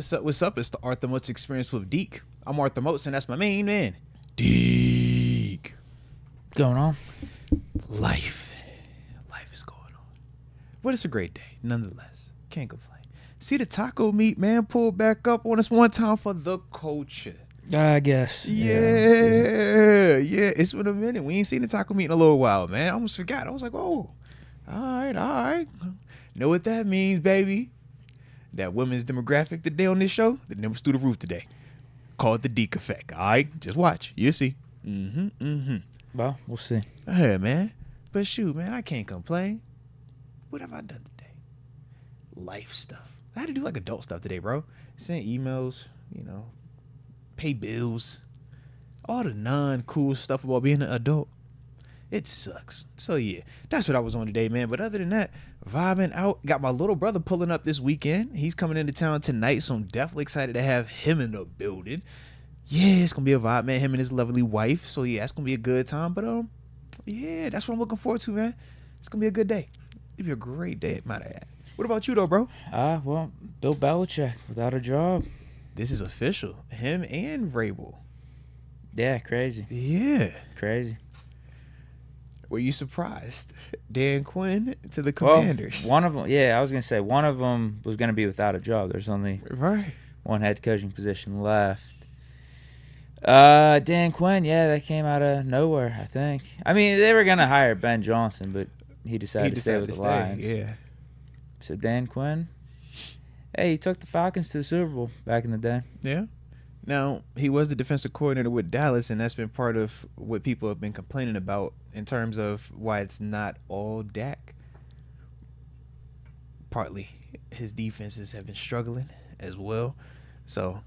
What's up? What's up? It's the Arthur Moats Experience with Deke. I'm Arthur Moats, and that's my main man, Deke. Going on? Life is going on. But it's a great day, nonetheless. Can't complain. See the taco meat, man, pulled back up on us one time for the culture. I guess. Yeah. It's been a minute. We ain't seen the taco meat in a little while, man. I almost forgot. I was like, oh, all right. Know what that means, baby? That women's demographic today on this show, the numbers through the roof today. Call it the Deke effect. All right, just watch. You'll see. Well, we'll see. Hey, man. But shoot, man, I can't complain. What have I done today? Life stuff. I had to do like adult stuff today, bro. Send emails, pay bills, all the non-cool stuff about being an adult. It sucks. So yeah, that's what I was on today, man. But other than that, vibing out. Got my little brother pulling up this weekend. He's coming into town tonight, so I'm definitely excited to have him in the building. Yeah, it's gonna be a vibe, man. Him and his lovely wife. So yeah, it's gonna be a good time. But yeah, that's what I'm looking forward to, man. It's gonna be a good day. It'll be a great day, might I add. What about you though, bro? Well, Bill Belichick without a job. This is official. Him and Vrabel. Yeah, crazy. Yeah. Crazy. Were you surprised? Dan Quinn to the Commanders. Well, one of them, yeah, I was going to say one of them was going to be without a job. There's only one head coaching position left. Dan Quinn, yeah, that came out of nowhere, I think. I mean, they were going to hire Ben Johnson, but he decided to stay with the Lions. Yeah. So Dan Quinn, hey, he took the Falcons to the Super Bowl back in the day. Yeah. Now, he was the defensive coordinator with Dallas, and that's been part of what people have been complaining about in terms of why it's not all Dak. Partly, his defenses have been struggling as well. So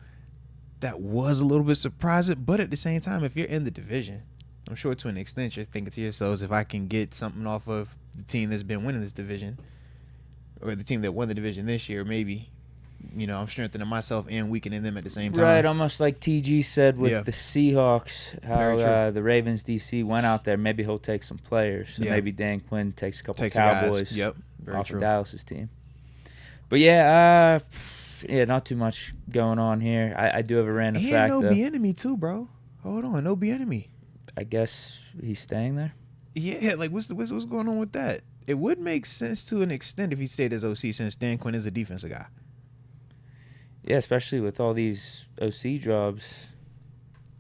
that was a little bit surprising. But at the same time, if you're in the division, I'm sure to an extent you're thinking to yourselves, if I can get something off of the team that's been winning this division, or the team that won the division this year, maybe, I'm strengthening myself and weakening them at the same time. Right, almost like TG said with the Seahawks, how the Ravens DC went out there. Maybe he'll take some players. So maybe Dan Quinn takes a couple Cowboys off of Dallas's team. But yeah, not too much going on here. I do have a random fact. And no Bieniemy too, bro. Hold on, no Bieniemy. I guess he's staying there. Yeah, like what's going on with that? It would make sense to an extent if he stayed as OC, since Dan Quinn is a defensive guy. Yeah, especially with all these OC jobs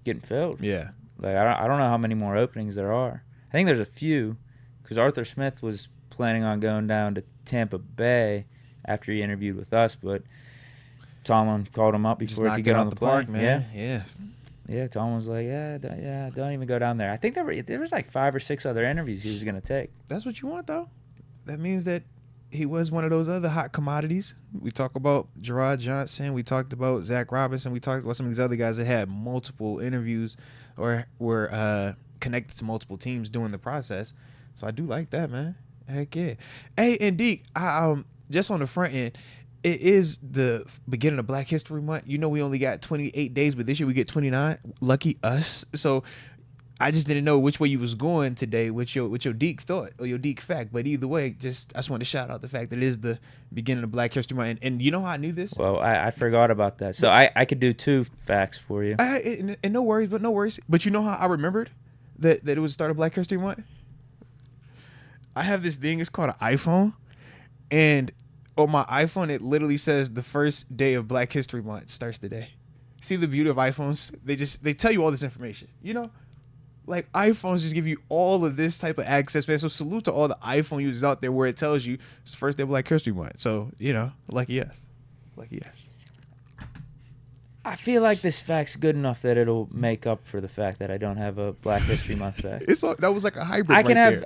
getting filled. Yeah. Like I don't know how many more openings there are. I think there's a few, because Arthur Smith was planning on going down to Tampa Bay after he interviewed with us, but Tomlin called him up before he could get on the plane. Man. Yeah, Tomlin was like, don't even go down there. I think there was like 5 or 6 other interviews he was going to take. That's what you want, though. That means that he was one of those other hot commodities. We talk about Gerard Johnson. We talked about Zach Robinson. We talked about some of these other guys that had multiple interviews or were connected to multiple teams during the process. So I do like that, man. Heck yeah. Hey, and Deke, just on the front end, it is the beginning of Black History Month. We only got 28 days, but this year we get 29. Lucky us. So I just didn't know which way you was going today with your Deke thought or your Deke fact. But either way, I just want to shout out the fact that it is the beginning of Black History Month. And you know how I knew this? Well, I forgot about that. So I could do 2 facts for you. And no worries. But you know how I remembered that it was the start of Black History Month? I have this thing. It's called an iPhone. And on my iPhone, it literally says the first day of Black History Month starts today. See the beauty of iPhones? They tell you all this information. Like iPhones just give you all of this type of access, man. So salute to all the iPhone users out there where it tells you it's the first day of Black History Month. So, lucky yes. I feel like this fact's good enough that it'll make up for the fact that I don't have a Black History Month fact. That was like a hybrid.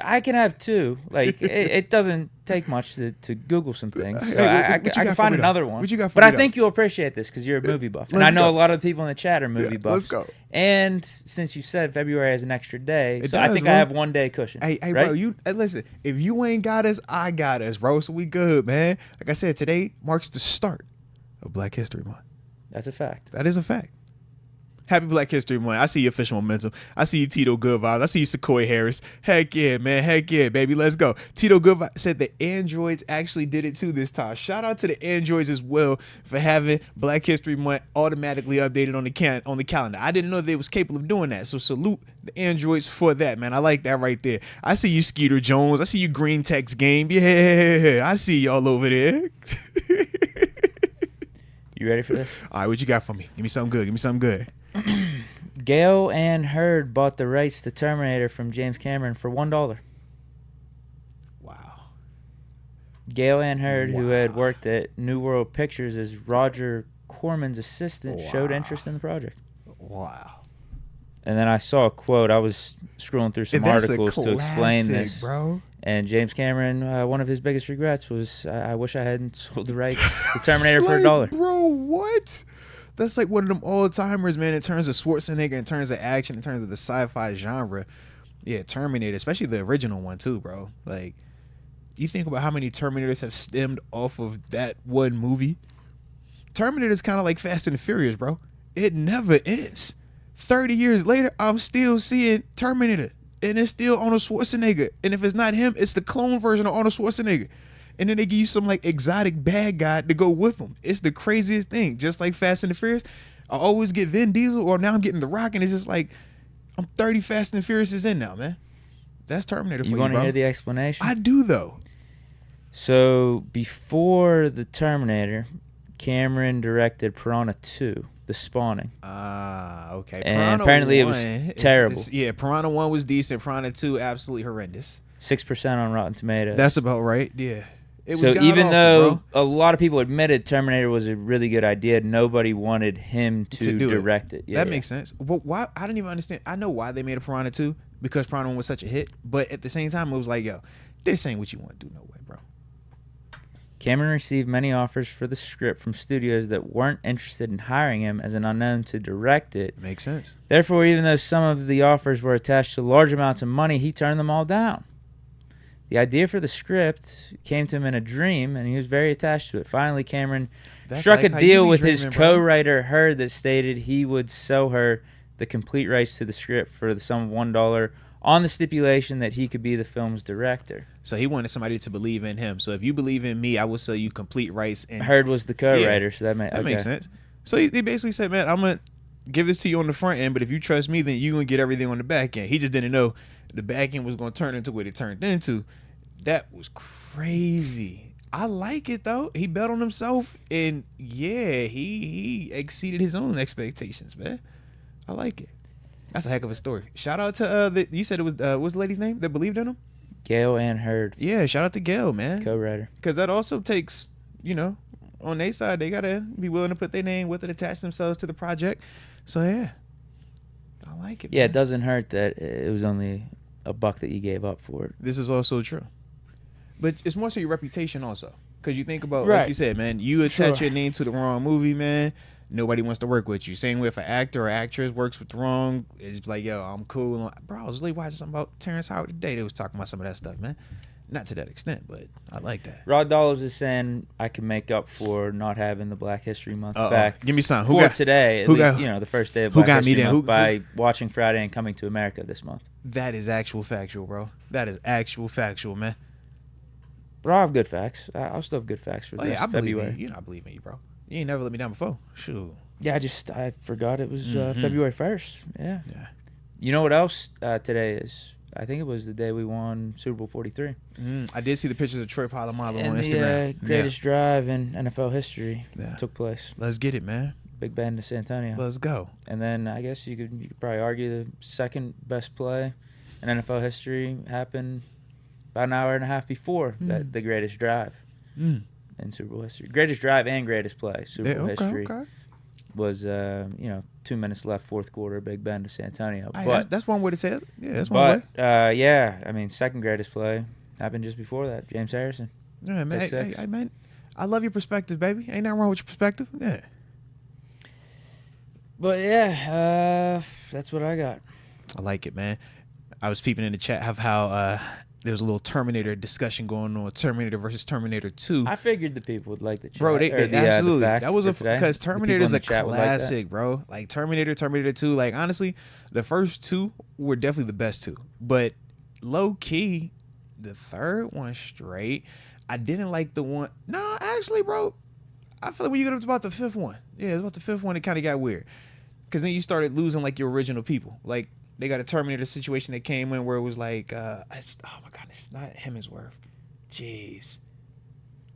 I can have 2. Like it doesn't take much to Google some things. So I can find another one. What you got for but me I think you'll appreciate this because you're a movie buff, and I know a lot of the people in the chat are movie buffs. Let's go. And since you said February has an extra day, I think I have 1 day cushion. Hey, right? bro, listen. If you ain't got us, I got us, bro. So we good, man. Like I said, today marks the start of Black History Month. That's a fact. That is a fact. Happy Black History Month. I see your official momentum. I see you, Tito Good Vibes. I see you, Sequoia Harris. Heck yeah, man. Heck yeah, baby. Let's go. Tito Good Vibes said the androids actually did it too this time. Shout out to the androids as well for having Black History Month automatically updated on the calendar. I didn't know they was capable of doing that. So salute the androids for that, man. I like that right there. I see you, Skeeter Jones. I see you, Green Text Game. Yeah, I see y'all over there. You ready for this? All right, what you got for me? Give me something good. Gale and Hurd bought the rights to Terminator from James Cameron for $1. Wow. Gale and Hurd, who had worked at New World Pictures as Roger Corman's assistant, showed interest in the project. Wow. And then I saw a quote. I was scrolling through some articles to explain this. Bro. And James Cameron, one of his biggest regrets was, I wish I hadn't sold the rights to Terminator for $1. Bro, what? That's like one of them all-timers, man, in terms of Schwarzenegger, in terms of action, in terms of the sci-fi genre. Yeah, Terminator, especially the original one, too, bro. Like, you think about how many Terminators have stemmed off of that one movie. Terminator is kind of like Fast and Furious, bro. It never ends. 30 years later, I'm still seeing Terminator, and it's still Arnold Schwarzenegger. And if it's not him, it's the clone version of Arnold Schwarzenegger. And then they give you some like exotic bad guy to go with them. It's the craziest thing. Just like Fast and the Furious, I always get Vin Diesel, or now I'm getting The Rock, and it's just like I'm 30 Fast and Furious is in now, man. That's Terminator for you, bro. You want to hear the explanation? I do, though. So before the Terminator, Cameron directed Piranha 2, The Spawning. Okay. And Piranha apparently 1, it was terrible. Yeah, Piranha 1 was decent. Piranha 2, absolutely horrendous. 6% on Rotten Tomatoes. That's about right, yeah. So even though a lot of people admitted Terminator was a really good idea, nobody wanted him to direct it. Yeah, that makes sense. But why? I didn't even understand. I know why they made a Piranha 2, because Piranha 1 was such a hit. But at the same time, it was like, yo, this ain't what you want to do, no way, bro. Cameron received many offers for the script from studios that weren't interested in hiring him as an unknown to direct it. Makes sense. Therefore, even though some of the offers were attached to large amounts of money, he turned them all down. The idea for the script came to him in a dream, and he was very attached to it. Finally, Cameron struck a deal with his co-writer, Hurd, that stated he would sell her the complete rights to the script for the sum of $1 on the stipulation that he could be the film's director. So he wanted somebody to believe in him. So if you believe in me, I will sell you complete rights. And Hurd was the co-writer, so that makes sense. So he basically said, man, I'm going to give this to you on the front end, but if you trust me, then you're going to get everything on the back end. He just didn't know the back end was going to turn into what it turned into. That was crazy. I like it, though. He bet on himself, and yeah, he exceeded his own expectations, man. I like it. That's a heck of a story. Shout out to you said it was what's the lady's name that believed in him? Gale and Hurd. Yeah, shout out to Gale, man. Co-writer. Because that also takes, on their side, they gotta be willing to put their name with it, attach themselves to the project. So yeah, I like it. Yeah, man. It doesn't hurt that it was only $1 that you gave up for it. This is also true, but it's more so your reputation also. Because you think about, like you said, man, you attach your name to the wrong movie, man. Nobody wants to work with you. Same way if an actor or actress works with the wrong, it's like, yo, I'm cool. Bro, I was really watching something about Terrence Howard today. They was talking about some of that stuff, man. Not to that extent, but I like that. Rod Dollars is saying I can make up for not having the Black History Month back. Give me some. Who got today? At least, the first day of Black History Month by watching Friday and Coming to America this month. That is actual factual, bro. That is actual factual, man. But I have good facts. I'll still have good facts for this February. You know I believe in you, bro. You ain't never let me down before. Shoot. Yeah, I forgot it was February 1st. Yeah. You know what else today is? I think it was the day we won Super Bowl 43. I did see the pictures of Troy Polamalu on Instagram. The greatest drive in NFL history took place. Let's get it, man. Big Ben to San Antonio. Let's go. And then I guess you could probably argue the second best play in NFL history happened about an hour and a half before the greatest drive in Super Bowl history. Greatest drive and greatest play Super Bowl history was 2 minutes left, fourth quarter, Big Ben to San Antonio. But that's one way to say it. Yeah, that's one way. Second greatest play happened just before that. James Harrison. Yeah, man. Man, I love your perspective, baby. Ain't nothing wrong with your perspective. Yeah. But that's what I got. I like it, man. I was peeping in the chat of how there's a little Terminator discussion going on, Terminator versus Terminator 2. I figured the people would like the chat. Bro, they absolutely. That was because Terminator's a classic, like bro. Like Terminator 2. Like honestly, the first two were definitely the best two. But low key, the third one straight, I didn't like the one. No, actually, bro, I feel like when you get up to about the fifth one, yeah, it was about the fifth one, it kind of got weird. Because then you started losing like your original people. Like they got a Terminator situation that came in where it was like, oh my God, it's not Hemsworth. Jeez.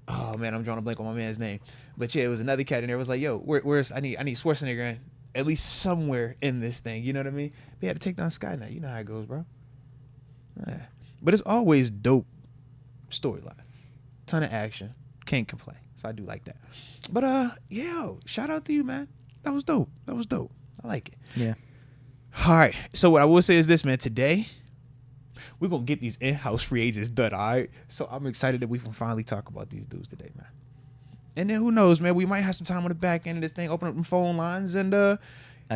Oh man, I'm drawing a blank on my man's name. But yeah, it was another cat in there. It was like, yo, where's I need Schwarzenegger in at least somewhere in this thing. You know what I mean? We had to take down Skynet. You know how it goes, bro. Yeah. But it's always dope storylines. Ton of action. Can't complain. So I do like that. But yo, shout out to you, man. That was dope. I like it. Yeah. All right. So what I will say is this, man. Today, we're going to get these in-house free agents done, all right? So I'm excited that we can finally talk about these dudes today, man. And then who knows, man? We might have some time on the back end of this thing, open up them phone lines, and that's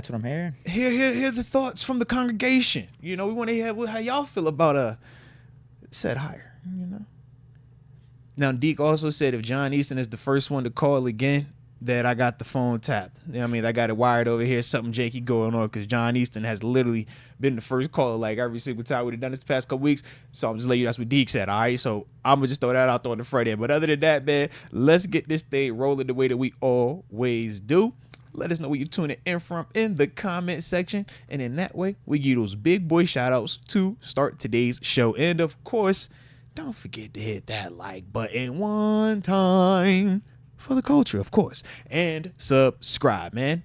what I'm hearing. Hear the thoughts from the congregation. You know, we want to hear how y'all feel about said hire, you know? Now, Deke also said if John Easton is the first one to call again, that I got the phone tapped. You know what I mean? I got it wired over here. Something janky going on because John Easton has literally been the first caller like every single time we've done this the past couple weeks. So I'm just letting you, that's what Deke said. All right. So I'm going to just throw that out there on the front end. But other than that, man, let's get this thing rolling the way that we always do. Let us know where you're tuning in from in the comment section. And in that way, we give you those big boy shout outs to start today's show. And of course, don't forget to hit that like button one time. For the culture, of course. And subscribe, man.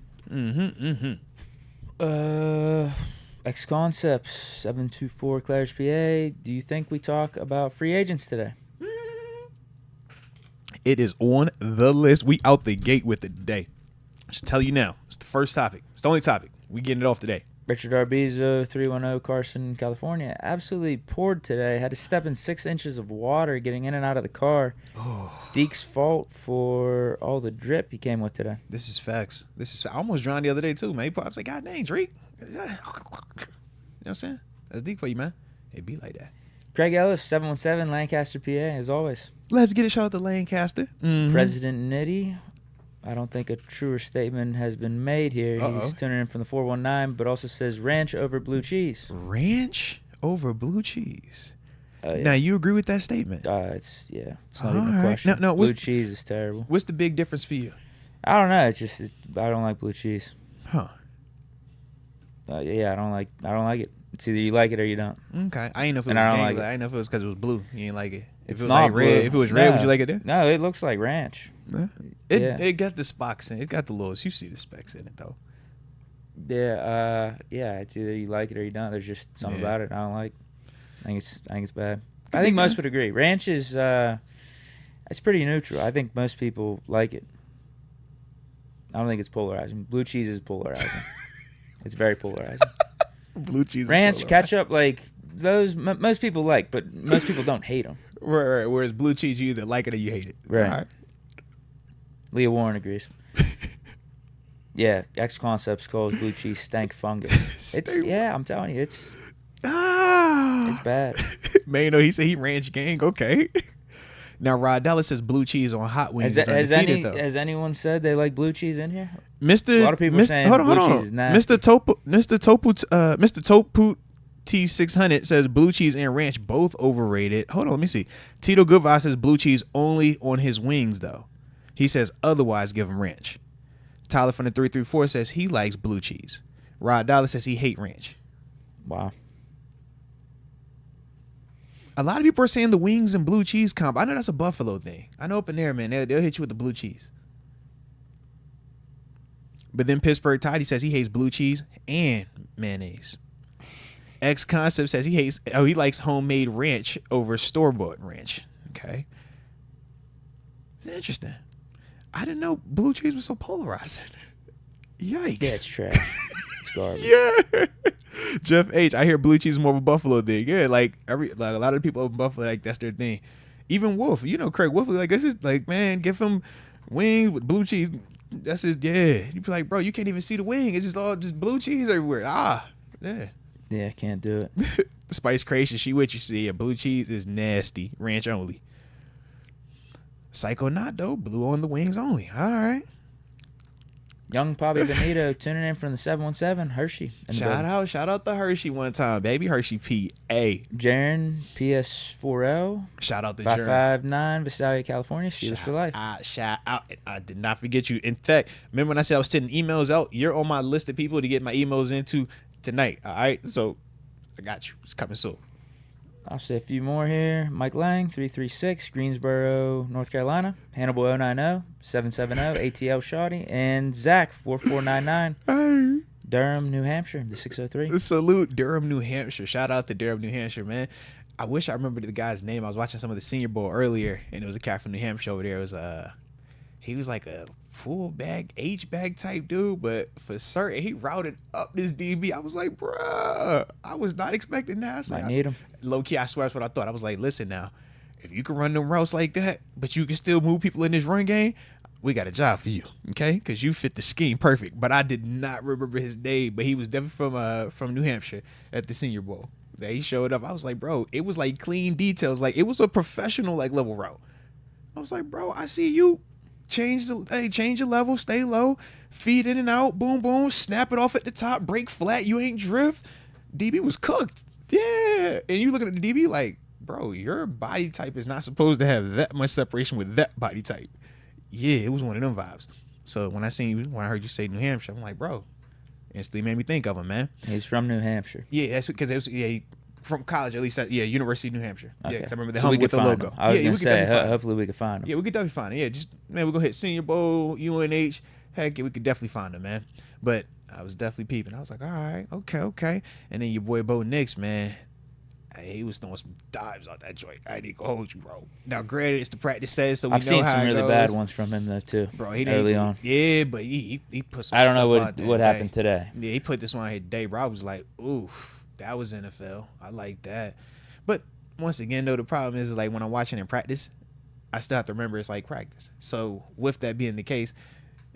X Concepts 724 Claridge, PA. Do you think we talk about free agents today? It is on the list. We out the gate with it today. Just tell you now. It's the first topic. It's the only topic. We getting it off today. Richard Arbizo, 310 Carson, California. Absolutely poured today. Had to step in 6 inches of water getting in and out of the car. Oh. Deke's fault for all the drip he came with today. This is facts. I almost drowned the other day too, man. I was like, God dang, Drake. You know what I'm saying? That's Deke for you, man. It be like that. Craig Ellis, 717, Lancaster, PA, as always. Let's get it. Shout out to Lancaster. Mm-hmm. President Nitty. I don't think a truer statement has been made here. Uh-oh. He's tuning in from the 419, but also says ranch over blue cheese. Ranch over blue cheese. Yeah. Now, you agree with that statement? It's not even a question. No, blue cheese is terrible. What's the big difference for you? I don't know. I don't like blue cheese. Huh. Yeah, I don't like it. It's either you like it or you don't. Okay. I didn't know if it was I didn't know if it was because it was blue. You didn't like it. It's not like red. If it was red, would you like it then? No, it looks like ranch. It got the spocks in it. It got the lows. You see the specs in it though. Yeah, it's either you like it or you don't. There's just something about it I don't like. I think it's bad. I think most would agree. Ranch is it's pretty neutral. I think most people like it. I don't think it's polarizing. Blue cheese is polarizing. It's very polarizing. Blue cheese. Ranch, ketchup, like those most people like, but most people don't hate them. Right. Whereas blue cheese, you either like it or you hate it. Right. Leah Warren agrees. Yeah, X Concepts calls blue cheese stank fungus. I'm telling you, it's bad. Man, he said he ranch gang. Okay. Now Rod Dallas says blue cheese on hot wings is undefeated, though. Has anyone said they like blue cheese in here? A lot of people saying blue cheese is nasty. Mr. Topu T600 says blue cheese and ranch both overrated. Hold on, let me see. Tito Goodvice says blue cheese only on his wings, though. He says otherwise give him ranch. Tyler from the 334 says he likes blue cheese. Rod Dallas says he hate ranch. Wow. A lot of people are saying the wings and blue cheese combo. I know that's a Buffalo thing. I know up in there, man, they'll hit you with the blue cheese. But then Pittsburgh Tidy says he hates blue cheese and mayonnaise. X Concept says he likes homemade ranch over store-bought ranch. Okay. It's interesting. I didn't know blue cheese was so polarizing. Yikes. Yeah, it's trash. It's garbage. Yeah. Jeff H, I hear blue cheese is more of a Buffalo thing. Yeah, like a lot of people up in Buffalo, like that's their thing. Even Wolf, Craig Wolf, like this is like, man, give him wings with blue cheese. That's his, yeah. You be like, bro, you can't even see the wing. It's just all just blue cheese everywhere. Yeah. Yeah, can't do it. Spice Creation, she with you. See, blue cheese is nasty. Ranch only. Psycho not though. Blue on the wings only. All right. Young Bobby Benito tuning in from the 717 Hershey. Shout out to Hershey one time, baby. Hershey PA. Jaron PS4L. Shout out to 559 Visalia, California. Steelers for life. Shout out. I did not forget you. In fact, remember when I said I was sending emails out? You're on my list of people to get my emails into tonight. All right. So I got you. It's coming soon. I'll say a few more here. Mike Lang, 336, Greensboro, North Carolina. Hannibal 090, 770, ATL Shoddy. And Zach, 4499, Durham, New Hampshire, the 603. Salute, Durham, New Hampshire. Shout out to Durham, New Hampshire, man. I wish I remembered the guy's name. I was watching some of the Senior Bowl earlier, and it was a cat from New Hampshire over there. It was he was like a full bag, H-bag type dude, but for certain, he routed up this DB. I was like, bruh, I was not expecting that. I need him. Low key, I swear that's what I thought. I was like, listen now, if you can run them routes like that, but you can still move people in this run game, we got a job for you, okay? Because you fit the scheme perfect. But I did not remember his name, but he was definitely from New Hampshire at the Senior Bowl. That he showed up. I was like, bro, it was like clean details. Like, it was a professional like level route. I was like, bro, I see you. Change your level, stay low, feed in and out, boom, boom, snap it off at the top, break flat, you ain't drift. DB was cooked. Yeah. And you looking at the DB like, bro, your body type is not supposed to have that much separation with that body type. Yeah, it was one of them vibes. So when I heard you say New Hampshire, I'm like, bro, instantly made me think of him, man. He's from New Hampshire. Yeah, that's because it was from college, at least. University of New Hampshire. Okay. Yeah, because I remember the helmet with the logo. Him. I was going to say, hopefully we could find him. Yeah, we could definitely find him. Yeah, just, man, we're going to hit Senior Bowl, UNH. Heck, yeah, we could definitely find him, man. But I was definitely peeping. I was like, all right, okay. And then your boy Bo Nix, man, he was throwing some dives out that joint. I ain't gonna hold you, bro. Now, granted, it's the practice says, so we know how it goes. I've seen some really bad ones from him, though, too, bro, early on. Yeah, but he put some I don't know stuff what happened today. Yeah, he put this one here today, bro. I was like, oof. That was NFL. I like that. But once again, though, the problem is like when I'm watching in practice, I still have to remember it's like practice. So with that being the case,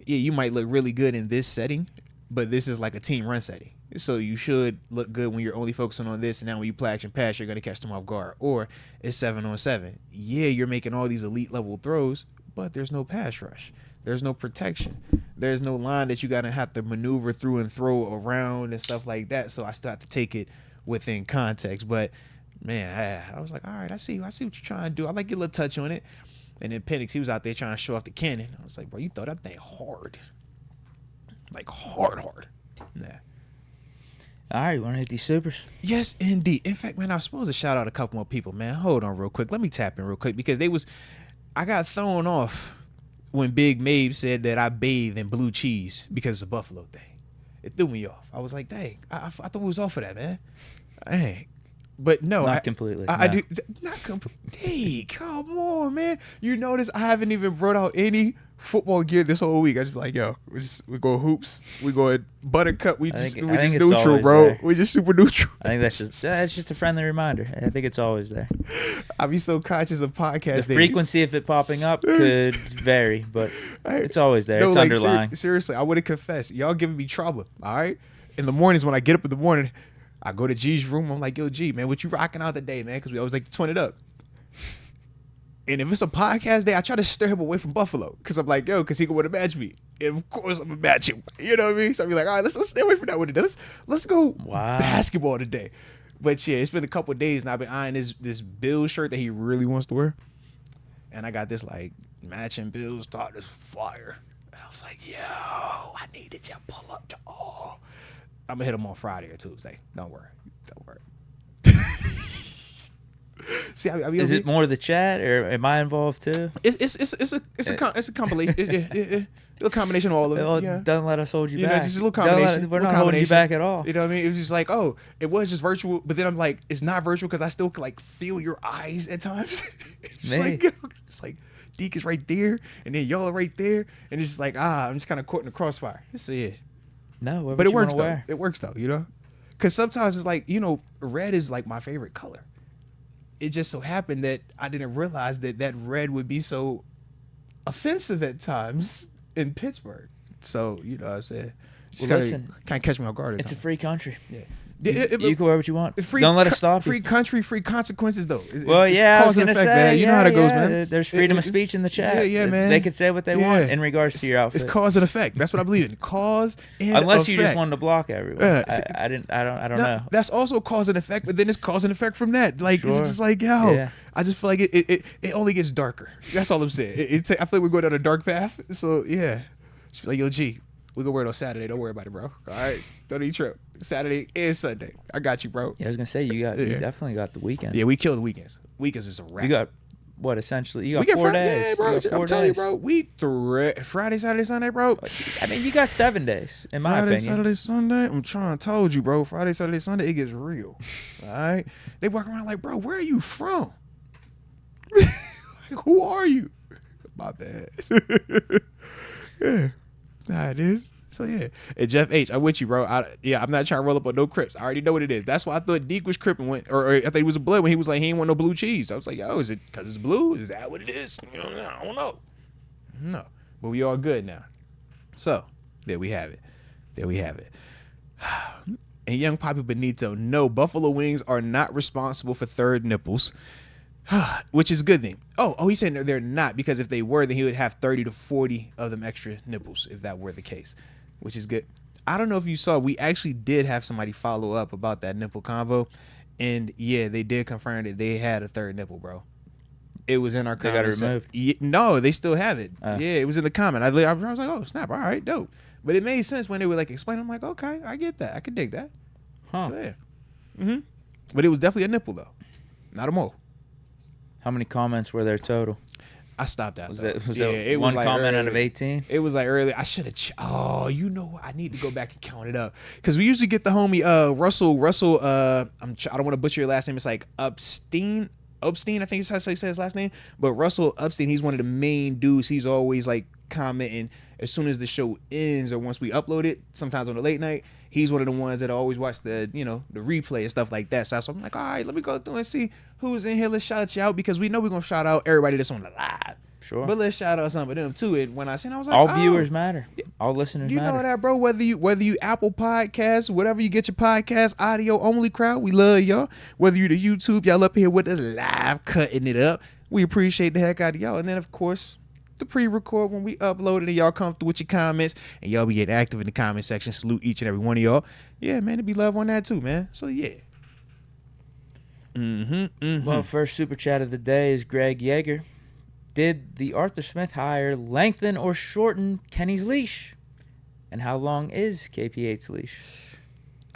yeah, you might look really good in this setting, but this is like a team run setting. So you should look good when you're only focusing on this, and now when you play action pass, you're going to catch them off guard. Or it's 7-on-7. Yeah, you're making all these elite level throws, but there's no pass rush. There's no protection. There's no line that you got to have to maneuver through and throw around and stuff like that. So I still have to take it within context. But, man, I was like, all right, I see what you're trying to do. I like your little touch on it. And then Penix, he was out there trying to show off the cannon. I was like, bro, you throw that thing hard. Like, hard. Nah. All right, you want to hit these supers? Yes, indeed. In fact, man, I was supposed to shout out a couple more people, man. Hold on real quick. Let me tap in real quick because I got thrown off when Big Mabe said that I bathe in blue cheese because it's a Buffalo thing. It threw me off. I was like, dang, I thought we was off of that, man. Dang. But no. Not completely. I do. Not completely. Come on, man. You notice I haven't even brought out any football gear this whole week. I just be like, yo, we go hoops. We go buttercup. We just neutral, bro. There. We just super neutral. I think that's just a friendly reminder. I think it's always there. I be so conscious of podcast. The frequency of it popping up could vary, but it's always there. No, it's like, underlying. Seriously, I wouldn't confess. Y'all giving me trouble. All right. In the mornings when I get up in the morning, I go to G's room. I'm like, yo, G, man, what you rocking out today, man? Because we always like to twin it up. And if it's a podcast day, I try to steer him away from Buffalo because I'm like, yo, because he can want to match me. And of course, I'm going to match him. You know what I mean? So I'll be like, all right, let's stay away from that one today. Let's go basketball today. But yeah, it's been a couple of days and I've been eyeing this Bills shirt that he really wants to wear. And I got this like matching Bills starters fire. And I was like, yo, I needed to pull up to all. I'm going to hit him on Friday or Tuesday. Don't worry. See, is it more the chat, or am I involved too? It's a compilation. A combination of all of it. Yeah. Don't let us hold you back. Just a little combination. We're not holding you back at all. You know what I mean? It was just like, oh, it was just virtual, but then I'm like, it's not virtual because I still can like feel your eyes at times. It's like Deke is right there, and then y'all are right there, and it's just like I'm just kind of caught in the crossfire. That's it. No, but it works though. It works though, you know, because sometimes it's like, you know, red is like my favorite color. It just so happened that I didn't realize that red would be so offensive at times in Pittsburgh. So, you know what I'm saying? Just kind of catch me off guard. It's a free country. Yeah. You can wear what you want. Don't let it stop free country, free consequences, though. It's I was going to say, man. You know how that goes, man. There's freedom of speech in the chat. Yeah, man. They can say what they want in regards to your outfit. It's cause and effect. That's what I believe in. Cause and Unless effect. you just wanted to block everyone. I don't know. That's also cause and effect, but then it's cause and effect from that. Like, it's just like, yo, I just feel like it only gets darker. That's all I'm saying. I feel like we're going down a dark path. So, yeah. Just be like, yo, G, we gonna wear it on Saturday. Don't worry about it, bro. All right? Don't need trip. Saturday and Sunday. I got you, bro. Yeah, I was gonna say you definitely got the weekend. Yeah, we killed the weekends. Weekends is a wrap. You got what essentially? You got 4 days. Yeah, bro. I'm telling you, bro. Friday, Saturday, Sunday, bro. I mean, you got 7 days in my opinion. Friday, Saturday, Sunday. I'm trying to told you, bro. Friday, Saturday, Sunday, it gets real. All right. They walk around like, bro, where are you from? Who are you? My bad. Yeah, nah, it is. So yeah, and Jeff H, I'm with you, bro. I'm not trying to roll up on no Crips. I already know what it is. That's why I thought Deke was Crip or I thought he was a blood when he was like he ain't want no blue cheese. I was like, yo, is it because it's blue? Is that what it is? I don't know. No, but we all good now. So there we have it. And young Poppy Benito, no, buffalo wings are not responsible for third nipples. Which is a good thing. Oh, he's saying they're not, because if they were, then he would have 30 to 40 of them extra nipples if that were the case, which is good. I don't know if you saw, we actually did have somebody follow up about that nipple convo, and yeah, they did confirm that they had a third nipple, bro. It was in our comments. They got it removed? No, they still have it. Yeah, it was in the comment. I was like, oh, snap, all right, dope. But it made sense when they were like explaining. I'm like, okay, I get that. I could dig that. Huh. So, yeah. But it was definitely a nipple, though. Not a mole. How many comments were there total? I stopped out. Was it one like comment out of 18? It was like early. I should have. You know what? I need to go back and count it up, because we usually get the homie Russell. I don't want to butcher your last name. It's like Upstein. I think it's how he says his last name. But Russell Upstein, he's one of the main dudes. He's always like commenting as soon as the show ends or once we upload it. Sometimes on the late night. He's one of the ones that always watch the replay and stuff like that. So I'm like, all right, let me go through and see who's in here. Let's shout you out, because we know we're going to shout out everybody that's on the live. Sure. But let's shout out some of them too. And when I seen, I was like, all viewers matter. All listeners matter. You know that, bro. Whether you Apple Podcasts, whatever you get your podcast, audio only crowd, we love y'all. Whether you the YouTube, y'all up here with us live cutting it up. We appreciate the heck out of y'all. And then, of course, the pre-record when we upload it, and y'all come through with your comments, and y'all be getting active in the comment section. Salute each and every one of y'all. Yeah, man, it be love on that too, man. So yeah. Well, first super chat of the day is Greg Yeager. Did the Arthur Smith hire lengthen or shorten Kenny's leash? And how long is KP8's leash?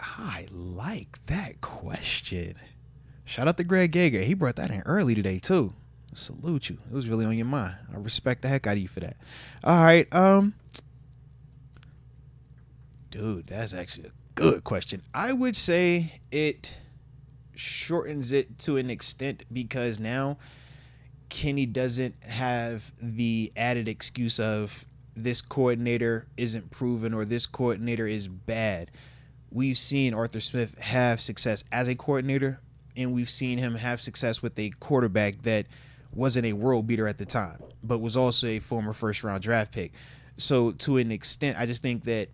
I like that question. Shout out to Greg Yeager. He brought that in early today too. Salute you. It was really on your mind. I respect the heck out of you for that. All right. Dude, that's actually a good question. I would say it shortens it to an extent, because now Kenny doesn't have the added excuse of this coordinator isn't proven or this coordinator is bad. We've seen Arthur Smith have success as a coordinator, and we've seen him have success with a quarterback that wasn't a world beater at the time, but was also a former first-round draft pick. So to an extent, I just think that,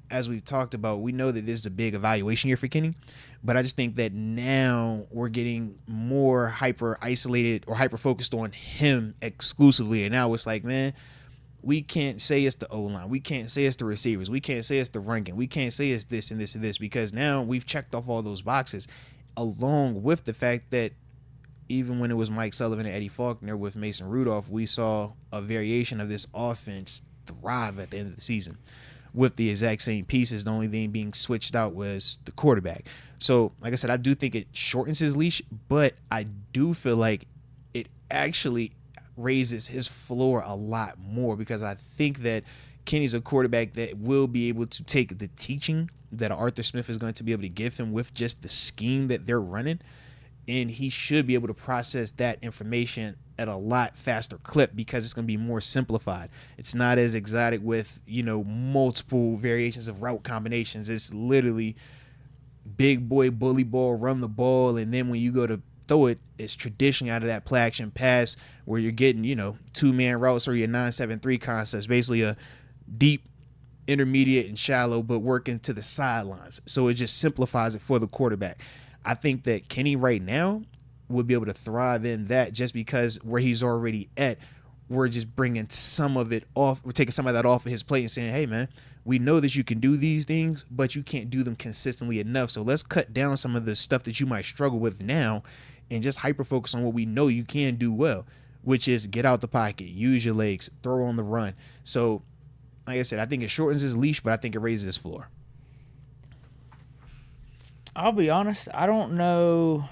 as we've talked about, we know that this is a big evaluation year for Kenny, but I just think that now we're getting more hyper-isolated or hyper-focused on him exclusively, and now it's like, man, we can't say it's the O-line. We can't say it's the receivers. We can't say it's the ranking. We can't say it's this and this and this, because now we've checked off all those boxes, along with the fact that even when it was Mike Sullivan and Eddie Faulkner with Mason Rudolph, we saw a variation of this offense thrive at the end of the season with the exact same pieces. The only thing being switched out was the quarterback. So, like I said, I do think it shortens his leash, but I do feel like it actually raises his floor a lot more, because I think that Kenny's a quarterback that will be able to take the teaching that Arthur Smith is going to be able to give him with just the scheme that they're running, and he should be able to process that information at a lot faster clip, because it's going to be more simplified. It's not as exotic with, multiple variations of route combinations. It's literally big boy bully ball, run the ball, and then when you go to throw it, it's traditionally out of that play action pass where you're getting, 2-man routes or your 9-7-3 concepts, basically a deep intermediate and shallow, but working to the sidelines. So it just simplifies it for the quarterback. I think that Kenny right now would be able to thrive in that just because where he's already at, we're just bringing some of it off. We're taking some of that off of his plate and saying, hey, man, we know that you can do these things, but you can't do them consistently enough. So let's cut down some of the stuff that you might struggle with now and just hyper-focus on what we know you can do well, which is get out the pocket, use your legs, throw on the run. So, like I said, I think it shortens his leash, but I think it raises his floor. I'll be honest, I don't know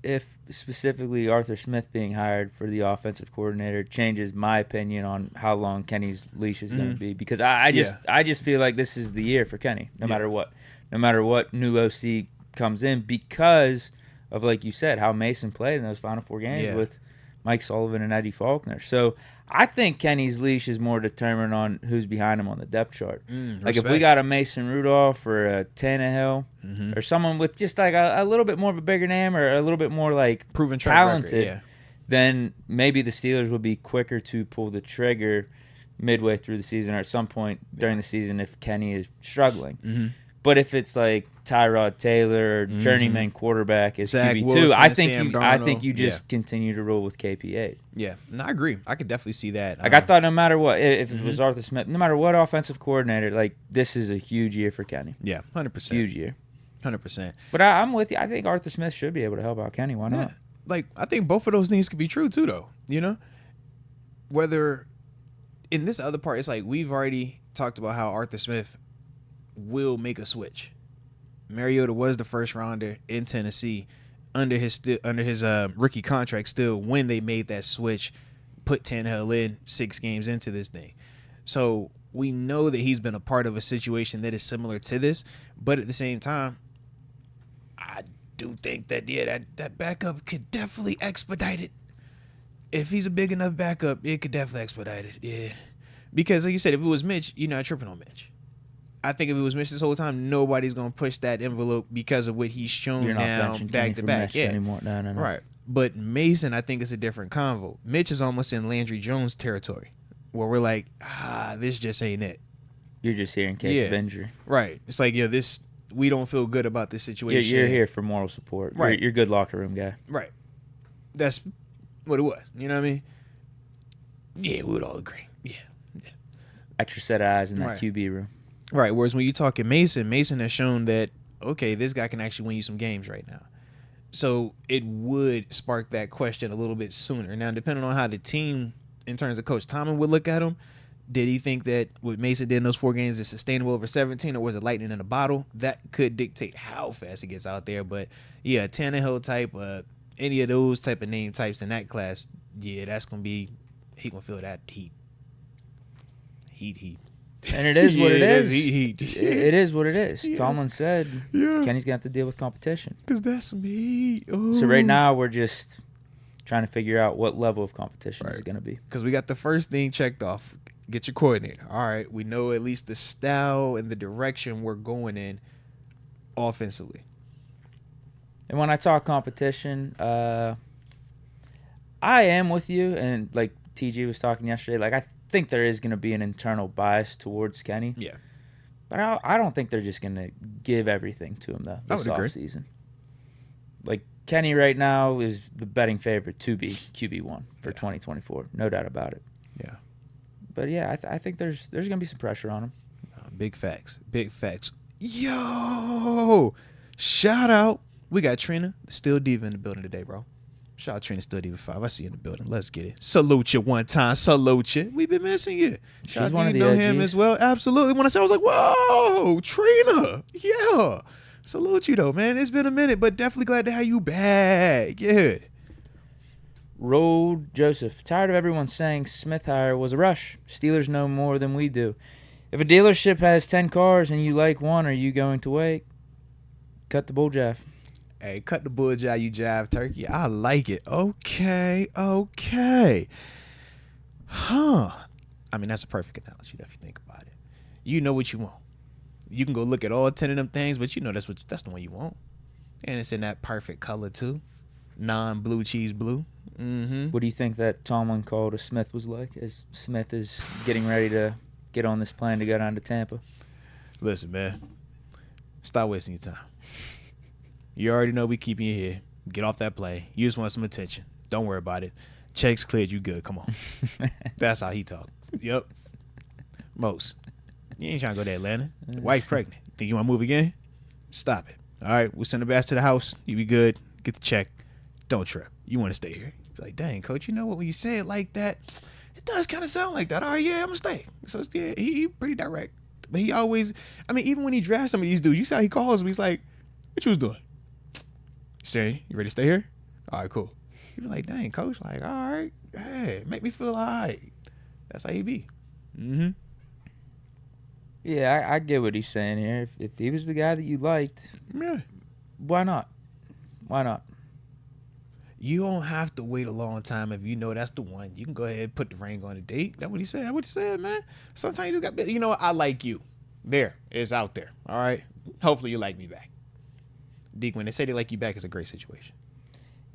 if specifically Arthur Smith being hired for the offensive coordinator changes my opinion on how long Kenny's leash is going to be, because I just feel like this is the year for Kenny, no matter what new OC comes in, because of, like you said, how Mason played in those Final Four games with Mike Sullivan and Eddie Faulkner. So I think Kenny's leash is more determined on who's behind him on the depth chart. Like if we got a Mason Rudolph or a Tannehill or someone with just like a little bit more of a bigger name or a little bit more like proven talented, then maybe the Steelers would be quicker to pull the trigger midway through the season or at some point during the season if Kenny is struggling. But if it's like Tyrod Taylor or journeyman quarterback is QB2, I think you just continue to roll with KP8. Yeah, no, I agree. I could definitely see that. Like I thought, no matter what, if it was Arthur Smith, no matter what offensive coordinator, like this is a huge year for Kenny. Yeah, 100%. Huge year. 100%. But I'm with you. I think Arthur Smith should be able to help out Kenny. Why not? Like I think both of those things could be true too, though. You know, whether in this other part, it's like we've already talked about how Arthur Smith will make a switch. Mariota was the first rounder in Tennessee under his rookie contract still when they made that switch, put Tannehill in 6 games into this thing. So we know that he's been a part of a situation that is similar to this, but at the same time, I do think that that backup could definitely expedite it. If he's a big enough backup, it could definitely expedite it. Yeah. Because like you said, if it was Mitch, you're not tripping on Mitch. I think if it was Mitch this whole time, nobody's going to push that envelope because of what he's shown now back to back. Anymore. No. Right. But Mason, I think, is a different convo. Mitch is almost in Landry Jones territory where we're like, this just ain't it. You're just here in case of injury. Right. It's like, we don't feel good about this situation. You're here for moral support. Right. You're a good locker room guy. Right. That's what it was. You know what I mean? Yeah, we would all agree. Yeah. Extra set of eyes in that QB room. Right, whereas when you're talking Mason has shown that, okay, this guy can actually win you some games right now. So it would spark that question a little bit sooner. Now, depending on how the team, in terms of Coach Tomlin, would look at him, did he think that what Mason did in those 4 games is sustainable over 17, or was it lightning in a bottle? That could dictate how fast he gets out there. But, yeah, Tannehill type, any of those type of name types in that class, that's going to be, he going to feel that heat. Heat. And it is what it is. Heat. It is what it is. Yeah. Tomlin said Kenny's going to have to deal with competition. Because that's some heat. Oh. So right now we're just trying to figure out what level of competition is going to be. Because we got the first thing checked off. Get your coordinator. All right. We know at least the style and the direction we're going in offensively. And when I talk competition, I am with you. And like TG was talking yesterday, like I think there is going to be an internal bias towards Kenny. Yeah. But I don't think they're just going to give everything to him, though, this offseason. Like, Kenny right now is the betting favorite to be QB1 for 2024. No doubt about it. Yeah. But, yeah, I think there's going to be some pressure on him. Big facts. Yo! Shout out. We got Trina, the Still Diva, in the building today, bro. Shout out Trina Still Diva 5. I see you in the building. Let's get it. Salute you one time. Salute you. We've been missing you. She's one of the OGs. Him as well. Absolutely. When I said, I was like, whoa, Trina. Yeah. Salute you, though, man. It's been a minute, but definitely glad to have you back. Yeah. Road Joseph. Tired of everyone saying Smith hire was a rush. Steelers know more than we do. If a dealership has 10 cars and you like one, are you going to wait? Cut the bull jive. Hey, cut the bull jive, you jive turkey. I like it. Okay. Huh. I mean, that's a perfect analogy if you think about it. You know what you want. You can go look at all 10 of them things, but you know that's the one you want. And it's in that perfect color, too. Non-blue cheese blue. Mm-hmm. What do you think that Tomlin called a Smith was like as Smith is getting ready to get on this plane to go down to Tampa. Listen, man. Stop wasting your time. You already know we keeping you here. Get off that plane. You just want some attention. Don't worry about it. Checks cleared. You good. Come on. That's how he talk. Yep. Moats. You ain't trying to go to Atlanta. The wife pregnant. Think you want to move again? Stop it. All right. We'll send her back to the house. You be good. Get the check. Don't trip. You want to stay here. Like, dang, coach, you know what? When you say it like that, it does kind of sound like that. All right, yeah, I'm going to stay. So, yeah, he pretty direct. But he always, I mean, even when he drafts some of these dudes, you see how he calls him. He's like, what you was doing? Stay. You ready to stay here? All right, cool. You be like, dang, coach. Like, all right. Hey, make me feel all right. That's how he be. Mm-hmm. Yeah, I get what he's saying here. If he was the guy that you liked, yeah, why not? Why not? You don't have to wait a long time if you know that's the one. You can go ahead and put the ring on the date. That's what he said. That's what he said, man. Sometimes you just got, you know what? I like you. There. It's out there. All right? Hopefully you like me back. Deke, when they say they like you back, it's a great situation.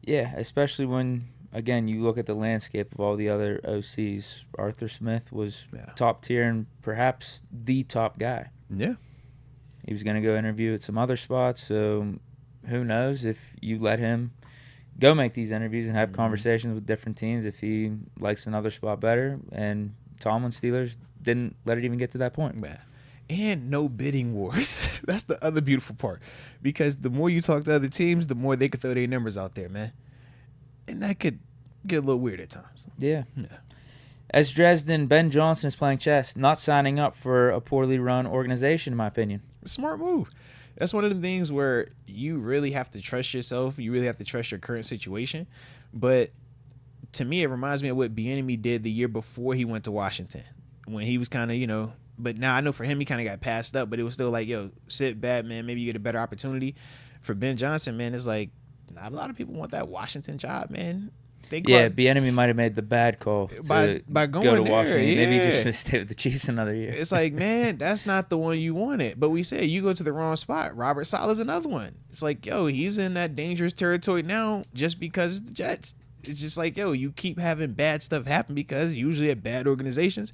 Yeah, especially when, again, you look at the landscape of all the other OCs. Arthur Smith was top tier and perhaps the top guy. Yeah. He was going to go interview at some other spots, so who knows if you let him go make these interviews and have conversations with different teams if he likes another spot better. And Tomlin Steelers didn't let it even get to that point. Man. And no bidding wars. That's the other beautiful part. Because the more you talk to other teams, the more they could throw their numbers out there, man. And that could get a little weird at times. Yeah. As Dresden, Ben Johnson is playing chess, not signing up for a poorly run organization, in my opinion. Smart move. That's one of the things where you really have to trust yourself. You really have to trust your current situation. But to me, it reminds me of what Bieniemy did the year before he went to Washington. When he was kind of, but now I know for him, he kind of got passed up. But it was still like, sit back, man. Maybe you get a better opportunity. For Ben Johnson, man, it's like not a lot of people want that Washington job, man. Bieniemy might have made the bad call by going go to there. Washington. Yeah. Maybe he just should stay with the Chiefs another year. It's like, man, that's not the one you wanted. But we said you go to the wrong spot. Robert Saleh's another one. It's like, he's in that dangerous territory now just because it's the Jets. It's just like, you keep having bad stuff happen because usually at bad organizations,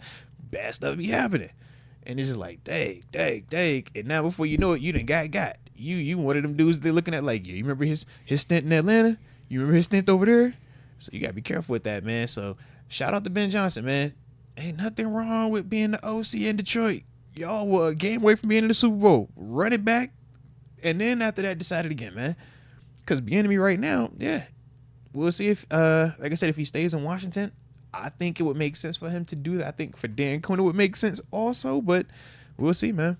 bad stuff be happening. And it's just like, dang. And now before you know it, you done got. You one of them dudes they're looking at like, you remember his stint in Atlanta? You remember his stint over there? So you got to be careful with that, man. So shout out to Ben Johnson, man. Ain't nothing wrong with being the OC in Detroit. Y'all were a game away from being in the Super Bowl. Run it back. And then after that, decided again, man. Because Bieniemy right now, we'll see if, like I said, if he stays in Washington, I think it would make sense for him to do that. I think for Dan Quinn, it would make sense also, but we'll see, man.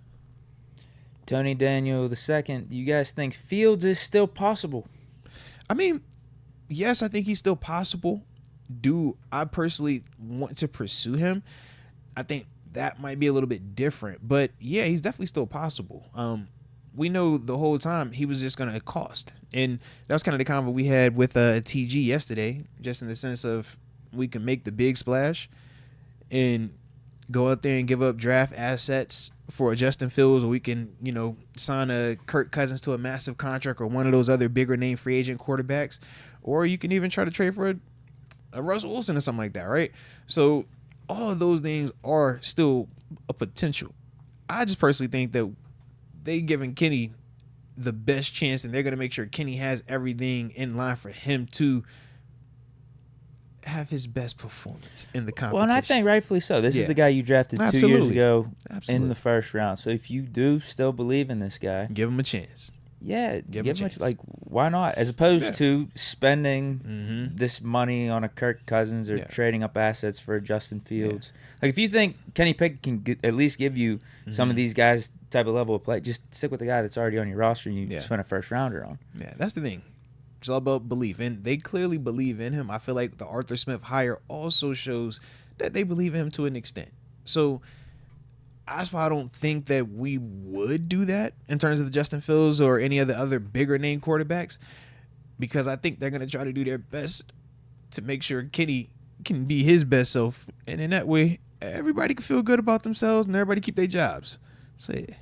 Tony Daniel II, do you guys think Fields is still possible? I mean, yes, I think he's still possible. Do I personally want to pursue him? I think that might be a little bit different. But, yeah, he's definitely still possible. We know the whole time he was just going to cost. And that was kind of the convo we had with TG yesterday, just in the sense of we can make the big splash and go out there and give up draft assets for a Justin Fields, or we can, sign a Kirk Cousins to a massive contract or one of those other bigger name free agent quarterbacks. Or you can even try to trade for a Russell Wilson or something like that, right? So all of those things are still a potential. I just personally think that they giving Kenny the best chance, and they're going to make sure Kenny has everything in line for him to have his best performance in the competition. Well, and I think rightfully so. This is the guy you drafted 2 years ago in the first round. So if you do still believe in this guy, give him a chance. Yeah, give him a chance. Like, why not? As opposed to spending this money on a Kirk Cousins or trading up assets for a Justin Fields. Like, if you think Kenny Pickett can at least give you some of these guys type of level of play, just stick with the guy that's already on your roster and you spend a first rounder on. Yeah, that's the thing. It's all about belief, and they clearly believe in him. I feel like the Arthur Smith hire also shows that they believe in him to an extent. So that's why I don't think that we would do that in terms of the Justin Fields or any of the other bigger name quarterbacks, because I think they're going to try to do their best to make sure Kenny can be his best self, and in that way, everybody can feel good about themselves and everybody keep their jobs. So yeah.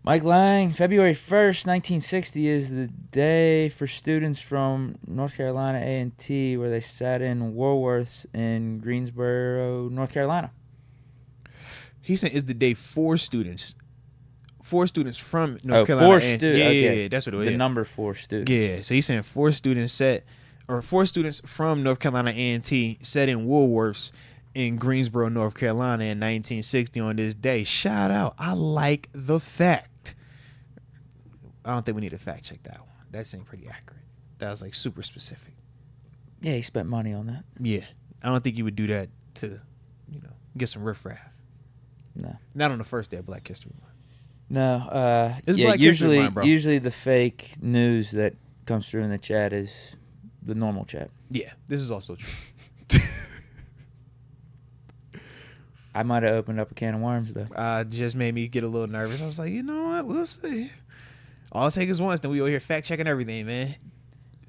Mike Lang, February 1st, 1960 is the day for students from North Carolina A&T where they sat in Woolworths in Greensboro, North Carolina. He said it's the day 4 students from North Carolina. Okay. That's what it was. The number 4 students. Yeah, so he's saying 4 students from North Carolina A&T set in Woolworths in Greensboro, North Carolina in 1960 on this day. Shout out. I like the fact. I don't think we need to fact check that one. That seemed pretty accurate. That was like super specific. Yeah, he spent money on that. Yeah. I don't think you would do that to, get some riffraff. No. Not on the first day of Black History Month. No. It's Black History Month, bro. Usually the fake news that comes through in the chat is the normal chat. Yeah, this is also true. I might have opened up a can of worms, though. Just made me get a little nervous. I was like, you know what? We'll see. All it takes is once, then we over here fact checking everything, man.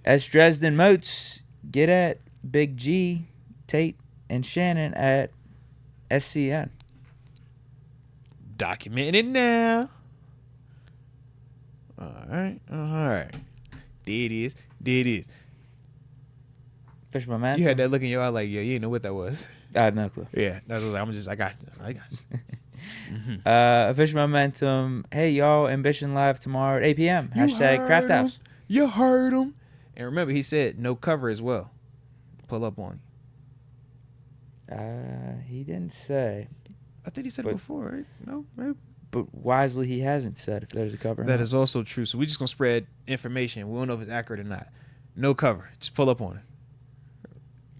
As Dresden Moats, get at Big G, Tate, and Shannon at SCN. Documenting it now. All right. There it is. Fish my man. You had that look in your eye like, yo, you didn't know what that was. I have no clue. Yeah, that's what I got you. Fish momentum. Hey, y'all, Ambition Live tomorrow at 8 p.m. Hashtag Craft House. You heard him. And remember, he said no cover as well. Pull up on you. He didn't say. I think he said it before, right? No, maybe. But wisely, he hasn't said if there's a cover. That is also true. So we're just going to spread information. We don't know if it's accurate or not. No cover. Just pull up on it.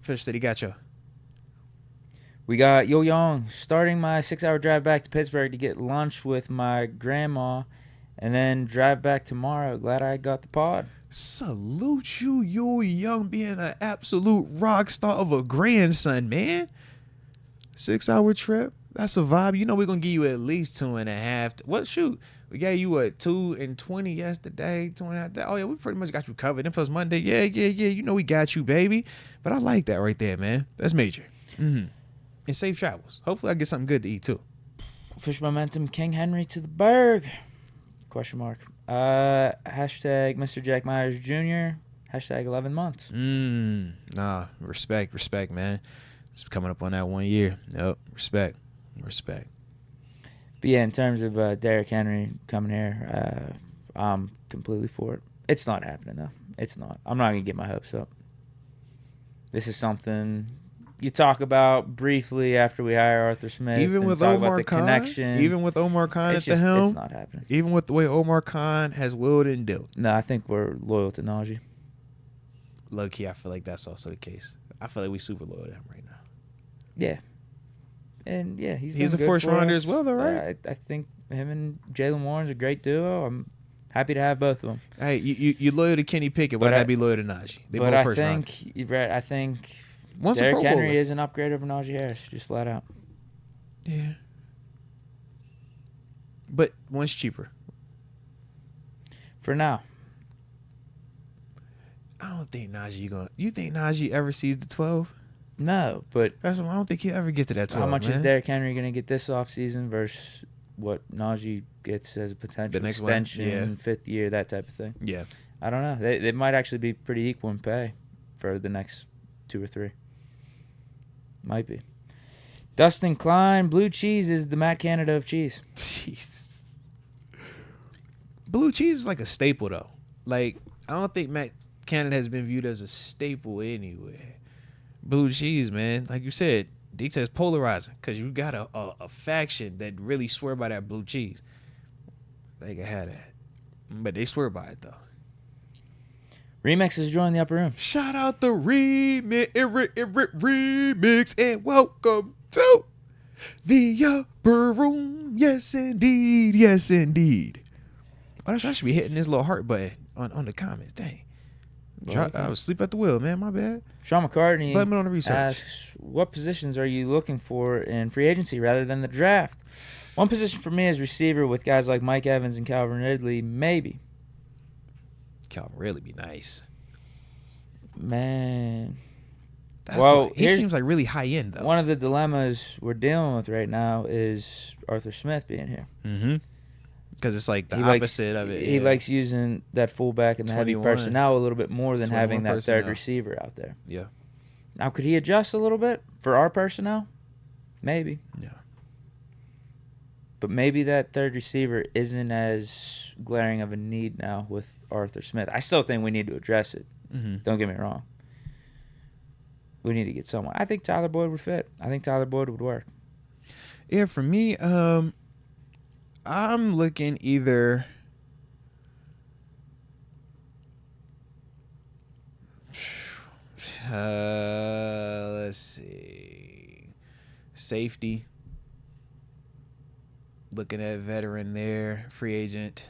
Fish said he got you. We got Yo Young starting my 6-hour drive back to Pittsburgh to get lunch with my grandma and then drive back tomorrow. Glad I got the pod. Salute you, Yo Young, being an absolute rock star of a grandson, man. 6-hour trip. That's a vibe. You know we're going to give you at least 2.5. What, shoot? We gave you a 2 and 20 yesterday, 2.5. Oh, yeah, we pretty much got you covered. And plus Monday, yeah. You know we got you, baby. But I like that right there, man. That's major. Mm-hmm. And safe travels. Hopefully I get something good to eat, too. Fish momentum, King Henry to the Berg. Question mark. Hashtag Mr. Jack Myers Jr. Hashtag 11 months. Nah, respect, man. It's coming up on that 1 year. Yep, respect. But yeah, in terms of Derrick Henry coming here, I'm completely for it. It's not happening, though. It's not. I'm not going to get my hopes up. This is something you talk about briefly after we hire Arthur Smith. Even with Omar Khan, at the helm, it's not happening. Even with the way Omar Khan has willed and dealt. No, I think we're loyal to Najee. Low key, I feel like that's also the case. I feel like we super loyal to him right now. Yeah. And yeah, he's a first rounder as well, though, right? I think him and Jalen Warren's a great duo. I'm happy to have both of them. Hey, you loyal to Kenny Pickett? Why not be loyal to Najee? They both first round. I think Derrick Henry is an upgrade over Najee Harris, just flat out. Yeah, but one's cheaper. For now. I don't think Najee You think Najee ever sees the 12? No, but I don't think he'll ever get to that 12. How much is Derrick Henry going to get this offseason versus what Najee gets as a potential extension, 5th year, that type of thing? Yeah. I don't know. They might actually be pretty equal in pay for the next 2 or 3. Might be. Dustin Klein, blue cheese is the Matt Canada of cheese. Jeez. Blue cheese is like a staple, though. Like, I don't think Matt Canada has been viewed as a staple anywhere. Blue cheese, man. Like you said, Deke says polarizing because you got a faction that really swear by that blue cheese. They can have that. But they swear by it, though. Remix is joining the upper room. Shout out the Remix, and welcome to the upper room. Yes, indeed. Oh, I should be hitting this little heart button on the comments. Dang. I was asleep at the wheel, man. My bad. Sean McCartney Blame it on the research. asks, what positions are you looking for in free agency rather than the draft? One position for me is receiver with guys like Mike Evans and Calvin Ridley, maybe. Calvin Ridley be nice. Man. He seems like really high end, though. One of the dilemmas we're dealing with right now is Arthur Smith being here. Mm-hmm. Because it's like the opposite of it. He likes using that fullback and the heavy personnel a little bit more than having that third receiver out there. Yeah. Now, could he adjust a little bit for our personnel? Maybe. Yeah. But maybe that third receiver isn't as glaring of a need now with Arthur Smith. I still think we need to address it. Mm-hmm. Don't get me wrong. We need to get someone. I think Tyler Boyd would fit. I think Tyler Boyd would work. Yeah, for me, I'm looking either. Let's see. Safety. Looking at veteran there, free agent.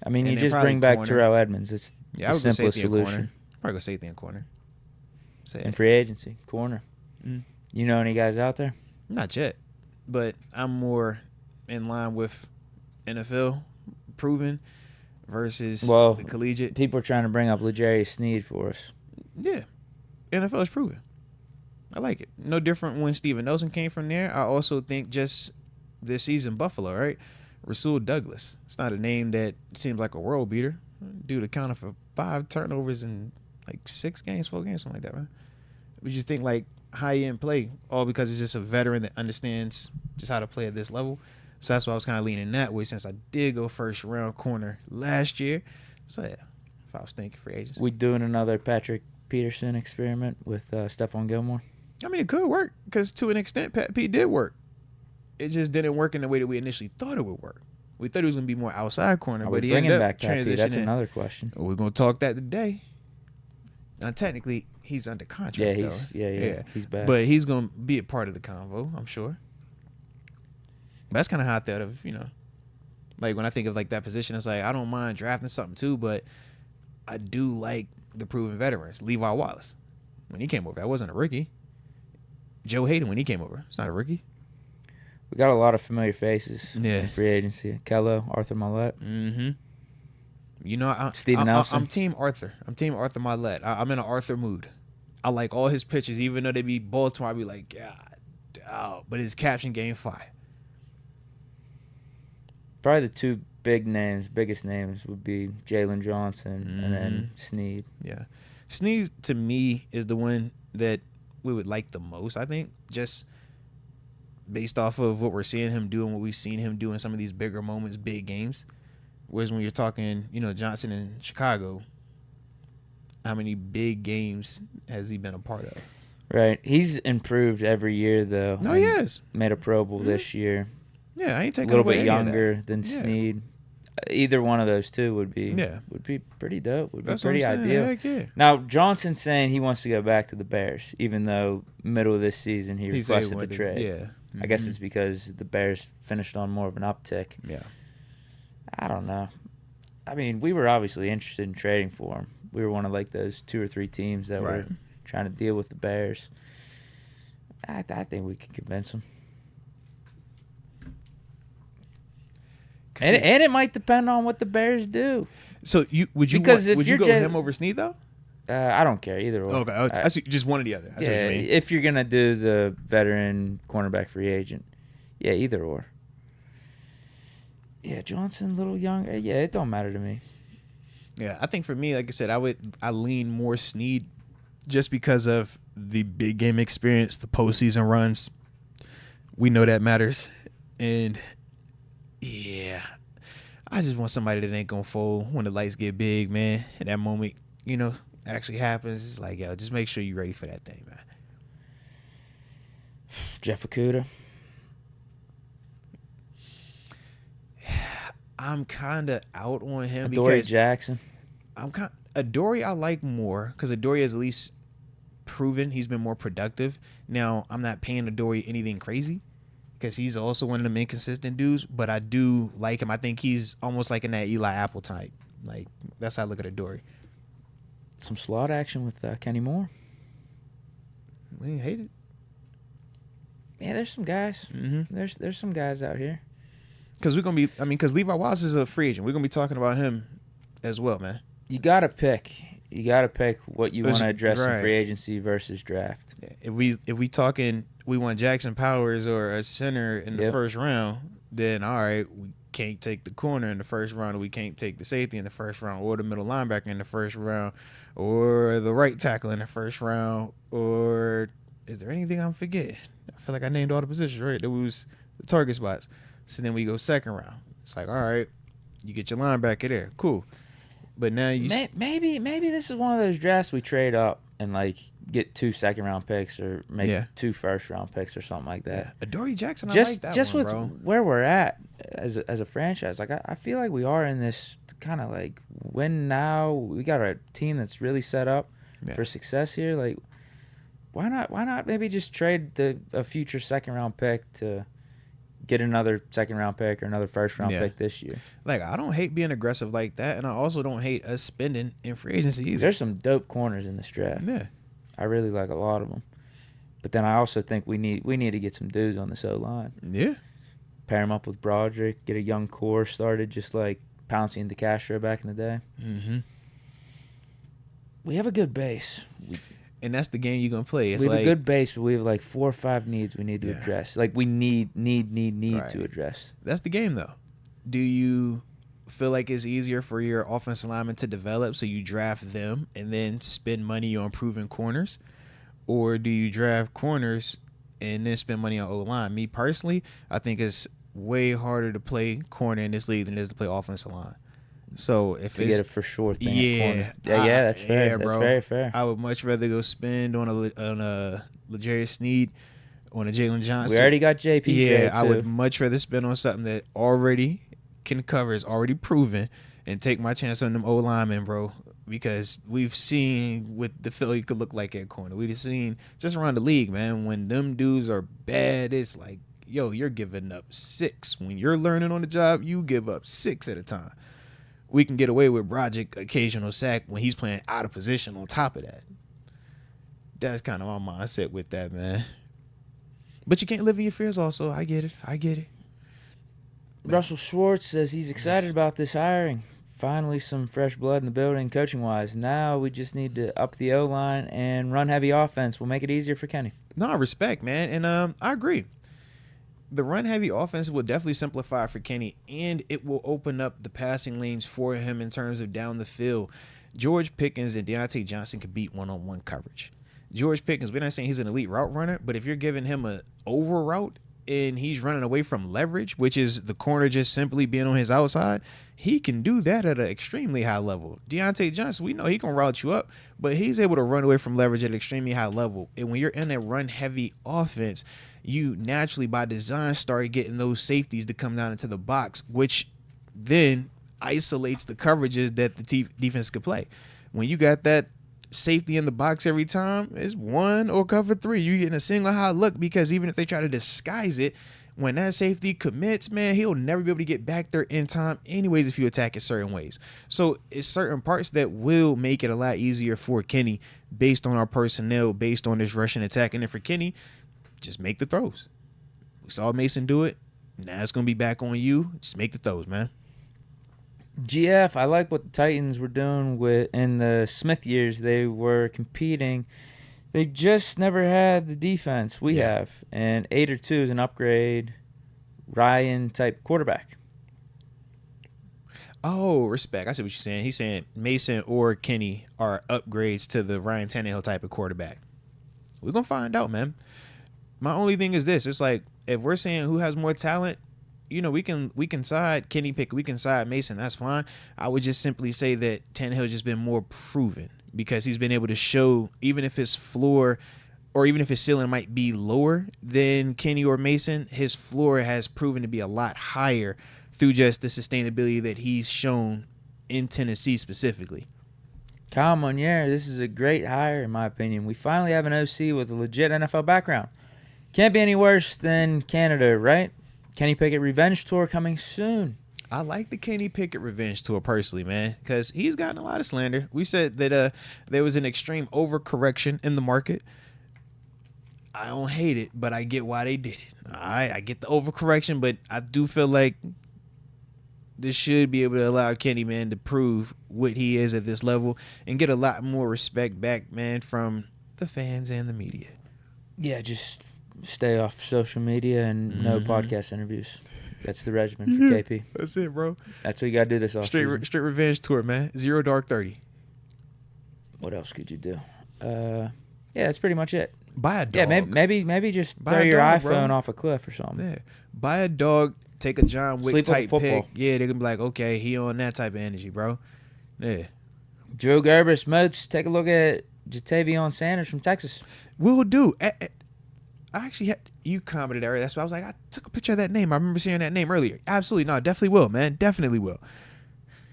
I mean, you just bring back Terrell Edmonds. It's the simplest solution. Probably go safety and corner. And free agency, corner. Mm. You know any guys out there? Not yet, but I'm more in line with NFL proven versus the collegiate. People are trying to bring up L'Jarius Sneed for us. Yeah, NFL is proven. I like it. No different when Steven Nelson came from there. I also think just this season, Buffalo, right? Rasul Douglas. It's not a name that seems like a world beater. Dude accounted for 5 turnovers in like 4 games, something like that, man. We just think like high-end play, all because it's just a veteran that understands just how to play at this level. So that's why I was kind of leaning that way since I did go first-round corner last year. So, yeah, if I was thinking free agency. We doing another Patrick Peterson experiment with Stephon Gilmore? I mean, it could work because to an extent, Pat P did work. It just didn't work in the way that we initially thought it would work. We thought he was going to be more outside corner, but he ended up back transitioning. That's another question. We're going to talk that today. Now, technically, he's under contract, Yeah, he's back. But he's going to be a part of the convo, I'm sure. But that's kind of how I thought of, like when I think of like that position, it's like I don't mind drafting something too, but I do like the proven veterans. Levi Wallace, when he came over, that wasn't a rookie. Joe Hayden, when he came over, it's not a rookie. We got a lot of familiar faces in free agency. Kello, Arthur Maillet. Mm-hmm. Steven Nelson. I'm Team Arthur. I'm Team Arthur Maillet. I'm in an Arthur mood. I like all his pitches, even though they be Baltimore. I be like, God, but his caption game fire. Probably the 2 biggest names would be Jalen Johnson and then Sneed. Yeah, Sneed to me is the one that we would like the most. I think just based off of what we're seeing him do and what we've seen him do in some of these bigger moments, big games. Whereas when you're talking, Johnson in Chicago, how many big games has he been a part of? Right. He's improved every year, though. No, he has. Made a Pro Bowl this year. Yeah, I ain't taking a little bit younger than Sneed. Either one of those two would be pretty dope. Would be pretty ideal. Heck yeah. Now, Johnson's saying he wants to go back to the Bears, even though middle of this season he requested the trade. Yeah. Mm-hmm. I guess it's because the Bears finished on more of an uptick. Yeah. I don't know. I mean, we were obviously interested in trading for him. We were one of like those 2 or 3 teams that were trying to deal with the Bears. I think we could convince them. And it might depend on what the Bears do. So would you go him over Sneed though? I don't care either way. Okay, I see, just one or the other. I see what you mean. If you're gonna do the veteran cornerback free agent, either or. Yeah, Johnson, a little young. Yeah, it don't matter to me. Yeah, I think for me, like I said, I lean more Sneed just because of the big game experience, the postseason runs. We know that matters, and yeah, I just want somebody that ain't gonna fold when the lights get big, man. And that moment, actually happens. It's like, just make sure you're ready for that thing, man. Jeff Okudah. I'm kind of out on him Adoree Jackson. Adoree I like more because Adoree has at least proven he's been more productive. Now, I'm not paying Adoree anything crazy because he's also one of them inconsistent dudes, but I do like him. I think he's almost like in that Eli Apple type. Like, that's how I look at Adoree. Some slot action with Kenny Moore. We ain't hate it. Yeah, there's some guys. Mm-hmm. There's some guys out here. Because because Levi Wallace is a free agent. We're going to be talking about him as well, man. You got to pick. You got to pick what you want to address in free agency versus draft. Yeah, if we talking, we want Jackson Powers or a center in the first round, then all right, we can't take the corner in the first round, or we can't take the safety in the first round, or the middle linebacker in the first round, or the right tackle in the first round, or is there anything I'm forgetting? I feel like I named all the positions, right? That was the target spots. So then we go second round. It's like, all right, you get your linebacker there. Cool. But now you... Maybe this is one of those drafts we trade up and, like, get 2 second-round picks or maybe 2 first-round picks or something like that. Yeah. Adoree Jackson, I like that just one, with bro. where we're at as a franchise, like, I feel like we are in this kind of, like, win now. We got a team that's really set up for success here. Like, why not maybe just trade a future second-round pick to get another second-round pick or another first-round pick this year? Like, I don't hate being aggressive like that, and I also don't hate us spending in free agency either. There's some dope corners in this draft. Yeah. I really like a lot of them. But then I also think we need to get some dudes on this O-line. Yeah. Pair him up with Broderick, get a young core started, just like Pouncey and DeCastro back in the day. Mm-hmm. We have a good base. And that's the game you're going to play. It's we have a good base, but we have like 4 or 5 needs we need to address. Like, we need to address. That's the game, though. Do you feel like it's easier for your offensive lineman to develop, so you draft them and then spend money on proven corners? Or do you draft corners and then spend money on O-line? Me, personally, I think it's way harder to play corner in this league than it is to play offensive line. So if to get it for sure thing. Yeah, that's fair. Yeah, that's bro. very fair. I would much rather go spend on a L'Jarius Sneed, on a Jalen Johnson. We already got JP. Yeah, I would much rather spend on something that already can cover, is already proven, and take my chance on them O-linemen, bro. Because we've seen what the Philly could look like at corner. We've seen just around the league, man. When them dudes are bad, it's like, yo, you're giving up 6. When you're learning on the job, you give up 6 at a time. We can get away with Broderick occasional sack when he's playing out of position on top of that. That's kind of my mindset with that, man. But you can't live in your fears also. I get it. Russell Schwartz says he's excited about this hiring. Finally, some fresh blood in the building, coaching-wise. Now we just need to up the O-line and run heavy offense. We'll make it easier for Kenny. No, respect, man. And I agree. The run-heavy offense will definitely simplify for Kenny, and it will open up the passing lanes for him in terms of down the field. George Pickens and Deontay Johnson could beat one-on-one coverage. George Pickens, we're not saying he's an elite route runner, but if you're giving him an over route and he's running away from leverage, which is the corner just simply being on his outside, he can do that at an extremely high level. Deontay Johnson, we know he can route you up, but he's able to run away from leverage at an extremely high level. And when you're in a run-heavy offense, you naturally, by design, start getting those safeties to come down into the box, which then isolates the coverages that the defense could play. When you got that safety in the box every time, it's 1 or cover 3. You're getting a single high look, because even if they try to disguise it, when that safety commits, man, he'll never be able to get back there in time anyways if you attack it certain ways. So it's certain parts that will make it a lot easier for Kenny based on our personnel, based on this rushing attack. And then for Kenny, just make the throws. We saw Mason do it. Now it's going to be back on you. Just make the throws, man. GF, I like what the Titans were doing in the Smith years. They were competing. They just never had the defense we have. And 8 or 2 is an upgrade, Ryan-type quarterback. Oh, respect. I see what you're saying. He's saying Mason or Kenny are upgrades to the Ryan Tannehill type of quarterback. We're going to find out, man. My only thing is this. It's like, if we're saying who has more talent, you know, we can side Kenny Pickett, we can side Mason. That's fine. I would just simply say that Tannehill just been more proven, because he's been able to show, even if his floor or even if his ceiling might be lower than Kenny or Mason, his floor has proven to be a lot higher through just the sustainability that he's shown in Tennessee specifically. Kyle Monier, this is a great hire in my opinion. We finally have an OC with a legit NFL background. Can't be any worse than Canada, right? Kenny Pickett revenge tour coming soon. I like the Kenny Pickett revenge tour personally, man, because he's gotten a lot of slander. We said that there was an extreme overcorrection in the market. I don't hate it, but I get why they did it. All right, I get the overcorrection, but I do feel like this should be able to allow Kenny, man, to prove what he is at this level and get a lot more respect back, man, from the fans and the media. Yeah, just stay off social media and no podcast interviews. That's the regimen for KP. That's it, bro. That's what you got to do this offseason. Straight revenge tour, man. 0 dark 30. What else could you do? Yeah, that's pretty much it. Buy a dog. Yeah, maybe just throw your iPhone off a cliff or something. Yeah. Buy a dog, Take a John Wick type pick. Yeah, they're gonna be like, okay, he on that type of energy, bro. Yeah. Drew Gerbers, Moats, take a look at Jatavion Sanders from Texas. Will do. I actually had you commented earlier. That's why I was like, I took a picture of that name. I remember seeing that name earlier. Absolutely, no, definitely will, man. Definitely will.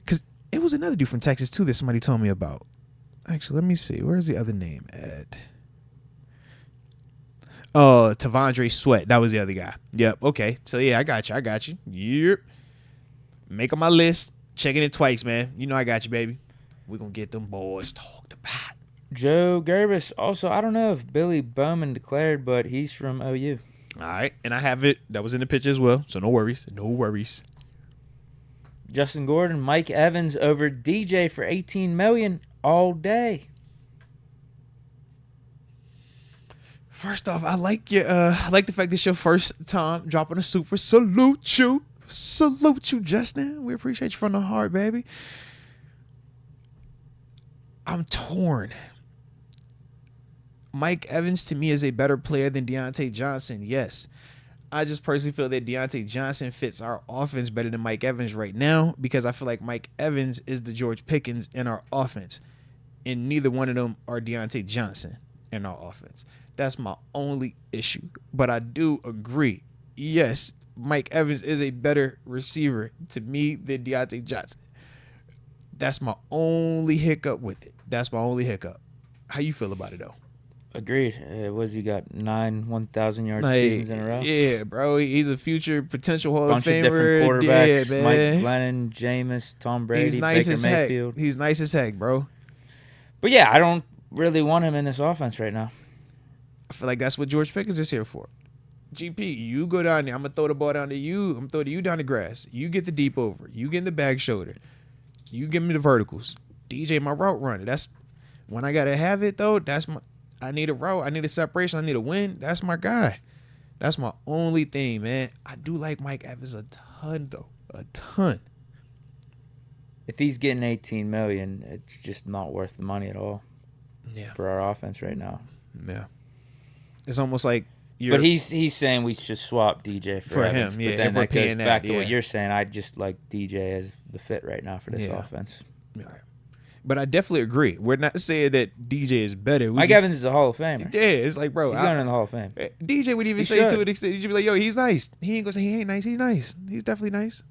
Because it was another dude from Texas too that somebody told me about. Actually, let me see. Where's the other name at? Oh, Tavondre Sweat. That was the other guy. Yep. Okay. So yeah, I got you. Yep. Making my list. Checking it twice, man. You know I got you, baby. We're gonna get them boys talked about. Joe Gerbis. Also, I don't know if Billy Bowman declared, but he's from OU. All right, and I have it. That was in the picture as well, so no worries. No worries. Justin Gordon, Mike Evans over DJ for $18 million all day. First off, I like your I like the fact that it's your first time dropping a super. Salute you, Justin. We appreciate you from the heart, baby. I'm torn. Mike Evans to me is a better player than Deontay Johnson. Yes. I just personally feel that Deontay Johnson fits our offense better than Mike Evans right now because I feel like Mike Evans is the George Pickens in our offense. And neither one of them are Deontay Johnson in our offense. That's my only issue. But I do agree. Yes, Mike Evans is a better receiver to me than Deontay Johnson. That's my only hiccup with it. That's my only hiccup. How you feel about it, though? Agreed. What's he got? 9 1,000-yard seasons in a row? Yeah, bro. He's a future potential Hall of Famer. Bunch of different quarterbacks. Yeah, Mike Glennon, Jameis, Tom Brady, he's nice Baker as Mayfield. Heck. He's nice as heck, bro. But, yeah, I don't really want him in this offense right now. I feel like that's what George Pickens is here for. GP, you go down there. I'm going to throw the ball down to you. I'm going to throw to you down the grass. You get the deep over. You get in the back shoulder. You give me the verticals. DJ, my route runner. That's when I got to have it, though. I need a route. I need a separation. I need a win. That's my guy. That's my only thing, man. I do like Mike Evans a ton, though. A ton. If he's getting $18 million, it's just not worth the money at all. Yeah. For our offense right now. Yeah. It's almost like But he's saying we should swap DJ for Evans. him. Yeah, but then if we're that goes paying back that, to yeah. what you're saying. I just like DJ as the fit right now for this offense. Yeah. But I definitely agree. We're not saying that DJ is better. Mike Evans is a Hall of Famer. Yeah, it's like, bro. He's going in the Hall of Fame. DJ would even say to an extent, you'd be like, yo, he's nice. He ain't going to say he ain't nice. He's nice. He's definitely nice.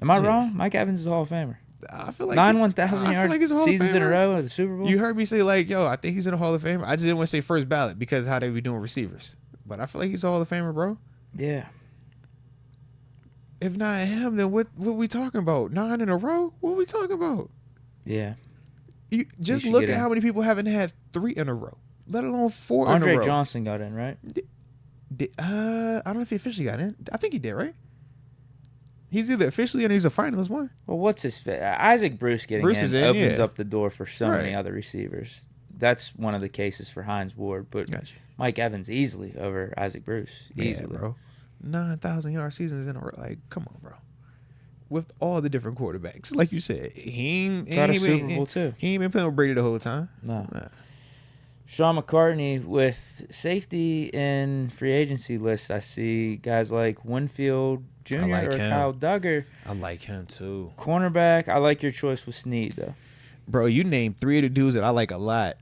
Am I wrong? Mike Evans is a Hall of Famer. I feel like 9 1,000-yard seasons in a row at the Super Bowl. You heard me say, like, yo, I think he's in the Hall of Fame. I just didn't want to say first ballot because how they be doing receivers. But I feel like he's a Hall of Famer, bro. Yeah. If not him, then what we talking about? 9 in a row? What are we talking about? Yeah. You just look at how many people haven't had 3 in a row, let alone 4 in a row. Andre Johnson got in, right? I don't know if he officially got in. I think he did, right? He's either officially and he's a finalist one. Well, what's his fit? Isaac Bruce getting opens up the door for so many other receivers. That's one of the cases for Hines Ward, but Mike Evans easily over Isaac Bruce. Easily. Yeah, bro. 9,000-yard seasons in a row. Like, come on, bro. With all the different quarterbacks. Like you said, he ain't Super Bowl too. He ain't been playing with Brady the whole time. No. Sean McCartney with safety in free agency lists. I see guys like Winfield Jr. or Kyle Duggar. I like him too. Cornerback. I like your choice with Snead though. Bro, you named 3 of the dudes that I like a lot.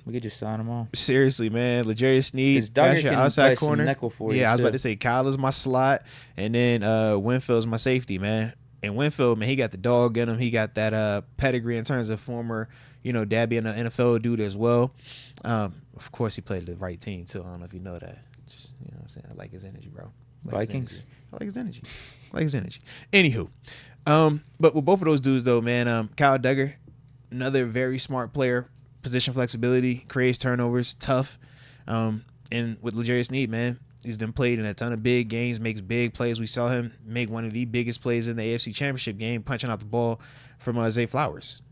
We could just sign them all. Seriously, man. L'Jarius Sneed, that's your outside corner. Nickel for I was about to say Kyle is my slot, and then Winfield's my safety, man. And Winfield, man, he got the dog in him. He got that pedigree in terms of former, dad being an NFL dude as well. Of course, he played the right team too. I don't know if you know that. Just, you know what I'm saying? I like his energy, bro. Vikings. I like his energy. Anywho, but with both of those dudes though, man, Kyle Duggar, another very smart player, position flexibility, creates turnovers, tough. And with L'Jarius Sneed, man, he's been played in a ton of big games, makes big plays. We saw him make one of the biggest plays in the AFC Championship game, punching out the ball from Zay Flowers,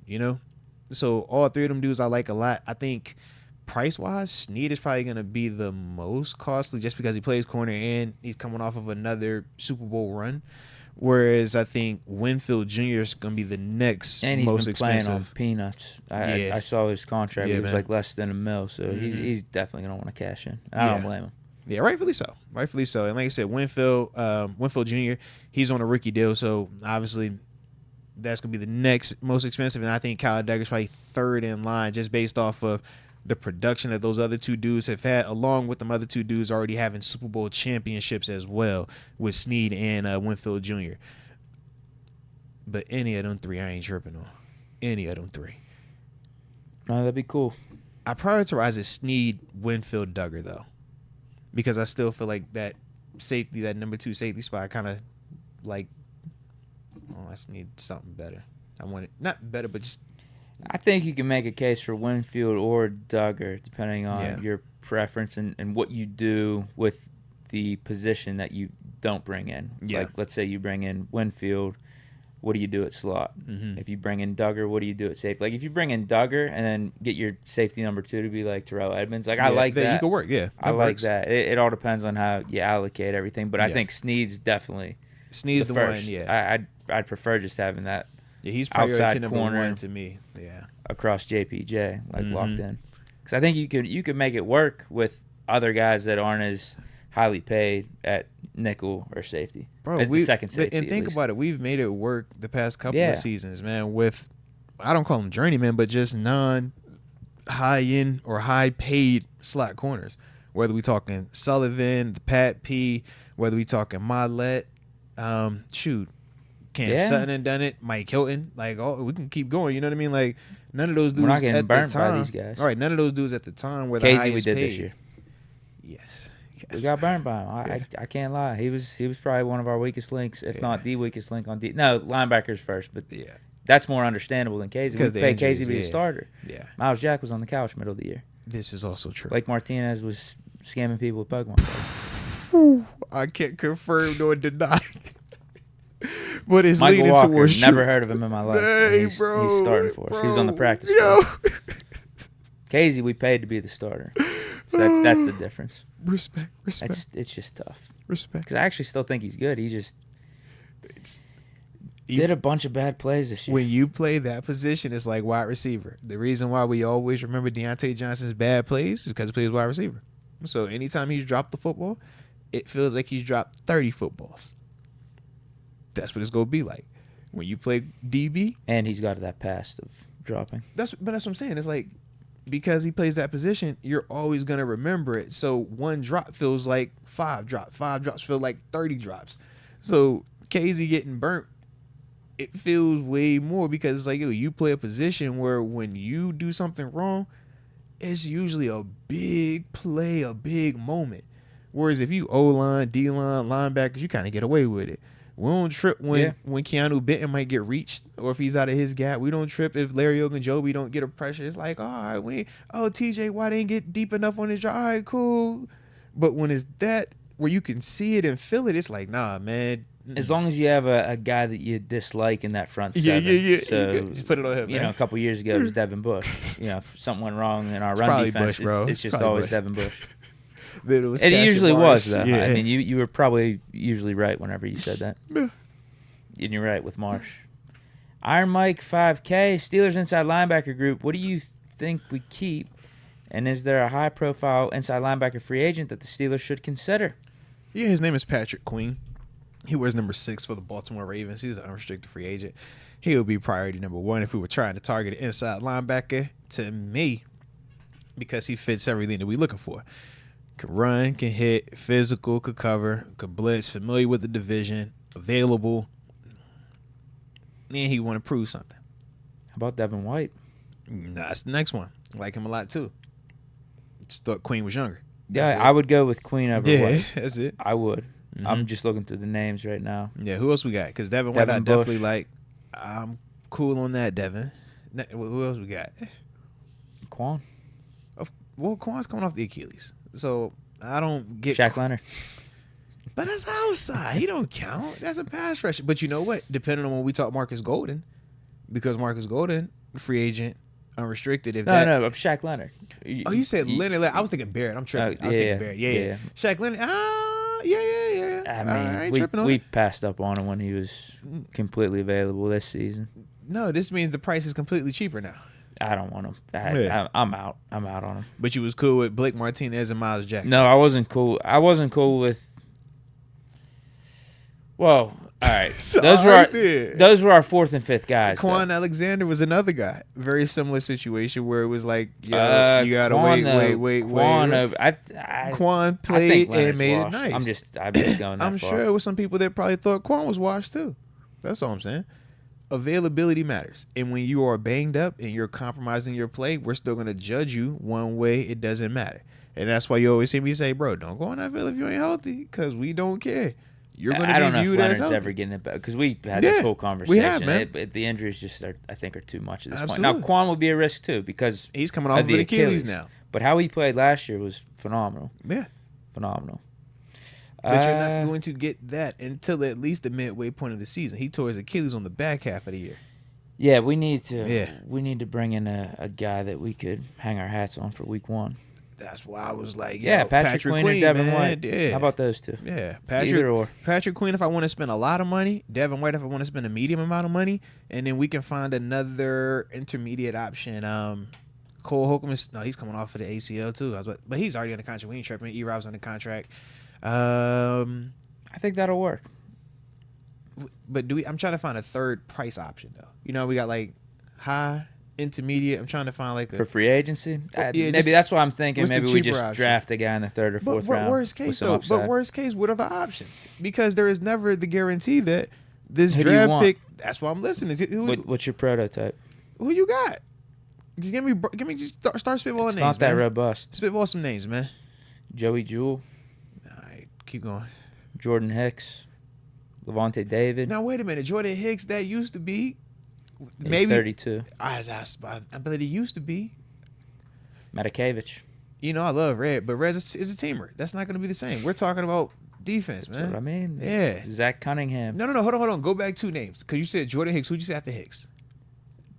So all 3 of them dudes I like a lot. I think price-wise, Sneed is probably going to be the most costly just because he plays corner and he's coming off of another Super Bowl run. Whereas I think Winfield Jr. is going to be the next and he's most been expensive. Playing on peanuts. I saw his contract. It was man. like less than $1 million, so he's definitely going to want to cash in. I don't blame him. Yeah, rightfully so. Rightfully so. And like I said, Winfield Jr., he's on a rookie deal, so obviously that's going to be the next most expensive. And I think Kyle Duggar's probably third in line just based off of the production that those other two dudes have had, along with them other two dudes already having Super Bowl championships as well with Snead and Winfield Jr. But any of them three, I ain't tripping on. Any of them three. No, that'd be cool. I prioritize it Snead, Winfield, Duggar, though. Because I still feel like that safety, that number 2 safety spot, kind of like, I just need something better. I want it, not better, but just. I think you can make a case for Winfield or Duggar, depending on your preference and what you do with the position that you don't bring in. Yeah. Like, let's say you bring in Winfield. What do you do at slot? Mm-hmm. If you bring in Duggar, what do you do at safety? Like, if you bring in Duggar and then get your safety number 2 to be like Terrell Edmonds, like, I like that. You can work, yeah. I like that. It all depends on how you allocate everything, but I think Snead's definitely the first. One, yeah. I'd prefer just having that he's priority number corner 1 to me, yeah. Across JPJ, like locked in. Because I think you could make it work with other guys that aren't as highly paid at nickel or safety. Bro, as the second safety. And think about it, we've made it work the past couple of seasons, man, with, I don't call them journeymen, but just non-high-end or high-paid slot corners. Whether we talking Sullivan, the Pat P, whether we talking Mollett, Cam Sutton and done it, Mike Hilton, like, we can keep going, you know what I mean? Like, none of those dudes we're not getting at burnt the time, by these guys. All right, none of those dudes at the time were the Casey highest we did paid. this year. Yes. We got burned by him. I can't lie. He was probably one of our weakest links, if not the weakest link on D. No, linebackers first, but that's more understandable than Casey. We paid Casey to be a starter. Yeah. Miles Jack was on the couch middle of the year. This is also true. Blake Martinez was scamming people with Pokemon. I can't confirm nor deny. But it's Michael leading Walker, towards never heard of him in my life. Hey, he's starting for us. He was on the practice squad. Casey, we paid to be the starter. So that's the difference. Respect. It's just tough. Respect. Because I actually still think he's good. He just did a bunch of bad plays this year. When you play that position, it's like wide receiver. The reason why we always remember Deontay Johnson's bad plays is because he plays wide receiver. So anytime he's dropped the football, it feels like he's dropped 30 footballs. That's what it's going to be like. When you play DB. And he's got that past of dropping. But that's what I'm saying. It's like, because he plays that position, you're always going to remember it. So one drop feels like 5 drops. 5 drops feel like 30 drops. So Casey getting burnt, it feels way more because it's like, you play a position where when you do something wrong, it's usually a big play, a big moment. Whereas if you O-line, D-line, linebackers, you kind of get away with it. We don't trip when Keanu Benton might get reached or if he's out of his gap. We don't trip if Larry Ogunjobi don't get a pressure. It's like, all right, TJ Watt didn't get deep enough on his job. All right, cool. But when it's that where you can see it and feel it, it's like, nah, man. As long as you have a guy that you dislike in that front seven. Yeah. So, just put it on him, man. A couple years ago it was Devin Bush. If something went wrong in our run defense, Bush, it's just always Bush. Devin Bush. It usually was, though. Yeah. I mean, you were probably usually right whenever you said that. Yeah. And you're right with Marsh. Iron Mike 5K, Steelers inside linebacker group. What do you think we keep? And is there a high-profile inside linebacker free agent that the Steelers should consider? Yeah, his name is Patrick Quinn. He wears number 6 for the Baltimore Ravens. He's an unrestricted free agent. He would be priority number 1 if we were trying to target an inside linebacker to me because he fits everything that we're looking for. Can run, can hit, physical, could cover, could blitz, familiar with the division, available. And he want to prove something. How about Devin White? Nah, that's the next one. I like him a lot, too. Just thought Queen was younger. Yeah, I would go with Queen over White. Yeah, that's it. I would. Mm-hmm. I'm just looking through the names right now. Yeah, who else we got? Because Devin White, I definitely like. I'm cool on that, Devin. Who else we got? Quan. Well, Quan's coming off the Achilles. So I don't get Shaq Leonard. But that's outside. He don't count. That's a pass rusher. But you know what? Depending on when we talk Marcus Golden, because Marcus Golden, free agent, unrestricted. No, I'm Shaq Leonard. You said Leonard. I was thinking Barrett. I'm tripping. I was thinking Barrett. Yeah. Shaq Leonard. Yeah. I mean, we passed up on him when he was completely available this season. No, this means the price is completely cheaper now. I don't want him. I'm out. I'm out on him. But you was cool with Blake Martinez and Myles Jack. No, I wasn't cool. I wasn't cool with. Well, all right. Those were our fourth and fifth guys. Quan Alexander was another guy. Very similar situation where it was like, you gotta wait. Quan played and made it nice. I'm just going that far. I'm sure it was some people that probably thought Quan was washed too. That's all I'm saying. Availability matters, and when you are banged up and you're compromising your play, we're still gonna judge you one way. It doesn't matter, and that's why you always hear me say, "Bro, don't go on that field if you ain't healthy, because we don't care." You're going to be viewed as healthy. Ever getting it back, because we had this whole conversation. We have, man. The injuries just are too much at this point. Now Quan will be a risk too, because he's coming off of the Achilles now. But how he played last year was phenomenal. Yeah, phenomenal. But you're not going to get that until at least the midway point of the season. He tore his Achilles on the back half of the year. Yeah, we need to bring in a guy that we could hang our hats on for week 1. That's why I was like, Patrick Quinn and Devin White. Yeah. How about those two? Yeah, Either or. Patrick Quinn if I want to spend a lot of money, Devin White if I want to spend a medium amount of money, and then we can find another intermediate option. Cole Holcomb he's coming off of the ACL too. But he's already on the contract. We ain't tripping. E-Rob's on the contract. I think that'll work. But I'm trying to find a third price option though. You know, we got like high, intermediate. I'm trying to find like for free agency. Maybe that's what I'm thinking. Maybe we just draft a guy in the 3rd or 4th round. Worst case though. But worst case, what are the options? Because there is never the guarantee that this draft pick. That's why I'm listening. What's your prototype? Who you got? Just give me just start spitballing names. Not that robust. Spitball some names, man. Joey Jewell. All right, keep going. Jordan Hicks. Levante David. Now wait a minute, Jordan Hicks. That used to be. Maybe 32. I believe he used to be. Matakevich. You know I love Red, but Red is a teamer. That's not going to be the same. We're talking about defense, man. That's what I mean. Yeah. Zach Cunningham. No. Hold on. Go back 2 names. Because you said Jordan Hicks. Who'd you say after Hicks?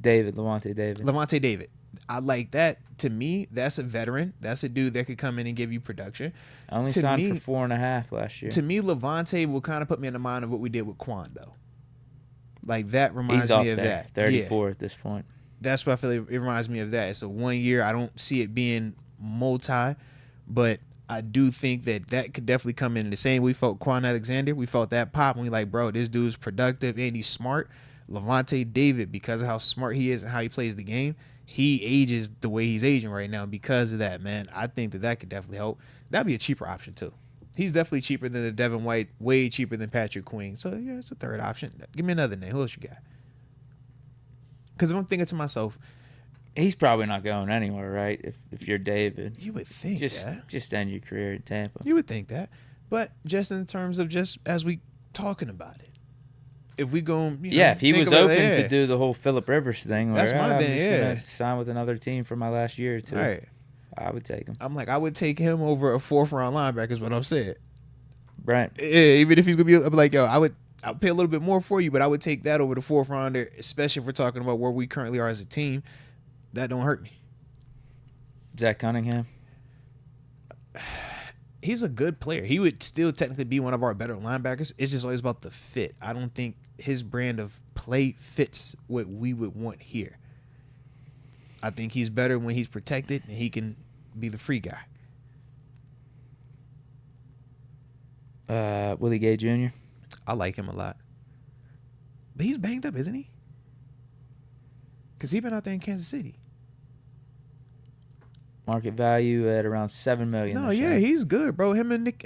Levante David. I like that. To me, that's a veteran. That's a dude that could come in and give you production. I only signed for 4.5 last year. To me, Levante will kind of put me in the mind of what we did with Quan, though. Like, that reminds me of that. 34 at this point. That's what I feel like it reminds me of that. It's a 1 year. I don't see it being multi, but I do think that could definitely come in the same. We felt Quan Alexander. We felt that pop. And we like, bro, this dude's productive and he's smart. Levante David, because of how smart he is and how he plays the game, he ages the way he's aging right now because of that, man. I think that could definitely help. That'd be a cheaper option, too. He's definitely cheaper than the Devin White, way cheaper than Patrick Quinn. So, yeah, it's a third option. Give me another name. Who else you got? Because if I'm thinking to myself, he's probably not going anywhere, right? If you're David. You would think that. Just end your career in Tampa. You would think that. But just in terms of just as we talking about it. If we go, if he was open to do the whole Phillip Rivers thing, that's my thing. I'm just gonna sign with another team for my last year or two. Right. I would take him. I'm like, I would take him over a 4th round linebacker. Is what I'm saying. Right. Yeah, even if he's gonna be like, I'll pay a little bit more for you, but I would take that over the 4th rounder, especially if we're talking about where we currently are as a team. That don't hurt me. Zach Cunningham. He's a good player. He would still technically be one of our better linebackers. It's just always about the fit. I don't think his brand of play fits what we would want here. I think he's better when he's protected and he can be the free guy. Willie Gay Jr. I like him a lot. But he's banged up, isn't he? Because he's been out there in Kansas City. Market value at around $7 million. No, yeah, he's good, bro. Him and Nick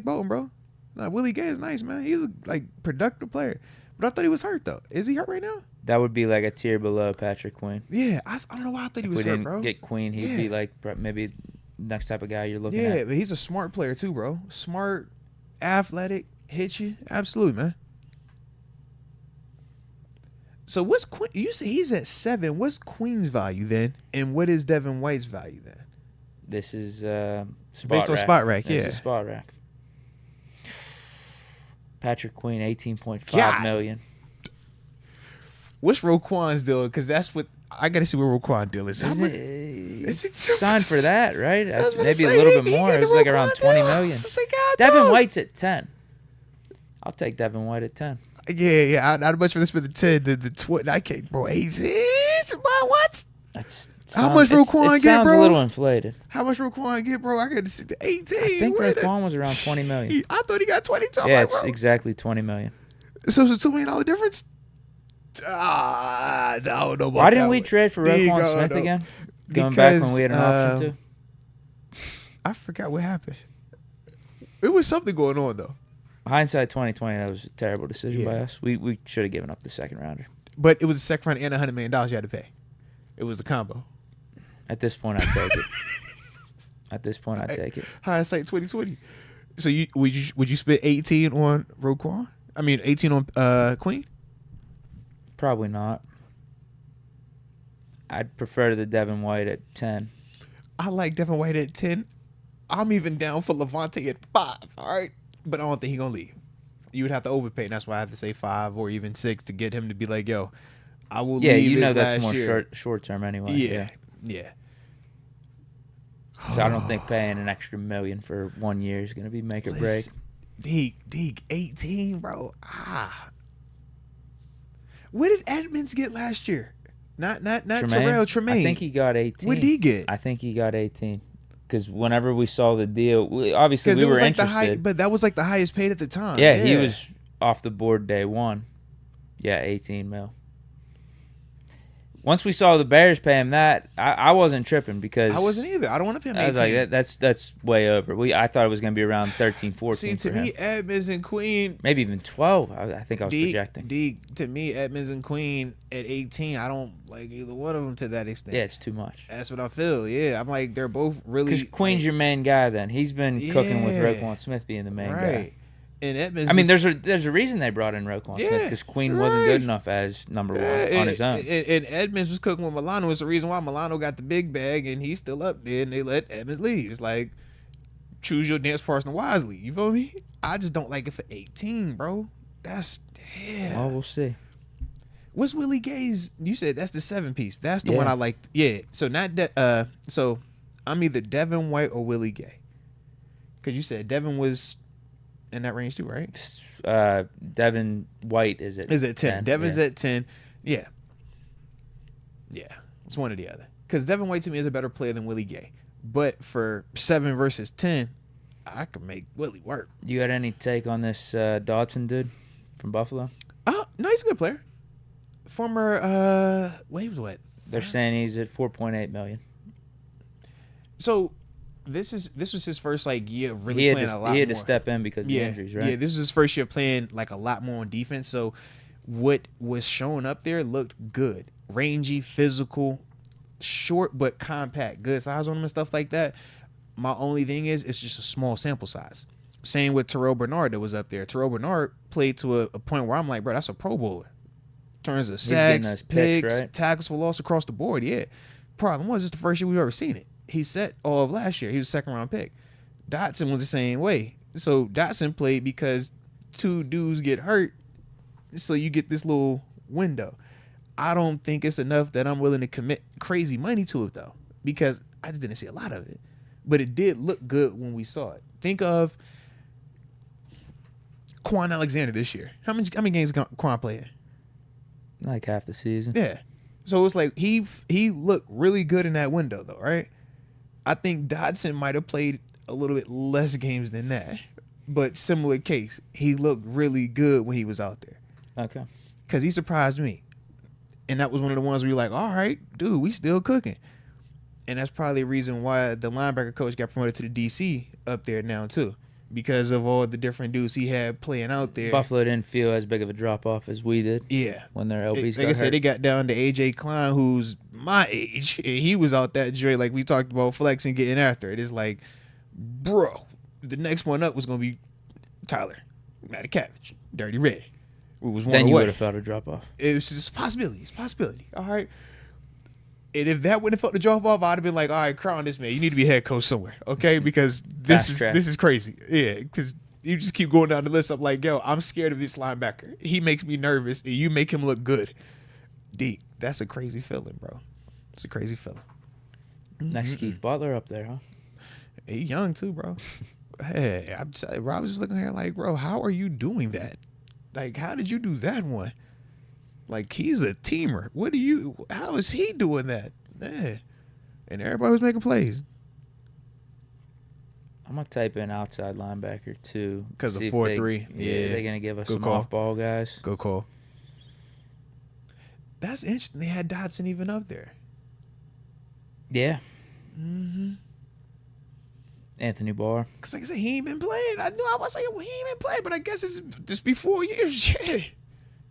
Bolton, bro. Nah, Willie Gay is nice, man. He's a productive player. But I thought he was hurt though. Is he hurt right now? That would be like a tier below Patrick Quinn. Yeah, I don't know why I thought he was hurt, bro. If we didn't get Quinn, he'd be like maybe next type of guy you're looking at. Yeah, but he's a smart player too, bro. Smart, athletic, hit you. Absolutely, man. So what's Quinn? You say he's at 7. What's Quinn's value then? And what is Devin White's value then? This is based on Spot Rack, This is Spot Rack. Patrick Quinn, $18.5 million. What's Roquan's deal? Because that's what I got to see what Roquan deal is. Is it signed for that, right? Maybe a little bit more. It was like around $20 million. Devin White's at 10. I'll take Devin White at 10. Yeah. I'd much rather spend the 10 than the 20. I can't, bro. 18. What? How much Roquan get, sounds bro? a little inflated. How much Roquan get, bro? I got to see the 18. I think Roquan was around $20 million. I thought he got 22. Yeah, it's exactly $20 million. So it's a $2 million difference? I don't know about Why didn't we trade for Roquan Smith again? Going back when we had an option to? I forgot what happened. It was something going on, though. Hindsight 2020, that was a terrible decision by us. We should have given up the second rounder. But it was a second round and $100 million you had to pay. It was a combo. At this point, I'd take it. At this point, I'd take it. Hindsight 2020. So would you spend 18 on Roquan? I mean, 18 on Quinn? Probably not. I'd prefer the Devin White at 10. I like Devin White at 10. I'm even down for Levante at 5, all right? But I don't think he's going to leave. You would have to overpay, and that's why I have to say 5 or even 6 to get him to be like, yo, I will leave this last year. Yeah, you know that's more short term anyway. Yeah. So I don't think paying an extra $1 million for 1 year is going to be make or break. Deke, 18, bro. What did Edmonds get last year? Not Terrell Tremaine. I think he got 18. What did he get? I think he got 18. Because whenever we saw the deal, obviously we were interested. But that was like the highest paid at the time. Yeah, he was off the board day one. Yeah, 18 mil. Once we saw the Bears pay him that, I wasn't tripping because I wasn't either. I don't want to pay him 18. I was like, that's way over. I thought it was going to be around 13, 14. See, to me, Edmonds and Queen, maybe even 12. I think I was projecting. To me, Edmonds and Queen at 18, I don't like either one of them to that extent. Yeah, it's too much. That's what I feel. Yeah, I'm like they're both really. Because Queen's your main guy. Then he's been cooking with Roquan Smith being the main guy. And Edmonds, I mean, there's a reason they brought in Roquan Smith because Queen wasn't good enough as number one on his own. And Edmonds was cooking with Milano. It's the reason why Milano got the big bag and he's still up there and they let Edmonds leave. It's like, choose your dance partner wisely. You feel me? I just don't like it for 18, bro. That's, Well, we'll see. What's Willie Gay's? You said that's the 7-piece. That's the one I like. Yeah. So so I'm either Devin White or Willie Gay. Because you said Devin was in that range too, right? Devin White is at 10. Devin's at 10. Yeah. It's one or the other. Because Devin White to me is a better player than Willie Gay. But for 7 versus 10, I could make Willie work. You got any take on this Dodson dude from Buffalo? No, he's a good player. Former, he was what? They're saying he's at $4.8 million. So this was his first year of really playing a lot more. He had to step in because of the injuries, right? Yeah, this was his first year playing a lot more on defense. So what was showing up there looked good. Rangy, physical, short but compact, good size on him and stuff like that. My only thing is it's just a small sample size. Same with Terrell Bernard that was up there. Terrell Bernard played to a point where I'm like, bro, that's a Pro Bowler. In terms of sacks, picks, tackles for loss across the board, yeah. Problem was, it's the first year we've ever seen it. He set all of last year. He was a second-round pick. Dotson was the same way. So Dotson played because 2 dudes get hurt, so you get this little window. I don't think it's enough that I'm willing to commit crazy money to it, though, because I just didn't see a lot of it. But it did look good when we saw it. Think of Quan Alexander this year. How many games did Quan play in? Like half the season. Yeah. So it's like he looked really good in that window, though, right? I think Dodson might have played a little bit less games than that, but similar case. He looked really good when he was out there. Okay. Because he surprised me. And that was one of the ones where you're like, all right, dude, we still cooking. And that's probably a reason why the linebacker coach got promoted to the DC up there now, too. Because of all the different dudes he had playing out there. Buffalo didn't feel as big of a drop-off as we did. Yeah. When their LBs got like I said, hurt. they got down to A.J. Klein, who's my age. And he was out that joint like we talked about, flexing, getting after it. It's like, bro, the next one up was going to be Tyler Matakavich, Dirty Red. Who was one then you away. would have felt a drop-off. It was just a possibility. It's a possibility. All right. And if that wouldn't have felt the drop off, I'd have been like, all right, crown this man. You need to be head coach somewhere, okay? Because this is crazy. Yeah, because you just keep going down the list. I'm like, yo, I'm scared of this linebacker. He makes me nervous, and you make him look good. Deke, that's a crazy feeling, bro. It's a crazy feeling. Next Keith Butler up there, huh? He young too, bro. Hey, Rob was just looking here like, bro, how are you doing that? Like, how did you do that one? Like, he's a teamer. How is he doing that? Yeah. And everybody was making plays. I'm going to type in outside linebacker, too. Because of 4-3. Yeah. They're going to give us some call. off-ball guys. Good call. That's interesting. They had Dotson even up there. Yeah. Mm-hmm. Anthony Barr. Because like I said, he ain't been playing. I knew I was saying, well, he ain't been playing, but I guess it's just be 4 years. Yeah.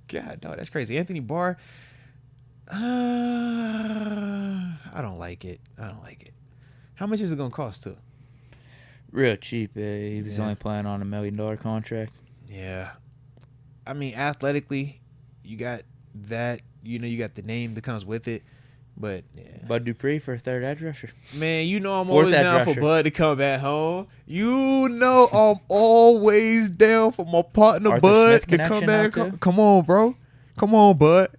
God, no, that's crazy. Anthony Barr, I don't like it. How much is it going to cost, too? Real cheap. He was only playing on $1 million contract. Yeah. I mean, athletically, you got that. You know, you got the name that comes with it. But, yeah. Bud Dupree for a third edge rusher. Man, you know I'm always down for Bud to come back home. You know I'm always down for my partner Arthur Bud Smith to come back home. Come on, bro. Come on, Bud.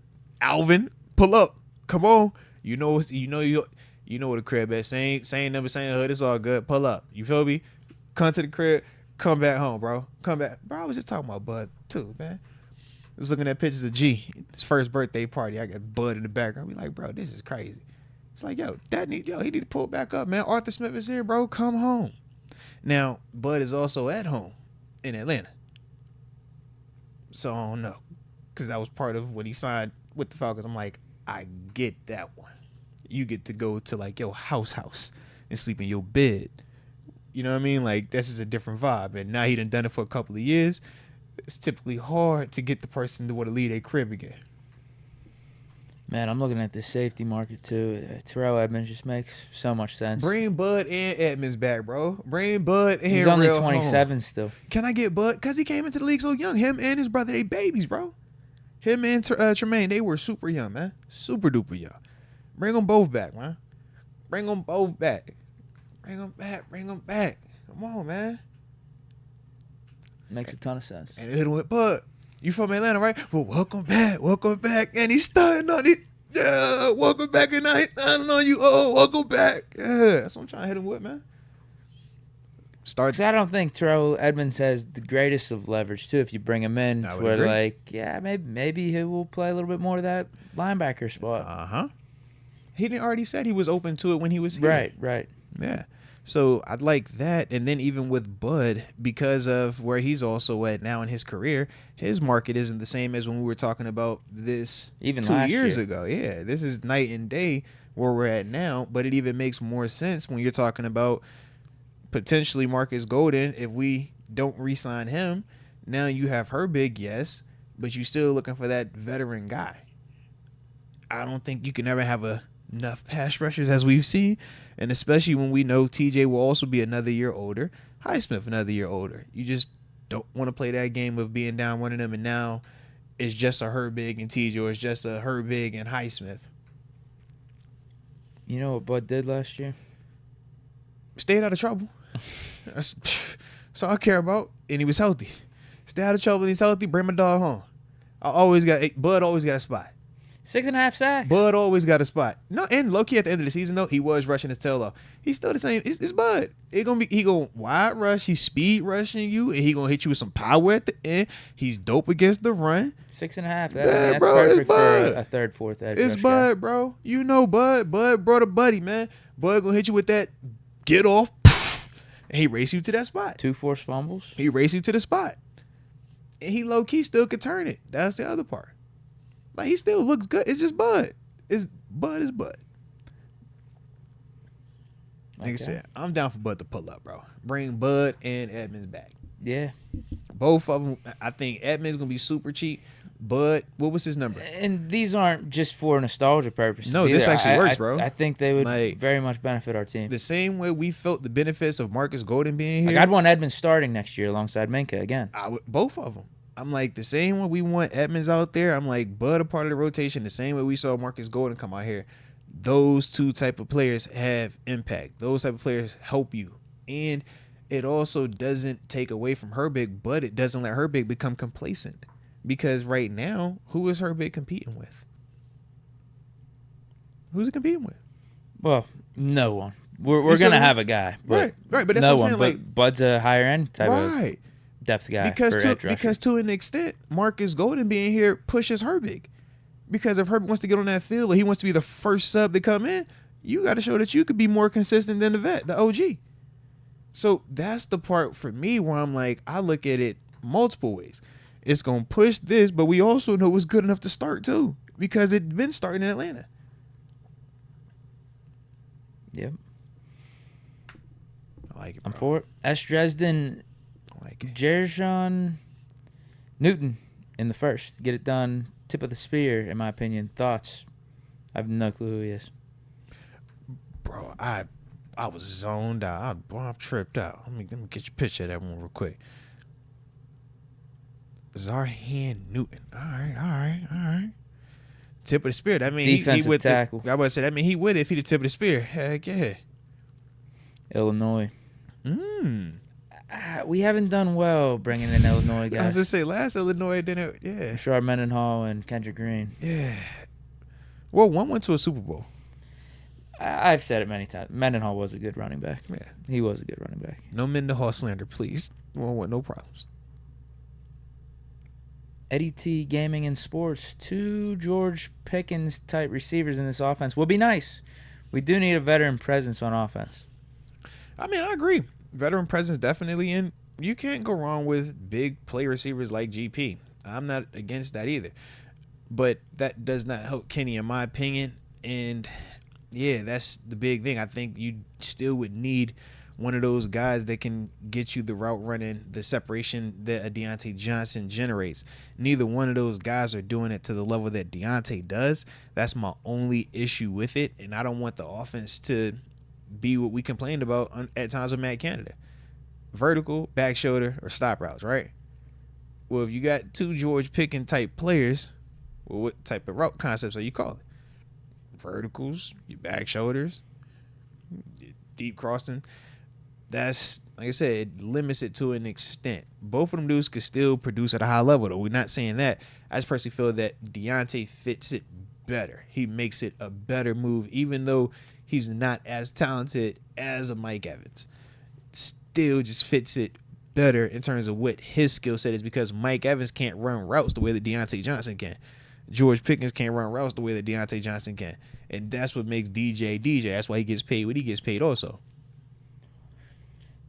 Alvin, pull up. Come on. You know where the crib at. Same number, same hood. It's all good. Pull up. You feel me? Come to the crib. Come back home, bro. Come back. Bro, I was just talking about Bud, too, man. I was looking at pictures of G. His first birthday party. I got Bud in the background. We like, bro, this is crazy. It's like, he need to pull back up, man. Arthur Smith is here, bro. Come home. Now, Bud is also at home in Atlanta. So, I don't know. Because that was part of when he signed with the Falcons. I'm like, I get that one. You get to go to, like, your house and sleep in your bed. You know what I mean? Like, that's just a different vibe. And now he done it for a couple of years. It's typically hard to get the person to want to leave their crib again. Man, I'm looking at the safety market, too. Terrell Edmonds just makes so much sense. Bring Bud and Edmonds back, bro. Bring Bud and He's only 27 home. Still. Can I get Bud? Because he came into the league so young. Him and his brother, they babies, bro. Him and Tremaine, they were super young, man. Super duper young. Bring them both back, man. Bring them both back. Bring them back. Come on, man. Makes a ton of sense. And hit him with Bud. You from Atlanta, right? Well, welcome back. And he's starting on it. Yeah, welcome back. And I know you. Oh, welcome back. Yeah, that's what I'm trying to hit him with, man. I don't think Terrell Edmonds has the greatest of leverage, too, if you bring him in. Where, like, yeah, maybe he will play a little bit more of that linebacker spot. Uh-huh. He already said he was open to it when he was here. Right. Yeah. So I'd like that. And then even with Bud, because of where he's also at now in his career, his market isn't the same as when we were talking about this even 2 years ago. Yeah, this is night and day where we're at now. But it even makes more sense when you're talking about potentially Marcus Golden. If we don't re-sign him, now you have Herbig, yes, but you're still looking for that veteran guy. I don't think you can ever have enough pass rushers as we've seen, and especially when we know TJ will also be another year older, Highsmith another year older. You just don't want to play that game of being down one of them, and now it's just a Herbig and TJ, or it's just a Herbig and Highsmith. You know what Bud did last year? Stayed out of trouble. That's all I care about. And he was healthy. Stay out of trouble and he's healthy. Bring my dog home. Bud always got a spot. 6.5 sacks. Bud always got a spot. No, and low-key at the end of the season, though, he was rushing his tail off. He's still the same. It's Bud. He gonna wide rush. He's speed rushing you, and he gonna hit you with some power at the end. He's dope against the run. 6.5. That's bro, perfect for a third, fourth edge. It's Bud, guy. Bro. You know Bud. Bud brought a buddy, man. Bud gonna hit you with that get off, and he race you to that spot. 2 forced fumbles. He race you to the spot, and he low-key still could turn it. That's the other part. Like, he still looks good. It's just Bud. Bud is Bud. Like I said, I'm down for Bud to pull up, bro. Bring Bud and Edmonds back. Yeah. Both of them. I think Edmonds going to be super cheap. Bud, what was his number? And these aren't just for nostalgia purposes. No, this actually works, bro. I think they would very much benefit our team. The same way we felt the benefits of Marcus Golden being here. Like, I'd want Edmonds starting next year alongside Minka again. Both of them. I'm like, the same way we want Edmonds out there, I'm like, Bud a part of the rotation, the same way we saw Marcus Golden come out here. Those two type of players have impact. Those type of players help you. And it also doesn't take away from Herbig, but it doesn't let Herbig become complacent. Because right now, who is Herbig competing with? Who's he competing with? Well, no one. We're going to have a guy. Right, but that's no what I'm saying. Like, Bud's a higher end type of depth guy because to an extent, Marcus Golden being here pushes Herbig. Because if Herbert wants to get on that field or he wants to be the first sub to come in, you got to show that you could be more consistent than the vet, the OG. So that's the part for me where I'm like, I look at it multiple ways. It's going to push this, but we also know it's good enough to start too, because it's been starting in Atlanta. Yep. I like it, bro. I'm for it. S. Dresden, I like it. Jerjon Newton in the first. Get it done. Tip of the spear, in my opinion. Thoughts? I have no clue who he is. Bro, I was zoned out. I'm tripped out. Let me get you a picture of that one real quick. Zarhan Newton. All right. Tip of the spear. I mean, defensive tackle. I would say that mean he would if he the tip of the spear. Heck yeah. Illinois. We haven't done well bringing in Illinois guys. I was gonna say last Illinois didn't. Yeah. Rashard Mendenhall and Kendrick Green. Yeah. Well, one went to a Super Bowl. I've said it many times. Mendenhall was a good running back. Yeah. He was a good running back. No Mendenhall slander, please. We won't want no problems. Eddie T Gaming and Sports. 2 George Pickens type receivers in this offense would be nice. We do need a veteran presence on offense. I mean, I agree. Veteran presence definitely, and you can't go wrong with big play receivers like GP. I'm not against that either. But that does not help Kenny, in my opinion. And yeah, that's the big thing. I think you still would need one of those guys that can get you the route running, the separation that a Deontay Johnson generates. Neither one of those guys are doing it to the level that Deontay does. That's my only issue with it, and I don't want the offense to be what we complained about at times with Matt Canada. Vertical, back shoulder, or stop routes, right? Well, if you got 2 George Pickens type players, well, what type of route concepts are you calling? Verticals, your back shoulders, deep crossing. That's, like I said, it limits it to an extent. Both of them dudes could still produce at a high level, though. We're not saying that. I just personally feel that Deontay fits it better. He makes it a better move, even though he's not as talented as a Mike Evans. Still just fits it better in terms of what his skill set is, because Mike Evans can't run routes the way that Deontay Johnson can. George Pickens can't run routes the way that Deontay Johnson can. And that's what makes DJ DJ. That's why he gets paid what he gets paid also.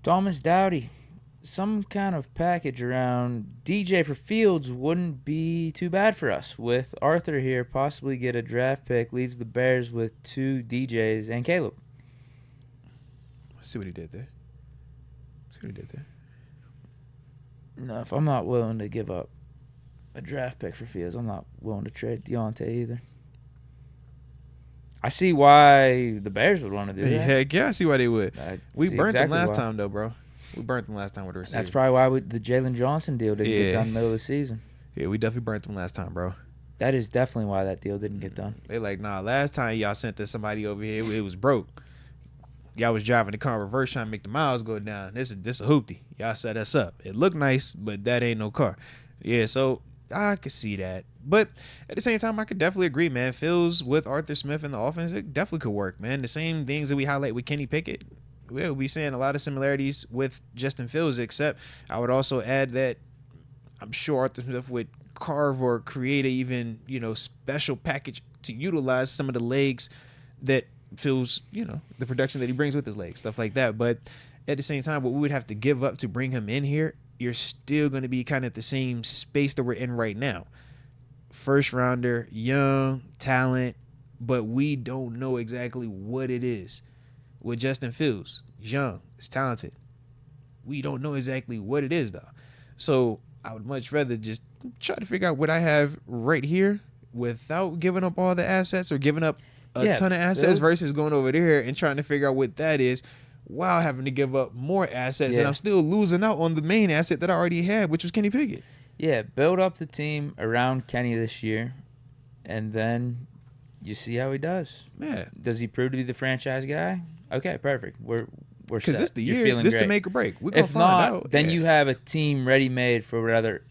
Thomas Dowdy, some kind of package around DJ for Fields wouldn't be too bad for us. With Arthur here, possibly get a draft pick, leaves the Bears with 2 DJs and Caleb. See what he did there. No, if I'm not willing to give up a draft pick for Fields, I'm not willing to trade Deontay either. I see why the Bears would want to do that. Heck yeah, I see why they would. We burnt them last time, though, bro. We burnt them last time with the receiver. That's probably why the Jalen Johnson deal didn't get done in the middle of the season. Yeah, we definitely burnt them last time, bro. That is definitely why that deal didn't get done. They like, nah, last time y'all sent this somebody over here, it was broke. Y'all was driving the car in reverse trying to make the miles go down. This a hoopty. Y'all set us up. It looked nice, but that ain't no car. Yeah, so I could see that. But at the same time, I could definitely agree, man. Fields with Arthur Smith in the offense, it definitely could work, man. The same things that we highlight with Kenny Pickett, we'll be seeing a lot of similarities with Justin Fields, except I would also add that I'm sure Arthur Smith would carve or create a even, special package to utilize some of the legs that Fields, the production that he brings with his legs, stuff like that. But at the same time, what we would have to give up to bring him in here, you're still going to be kind of at the same space that we're in right now. First rounder, young, talent, but we don't know exactly what it is. With Justin Fields, young, is talented. We don't know exactly what it is, though. So I would much rather just try to figure out what I have right here without giving up all the assets or giving up a ton of assets versus going over there and trying to figure out what that is while having to give up more assets. And I'm still losing out on the main asset that I already had, which was Kenny Pickett. Yeah, build up the team around Kenny this year, and then you see how he does. Yeah. Does he prove to be the franchise guy? Okay, perfect. We're because this the year, this the make or break. We're gonna find out. Then you have a team ready made for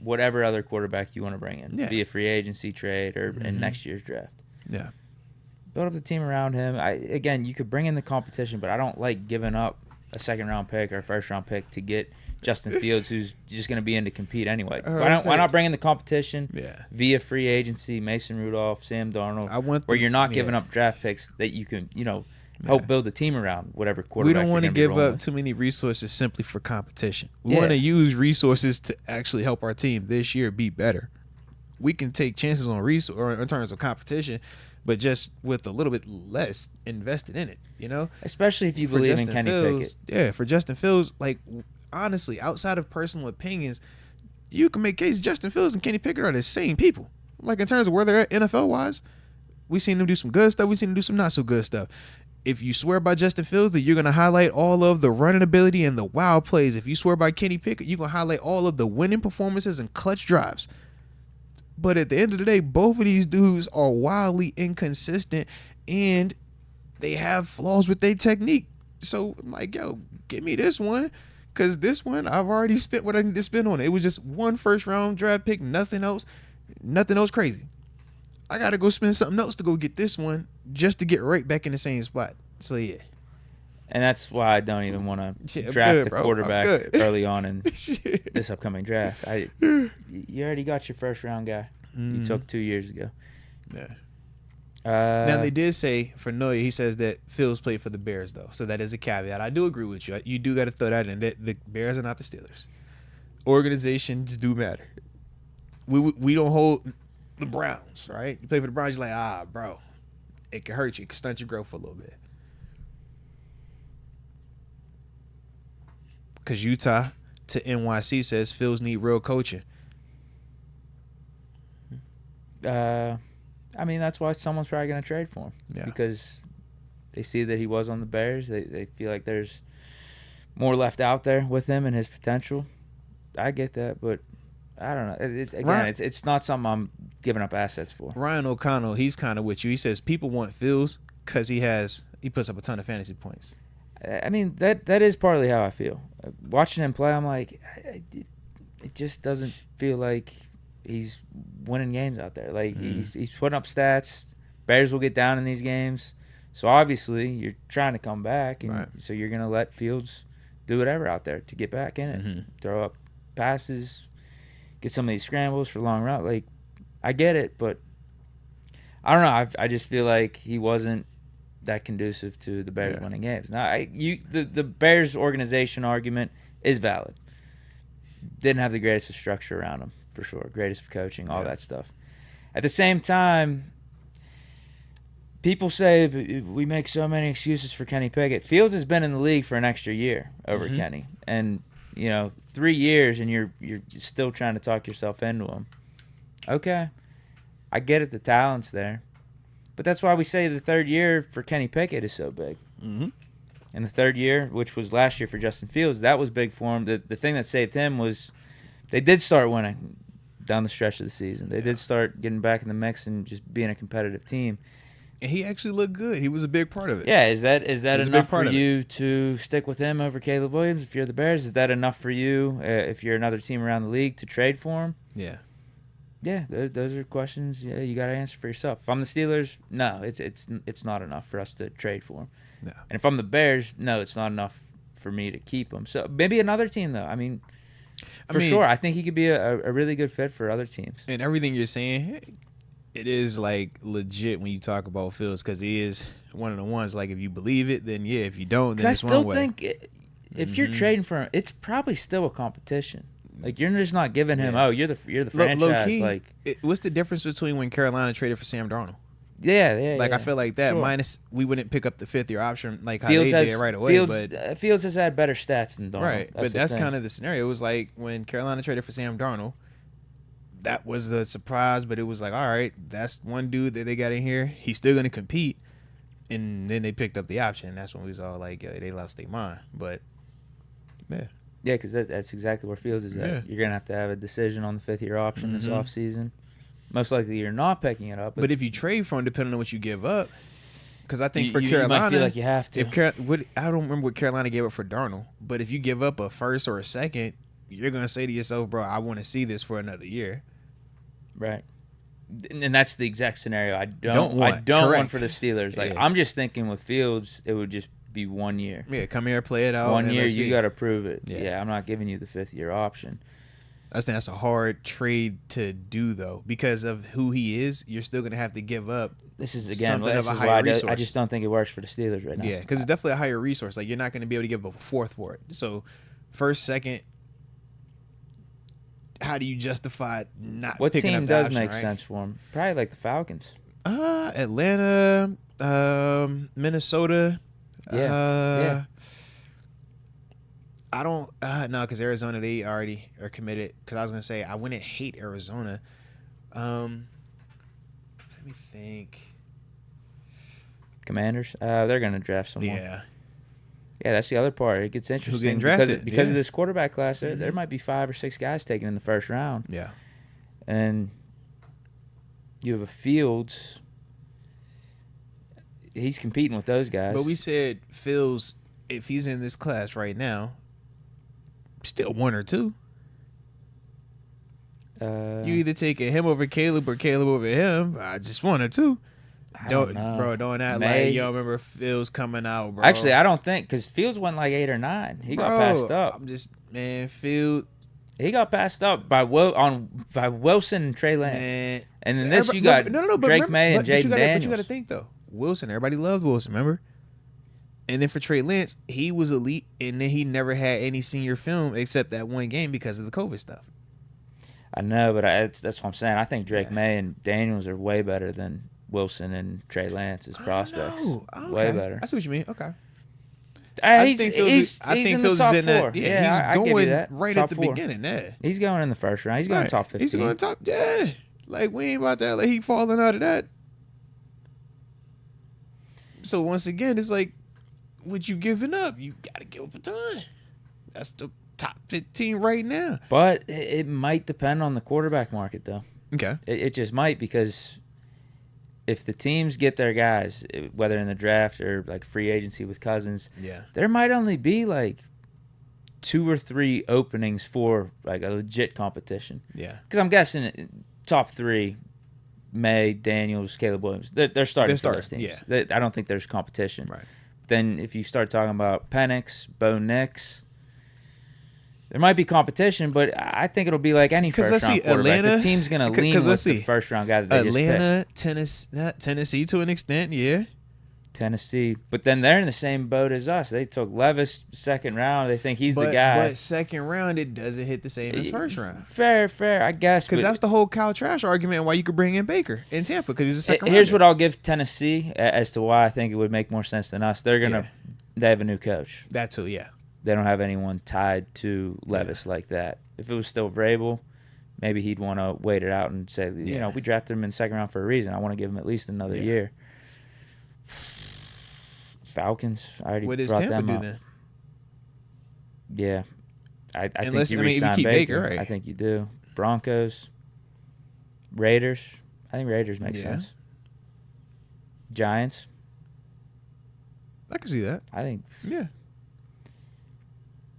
whatever other quarterback you want to bring in, be a free agency trade or in next year's draft. Yeah. Build up the team around him. Again, you could bring in the competition, but I don't like giving up a second-round pick or a first-round pick to get Justin Fields, who's just going to be in to compete anyway. Why not bring in the competition via free agency, Mason Rudolph, Sam Darnold, where you're not giving up draft picks that you can, help build a team around whatever quarterback. We don't want to give up too many resources simply for competition. We want to use resources to actually help our team this year be better. We can take chances on or in terms of competition, but just with a little bit less invested in it, Especially if you believe in Kenny Pickett. Yeah, for Justin Fields, like, honestly, outside of personal opinions, you can make case Justin Fields and Kenny Pickett are the same people. Like, in terms of where they're at NFL-wise, we've seen them do some good stuff. We've seen them do some not so good stuff. If you swear by Justin Fields, then you're going to highlight all of the running ability and the wild plays. If you swear by Kenny Pickett, you're going to highlight all of the winning performances and clutch drives. But at the end of the day, both of these dudes are wildly inconsistent, and they have flaws with their technique. So I'm like, yo, give me this one, because this one I've already spent what I need to spend on it. It was just one first-round draft pick, nothing else crazy. I got to go spend something else to go get this one just to get right back in the same spot. So, yeah. And that's why I don't even want to draft a quarterback early on in this upcoming draft. You already got your first-round guy you took 2 years ago. Yeah. Now, they did say, for Noya, he says that Fields played for the Bears, though. So that is a caveat. I do agree with you. You do got to throw that in. The Bears are not the Steelers. Organizations do matter. We don't hold the Browns, right? You play for the Browns, you're like, bro, it can hurt you. It can stunt your growth for a little bit. Because Utah to NYC says Fields need real coaching. I mean, that's why someone's probably going to trade for him. Yeah. Because they see that he was on the Bears. They feel like there's more left out there with him and his potential. I get that, but I don't know. It's not something I'm giving up assets for. Ryan O'Connell, he's kind of with you. He says people want Fields because he puts up a ton of fantasy points. I mean, that is partly how I feel. Watching him play, I'm like, it just doesn't feel like he's winning games out there. Like, he's putting up stats. Bears will get down in these games. So, obviously, you're trying to come back. And so, you're going to let Fields do whatever out there to get back in it. Throw up passes, get some of these scrambles for long route. Like, I get it, but I don't know. I just feel like he wasn't that conducive to the Bears winning games. Now, the Bears organization argument is valid. Didn't have the greatest of structure around him, for sure. Greatest of coaching, all that stuff. At the same time, people say we make so many excuses for Kenny Pickett. Fields has been in the league for an extra year over Kenny. And, 3 years and you're still trying to talk yourself into him. Okay. I get it, the talent's there. But that's why we say the third year for Kenny Pickett is so big. And the third year, which was last year for Justin Fields, that was big for him. The thing that saved him was they did start winning down the stretch of the season. They did start getting back in the mix and just being a competitive team. And he actually looked good. He was a big part of it. Yeah, is that enough for you to stick with him over Caleb Williams if you're the Bears? Is that enough for you if you're another team around the league to trade for him? Yeah. Yeah, those are questions you got to answer for yourself. If I'm the Steelers, no, it's not enough for us to trade for him. No. And if I'm the Bears, no, it's not enough for me to keep him. So maybe another team, though. I mean, sure, I think he could be a really good fit for other teams. And everything you're saying, it is like legit when you talk about Fields because he is one of the ones. Like if you believe it, then yeah. If you don't, then it's one way. I still think if you're trading for him, it's probably still a competition. Like you're just not giving him. Oh, you're the franchise. Low key, like what's the difference between when Carolina traded for Sam Darnold? Yeah. Like I feel like that minus we wouldn't pick up the fifth-year option like how they did right away. But Fields has had better stats than Darnold. Right, but that's kind of the scenario. It was like when Carolina traded for Sam Darnold. That was the surprise, but it was like, all right, that's one dude that they got in here. He's still going to compete. And then they picked up the option. That's when we was all like, they lost their mind. But, yeah. Yeah, because that's exactly where Fields is at. Yeah. You're going to have a decision on the fifth-year option this offseason. Most likely you're not picking it up. But if you trade for him, depending on what you give up, because I think for Carolina. You might feel like you have to. I don't remember what Carolina gave up for Darnold, but if you give up a first or a second, you're going to say to yourself, bro, I want to see this for another year. Right. And that's the exact scenario I don't want for the Steelers. Like I'm just thinking with Fields, it would just be 1 year. Yeah, come here, play it out. 1 year, you got to prove it. Yeah, I'm not giving you the 5th-year option. I think that's a hard trade to do, though, because of who he is. You're still going to have to give up. This is why I just don't think it works for the Steelers right now. Yeah, because it's definitely a higher resource. Like, you're not going to be able to give up a 4th for it. So, first, second, how do you justify not what picking up the option? What option, team does make right? sense for him? Probably like the Falcons. Atlanta, Minnesota. Yeah. I don't no, because Arizona, they already are committed. Because I was gonna say I wouldn't hate Arizona. Let me think. Commanders, they're gonna draft someone. Yeah, that's the other part. It gets interesting. Who getting drafted? Because of this quarterback class. There might be 5 or 6 guys taken in the first round. Yeah, and you have a Fields. He's competing with those guys. but we said Fields, if he's in this class right now, still 1 or 2. You either taking him over Caleb or Caleb over him. I just 1 or 2. Don't act like you don't remember Fields coming out, bro. Actually, I don't think, because Fields went like 8 or 9. He got passed up. Fields. He got passed up by Wilson and Trey Lance. Man. And then you got Drake May and Jaden Daniels. But you got to think though, Wilson. Everybody loved Wilson, remember? And then for Trey Lance, he was elite, and then he never had any senior film except that one game because of the COVID stuff. I know, but that's what I'm saying. I think Drake May and Daniels are way better than Wilson and Trey Lance as prospects. Okay. Way better. I see what you mean. Okay. I think Fields in the top 4. Yeah, he's going right top at the 4. beginning there. He's going in the first round. He's going top 15. He's going top, yeah. Like, we ain't about that. Like, he falling out of that. So, once again, it's like, what you giving up? You got to give up a ton. That's the top 15 right now. But it might depend on the quarterback market, though. Okay. It just might, because if the teams get their guys, whether in the draft or like free agency with Cousins, there might only be like 2 or 3 openings for like a legit competition. Yeah. Because I'm guessing top 3, May, Daniels, Caleb Williams, they're starting for those teams. Yeah. I don't think there's competition. Right. Then if you start talking about Penix, Bo Nix, there might be competition, but I think it'll be like any first-round quarterback. The team's going to lean with the first-round guy that they Atlanta, just picked. Tennessee to an extent, yeah. Tennessee. But then they're in the same boat as us. They took Levis second round. They think he's the guy. But second round, it doesn't hit the same as first round. Fair, I guess. Because that's the whole Kyle Trask argument why you could bring in Baker in Tampa, because he's a second round. Here's what I'll give Tennessee as to why I think it would make more sense than us. They have a new coach. That too, yeah. They don't have anyone tied to Levis like that. If it was still Vrabel, maybe he'd want to wait it out and say, we drafted him in the second round for a reason. I want to give him at least another year. Falcons, I already brought them up. What does Tampa do then? Yeah. I think you re-sign Baker. Right? I think you do. Broncos, Raiders. I think Raiders make sense. Giants. I can see that. I think. Yeah.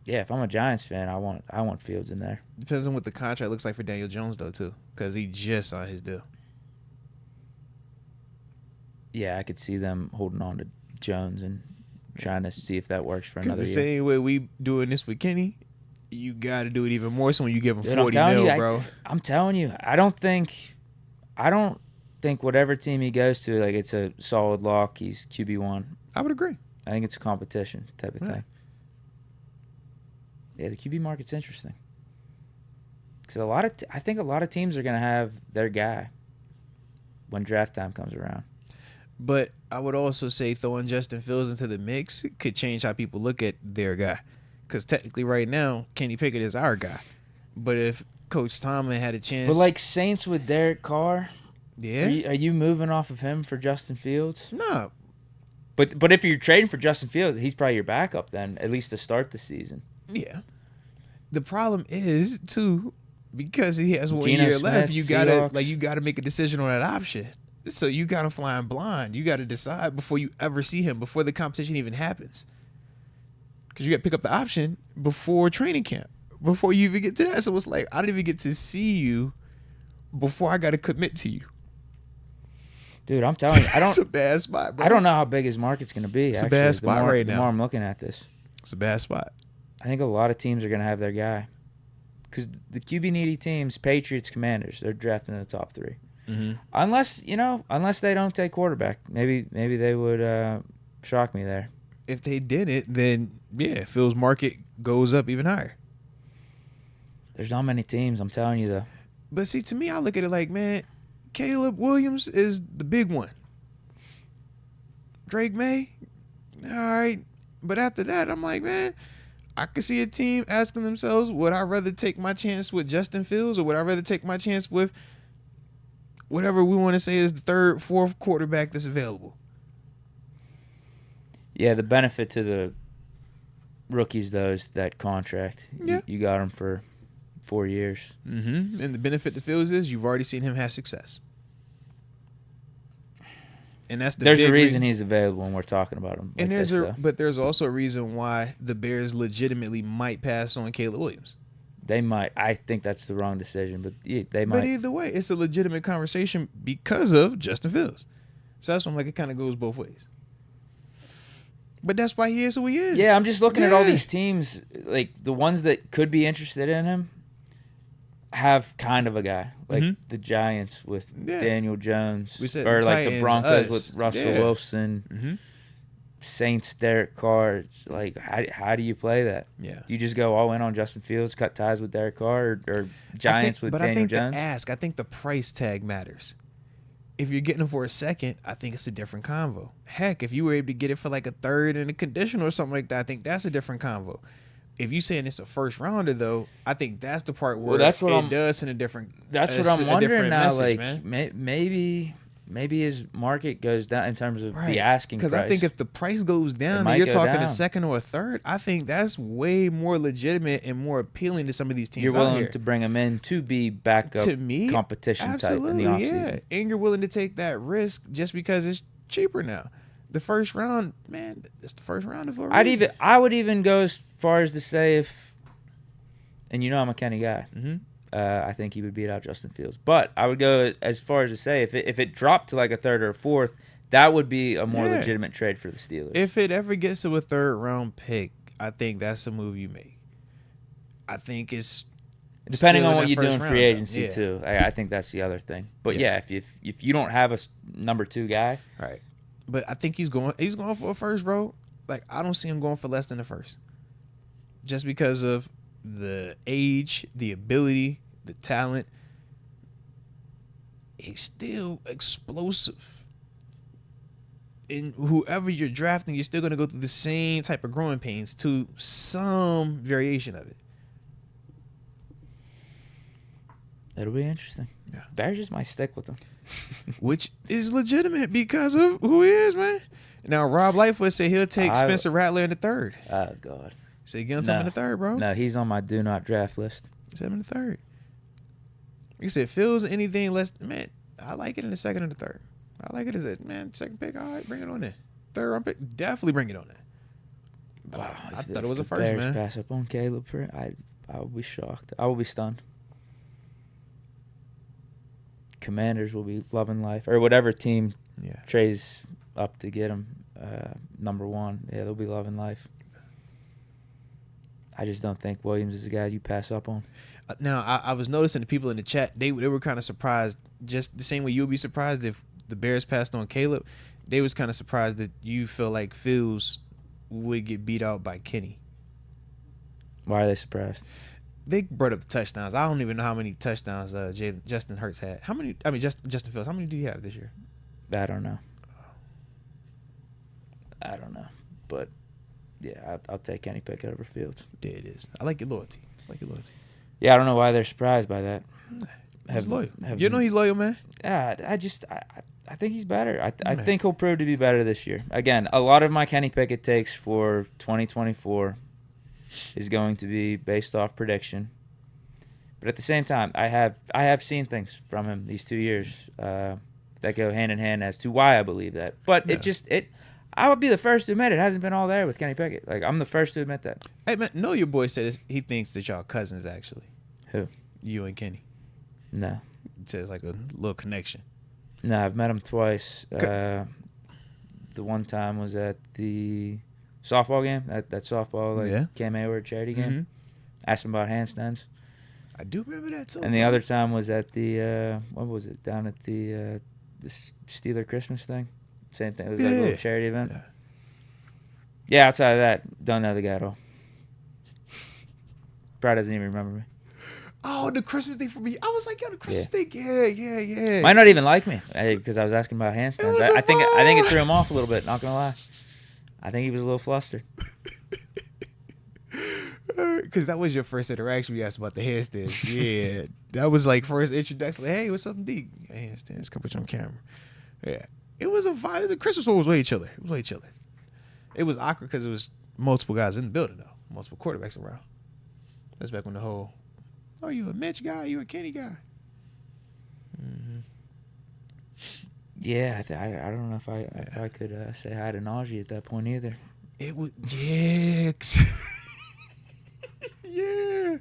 Yeah, if I'm a Giants fan, I want Fields in there. Depends on what the contract looks like for Daniel Jones, though, too, because he just signed his deal. Yeah, I could see them holding on to Jones and trying to see if that works for another year. The same way we doing this with Kenny, you got to do it even more so when you give him 40 mil, bro. I'm telling you, I don't think whatever team he goes to, like, it's a solid lock. He's QB1. I would agree. I think it's a competition type of thing. Yeah, the QB market's interesting. Because I think a lot of teams are going to have their guy when draft time comes around. But I would also say throwing Justin Fields into the mix could change how people look at their guy. Because technically right now, Kenny Pickett is our guy. But if Coach Tomlin had a chance... But like Saints with Derek Carr, yeah, are you moving off of him for Justin Fields? No. But if you're trading for Justin Fields, he's probably your backup then, at least to start the season. Yeah. The problem is, too, because he has 1 year left, you gotta make a decision on that option. So you got to fly blind. You got to decide before you ever see him, before the competition even happens. Because you got to pick up the option before training camp, before you even get to that. So it's like, I didn't even get to see you before I got to commit to you. Dude, I'm telling you, It's a bad spot, bro. I don't know how big his market's going to be. It's a bad spot right now. The more I'm looking at this. It's a bad spot. I think a lot of teams are going to have their guy. Because the QB needy teams, Patriots, Commanders, they're drafting in the top 3. Mm-hmm. Unless they don't take quarterback. Maybe they would shock me there. If they didn't, then, yeah, Phil's market goes up even higher. There's not many teams, I'm telling you, though. But see, to me, I look at it like, man, Caleb Williams is the big one. Drake May, all right. But after that, I'm like, man, I could see a team asking themselves, would I rather take my chance with Justin Fields or would I rather take my chance with whatever we want to say is the third, fourth quarterback that's available? Yeah, the benefit to the rookies, though, is that contract. Yeah. You got him for 4 years. Mm-hmm. And the benefit to Fields is you've already seen him have success. And that's there's a reason he's available when we're talking about him. And there's also a reason why the Bears legitimately might pass on Caleb Williams. They might. I think that's the wrong decision, but they might. But either way, it's a legitimate conversation because of Justin Fields. So that's why I'm like, it kind of goes both ways. But that's why he is who he is. Yeah, I'm just looking at all these teams, like the ones that could be interested in him have kind of a guy. Like the Giants with Daniel Jones. Or like the Broncos with Russell Wilson. Saints, Derek Carr. It's like, how do you play that? Yeah. Do you just go all in on Justin Fields, cut ties with Derek Carr, or Giants with Daniel Jones? I think the price tag matters. If you're getting him for a second, I think it's a different convo. Heck, if you were able to get it for like a third and a conditional or something like that, I think that's a different convo. If you saying it's a first rounder, though, I think that's the part where it does send a different. That's what I'm wondering now. Message, like maybe his market goes down in terms of the asking price. Because I think if the price goes down and you're talking a second or a third, I think that's way more legitimate and more appealing to some of these teams. You're willing to bring him in to be backup to me, competition type in the offseason. Yeah. And you're willing to take that risk just because it's cheaper now. The first round, man, it's the first round of a reason. I would even go as far as to say if, and you know I'm a Kenny guy. I think he would beat out Justin Fields. But I would go as far as to say if it dropped to like a third or a fourth, that would be a more legitimate trade for the Steelers. If it ever gets to a third round pick, I think that's a move you make. I think it's depending on what you do in free agency too. I think that's the other thing. But if you don't have a number 2 guy, right. But I think he's going for a first, bro. Like, I don't see him going for less than a first. Just because of the age, the ability, the talent. He's still explosive. And whoever you're drafting, you're still going to go through the same type of growing pains to some variation of it. It'll be interesting. Yeah. Bears just might stick with him. Which is legitimate because of who he is, man. Now, Rob Lightfoot said he'll take Spencer Rattler in the third. Oh, God. Say get him in the third, bro. No, he's on my do not draft list. He's in the third. Like I said, Phil's anything less, man, I like it in the second and the third. I like it as a, man, second pick. All right, bring it on there. Third round pick, definitely bring it on there. Wow, I thought it was a first, Bears man. Pass up on Caleb. I will be shocked. I will be stunned. Commanders will be loving life, or whatever team trades up to get him number 1. Yeah, they'll be loving life. I just don't think Williams is the guy you pass up on. Now, I was noticing the people in the chat, they were kind of surprised, just the same way you'll be surprised if the Bears passed on Caleb. They was kind of surprised that you feel like Fields would get beat out by Kenny. Why are they surprised? They brought up the touchdowns. I don't even know how many touchdowns Justin Hurts had. How many? I mean, Justin Fields. How many do you have this year? I don't know. But yeah, I'll take Kenny Pickett over Fields. Yeah, it is. I like your loyalty. Yeah, I don't know why they're surprised by that. He's loyal. You know he's loyal, man. Yeah, I think he's better. I think he'll prove to be better this year. Again, a lot of my Kenny Pickett takes for 2024 is going to be based off prediction. But at the same time, I have seen things from him these 2 years that go hand in hand as to why I believe that. But I would be the first to admit it hasn't been all there with Kenny Pickett. Like, I'm the first to admit that. Hey, man, no, your boy said he thinks that y'all cousins, actually. Who? You and Kenny. No. It says like a little connection. No, I've met him twice. The one time was at the softball game, that softball Cam Hayward charity game. Mm-hmm. Asked him about handstands. I do remember that too. And the other time was at the what was it, down at the Steeler Christmas thing. Same thing. It was like a little charity event. Yeah, outside of that, don't know the guy at all. Probably doesn't even remember me. Oh, the Christmas thing for me. I was like, yo, the Christmas thing. Yeah. Might not even like me because I was asking about handstands. I think it threw him off a little bit, not going to lie. I think he was a little flustered. Because that was your first interaction. We asked about the handstands. Yeah. That was like first introduction. Like, hey, what's up, Deke? Handstands. Come put you on camera. Yeah. It was a vibe. The Christmas one was way chiller. It was awkward because it was multiple guys in the building, though. Multiple quarterbacks around. That's back when the whole, oh, you a Mitch guy? You a Kenny guy? Mm-hmm. Yeah, I don't know if I could say hi to Najee at that point either. It was Jix. Yeah,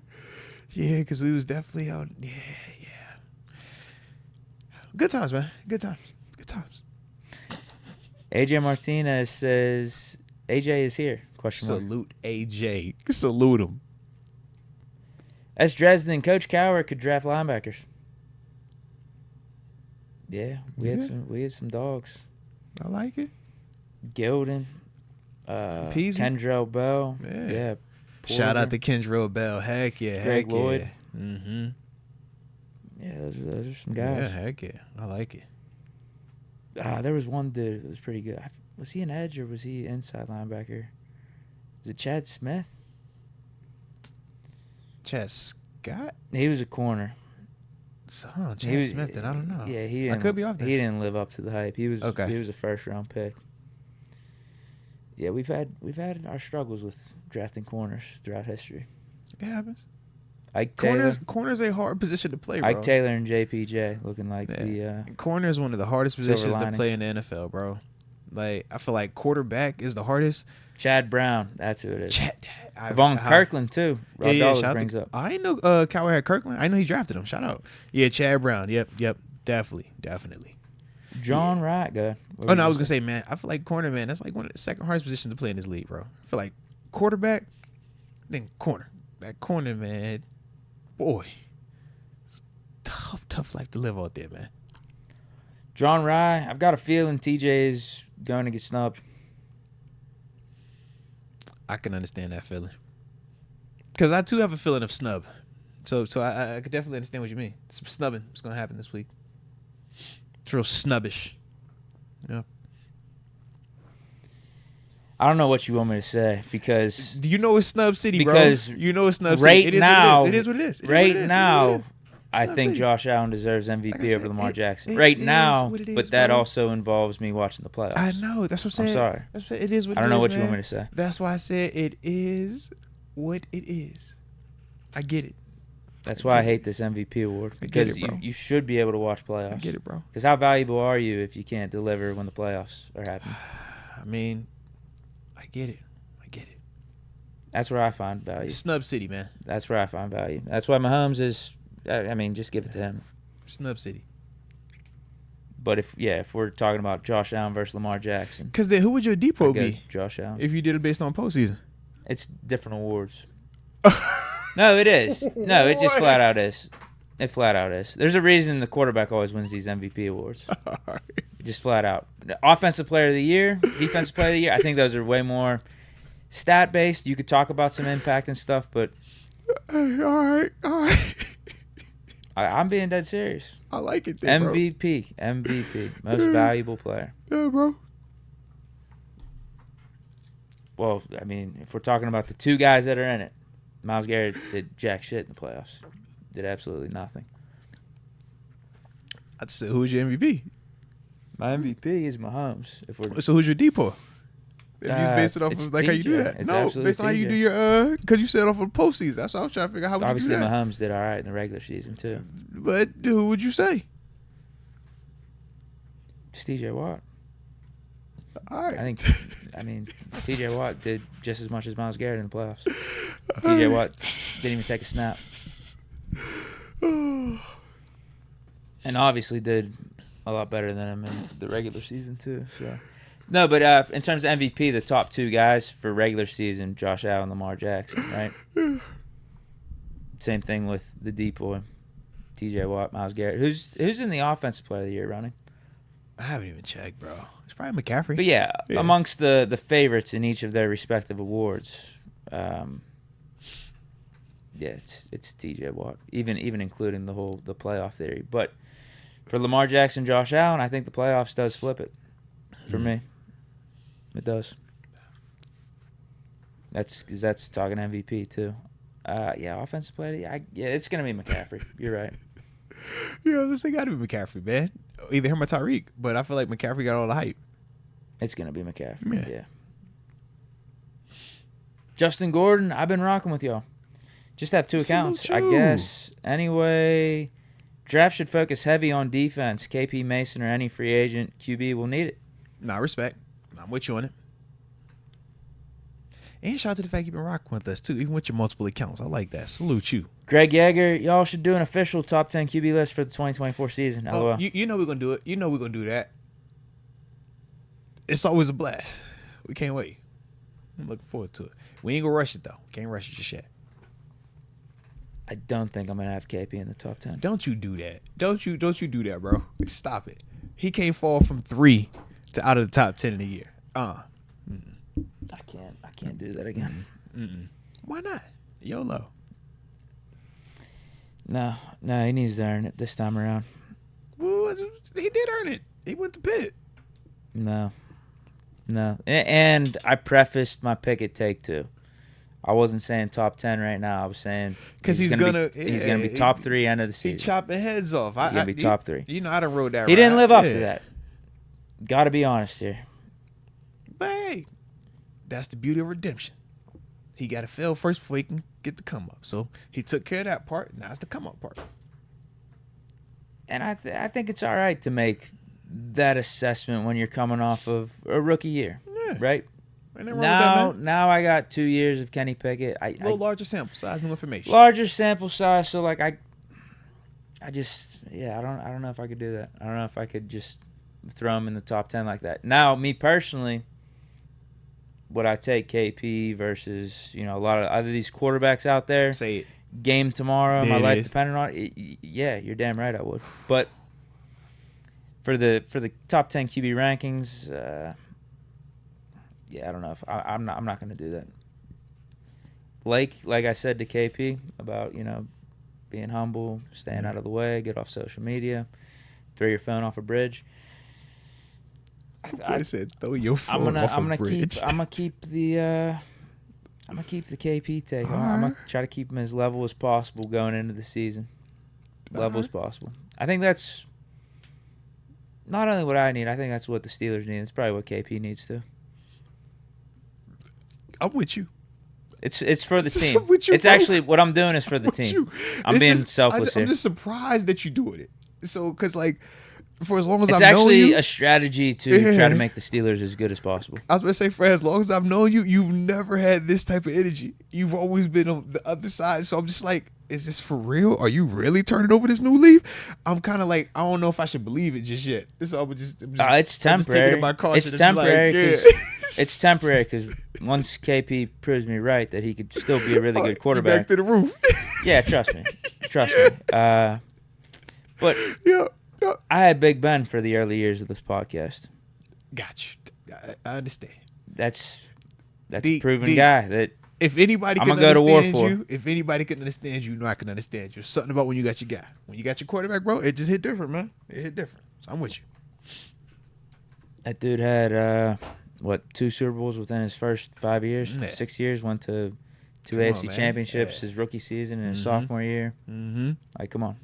because it was definitely out. Yeah. Good times, man. Good times. AJ Martinez says AJ is here. Question mark. Salute AJ. Salute him. As Dresden, Coach Cowher could draft linebackers. Yeah, we had some dogs. I like it. Gilden, Kendrell Bell. Yeah. Shout out to Kendrell Bell. Heck yeah. Greg Lloyd. Yeah. Mm-hmm. Yeah, those are some guys. Yeah, heck yeah. I like it. There was one dude that was pretty good. Was he an edge or was he inside linebacker? Was it Chad Smith? Chad Scott? He was a corner. Chad Smith, then I don't know. Yeah, I could be off there. He didn't live up to the hype. He was a first round pick. Yeah, we've had our struggles with drafting corners throughout history. It happens. Corner's a hard position to play, bro. Ike Taylor and JPJ looking like the corner is one of the hardest positions to play in the NFL, bro. Like, I feel like quarterback is the hardest. Chad Brown, that's who it is. Von Kirkland too. Rob Dallas brings up. I didn't know Cowher had Kirkland. I know he drafted him. Shout out. Yeah, Chad Brown. Yep. Definitely. John Wright, good. Oh no, I was gonna say, man, I feel like corner, man, that's like one of the second hardest positions to play in this league, bro. I feel like quarterback, then corner. That corner, man, boy, it's tough life to live out there, man. John Wright, I've got a feeling TJ is going to get snubbed. I can understand that feeling, because I too have a feeling of snub. So I could definitely understand what you mean. Some snubbing is gonna happen this week. It's real snubbish. Yeah. I don't know what you want me to say because. Do you know it's Snub City, because bro? You know it's Snub right City. It is what it is. Right now, I think Josh Allen deserves MVP over Lamar Jackson. Right now, but that also involves me watching the playoffs. I know. That's what I'm saying. I'm sorry. It is what it is. I don't know what you want me to say. That's why I said it is what it is. I get it. That's why I hate this MVP award, because you should be able to watch playoffs. I get it, bro. Because how valuable are you if you can't deliver when the playoffs are happening? I mean, I get it. That's where I find value. Snub City, man. That's where I find value. That's why Mahomes is, I mean, just give it to him. Snub City. But if we're talking about Josh Allen versus Lamar Jackson. Because then who would your depot be? Josh Allen. If you did it based on postseason. It's different awards. No, it is. No, it just flat out is. It flat out is. There's a reason the quarterback always wins these MVP awards. Just flat out. The Offensive Player of the Year, Defensive Player of the Year, I think those are way more stat-based. You could talk about some impact and stuff, but... All right. I'm being dead serious. I like it then, MVP. Most valuable player. Yeah, bro. Well, I mean, if we're talking about the two guys that are in it, Myles Garrett did jack shit in the playoffs. Did absolutely nothing. I'd say, who's your MVP? My MVP is Mahomes. So who's your depot? If you base it off of like TJ. How you do that. No, based on how you do your because you said off of the postseason. That's what I was trying to figure out. How would obviously you do that? Mahomes did all right in the regular season too. But who would you say? It's TJ Watt. All right. I mean, TJ Watt did just as much as Myles Garrett in the playoffs. TJ Watt didn't even take a snap. And obviously did a lot better than him in the regular season too. So no, but in terms of MVP, the top two guys for regular season, Josh Allen, Lamar Jackson, right? Same thing with the deep boy, T.J. Watt, Myles Garrett. Who's in the offensive player of the year running? I haven't even checked, bro. It's probably McCaffrey. But yeah, amongst the favorites in each of their respective awards, it's T.J. Watt, even including the playoff theory. But for Lamar Jackson, Josh Allen, I think the playoffs does flip it for me. It does. That's talking MVP too. Offensive player. It's gonna be McCaffrey. You're right. This thing got to be McCaffrey, man. Either him or Tyreek, but I feel like McCaffrey got all the hype. It's gonna be McCaffrey. Yeah. Justin Gordon, I've been rocking with y'all. Just have two accounts, I guess. Anyway, draft should focus heavy on defense. KP Mason or any free agent QB will need it. Nah, respect. I'm with you on it. And shout out to the fact you've been rocking with us, too, even with your multiple accounts. I like that. Salute you. Greg Yeager, y'all should do an official top 10 QB list for the 2024 season. Oh, you know we're going to do it. You know we're going to do that. It's always a blast. We can't wait. I'm looking forward to it. We ain't going to rush it, though. Can't rush it just yet. I don't think I'm going to have KP in the top 10. Don't you do that. Don't you do that, bro. Stop it. He can't fall from 3 to out of the top 10 in a year. I can't do that again. Why not? YOLO. No, he needs to earn it this time around. Well, he did earn it. He went to Pitt. No. And I prefaced my Pickett take too. I wasn't saying top 10 right now. I was saying because he's gonna be top 3 end of the season. He chopping heads off. He's gonna be top 3. You know I done rode that. He didn't live up to that. Got to be honest here. But hey, that's the beauty of redemption. He got to fail first before he can get the come up. So he took care of that part. Now it's the come up part. And I think it's all right to make that assessment when you're coming off of a rookie year, right? Now I got 2 years of Kenny Pickett. A little larger sample size, new information. Larger sample size, so like I don't know if I could do that. I don't know if I could just throw him in the top 10 like that. Now, me personally, would I take KP versus a lot of other these quarterbacks out there? Say it. Game tomorrow, my life depending on it. Yeah, you're damn right I would. But for the top 10 QB rankings, I don't know if I'm not going to do that. Like I said to KP about being humble, staying out of the way, get off social media, throw your phone off a bridge. I said throw your phone off a bridge. I'm gonna keep the KP take. I'm gonna try to keep him as level as possible going into the season. Level as possible. I think that's not only what I need. I think that's what the Steelers need. It's probably what KP needs too. I'm with you. It's for the team. You, it's actually what I'm doing is for the team. I'm being selfless here. I'm just surprised that you're doing it. So, because for as long as I've known you, it's actually a strategy to try to make the Steelers as good as possible. I was going to say, for as long as I've known you, you've never had this type of energy. You've always been on the other side. So I'm just like, is this for real? Are you really turning over this new leaf? I'm kind of like, I don't know if I should believe it just yet. So it's temporary. It's temporary. It's temporary because once KP proves me right that he could still be a really good quarterback. Back to the roof. Yeah, trust me. But I had Big Ben for the early years of this podcast. Got you. I understand. That's a proven guy that if anybody can understand you, if anybody can understand you, I can understand you. Something about when you got your guy. When you got your quarterback, bro, it just hit different, man. It hit different. So I'm with you. That dude had 2 Super Bowls within his first 5 years, 6 years. Went to 2 AFC championships his rookie season and his sophomore year. Mm-hmm. Like, come on.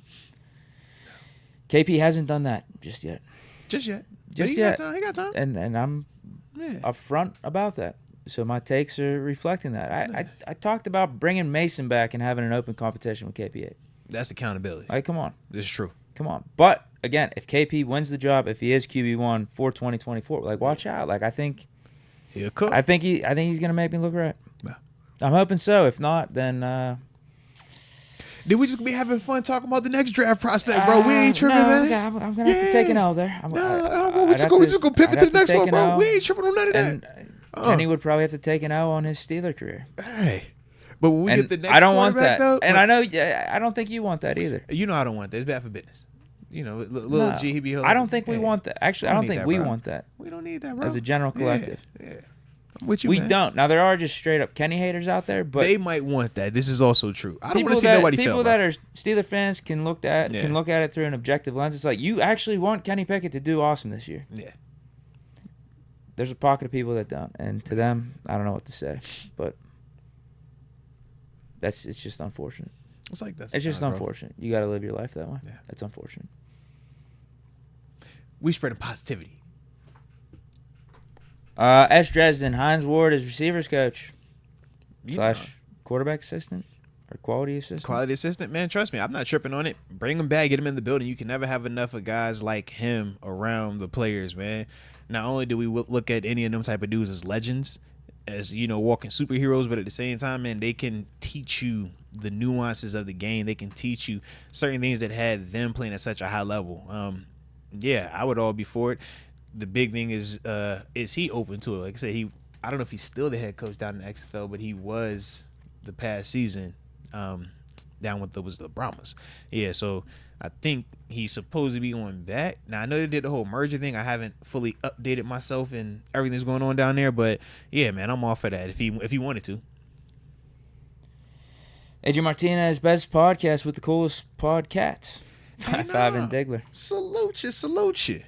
KP hasn't done that just yet. Just yet. He got time. And I'm upfront about that. So my takes are reflecting that. I talked about bringing Mason back and having an open competition with KP8. That's accountability. Like, come on. This is true. Come on. But, again, if KP wins the job, if he is QB1 for 2024, like, watch out. Like, I think he'll cook. I think he's going to make me look right. Yeah. I'm hoping so. If not, then Did we just be having fun talking about the next draft prospect, bro? We ain't tripping, man. I'm gonna have to take an L there. We just gonna pivot to the next one, bro. We ain't tripping on none of that. Kenny would probably have to take an L on his Steeler career. Hey, but when we get the next, I don't want that. Though, and I know, I don't think you want that either. You know, I don't want that. It's bad for business. You know, little G, he be. I don't think we want that. Actually, I don't think we want that. We don't need that, bro. As a general collective. Yeah. I'm with you, we man. don't. Now, there are just straight up Kenny haters out there, but they might want that. This is also true. I don't want to see nobody fail. People that are Steeler fans can look at it through an objective lens. It's like, you actually want Kenny Pickett to do awesome this year. Yeah. There's a pocket of people that don't, and to them, I don't know what to say, but it's just unfortunate. It's just unfortunate. You got to live your life that way. Yeah. That's unfortunate. We spreading positivity. S. Dresden, Hines Ward is receivers coach / quarterback assistant or quality assistant. Quality assistant, man. Trust me, I'm not tripping on it. Bring him back, get him in the building. You can never have enough of guys like him around the players, man. Not only do we look at any of them type of dudes as legends, as walking superheroes, but at the same time, man, they can teach you the nuances of the game. They can teach you certain things that had them playing at such a high level. I would all be for it. The big thing is he open to it? Like I said, I don't know if he's still the head coach down in the XFL, but he was the past season down with the Brahmas. Yeah, so I think he's supposed to be going back. Now, I know they did the whole merger thing. I haven't fully updated myself and everything that's going on down there, but yeah, man, I'm all for that if he wanted to. AJ Martinez, best podcast with the coolest podcasts. 5 and Digler. Salute you.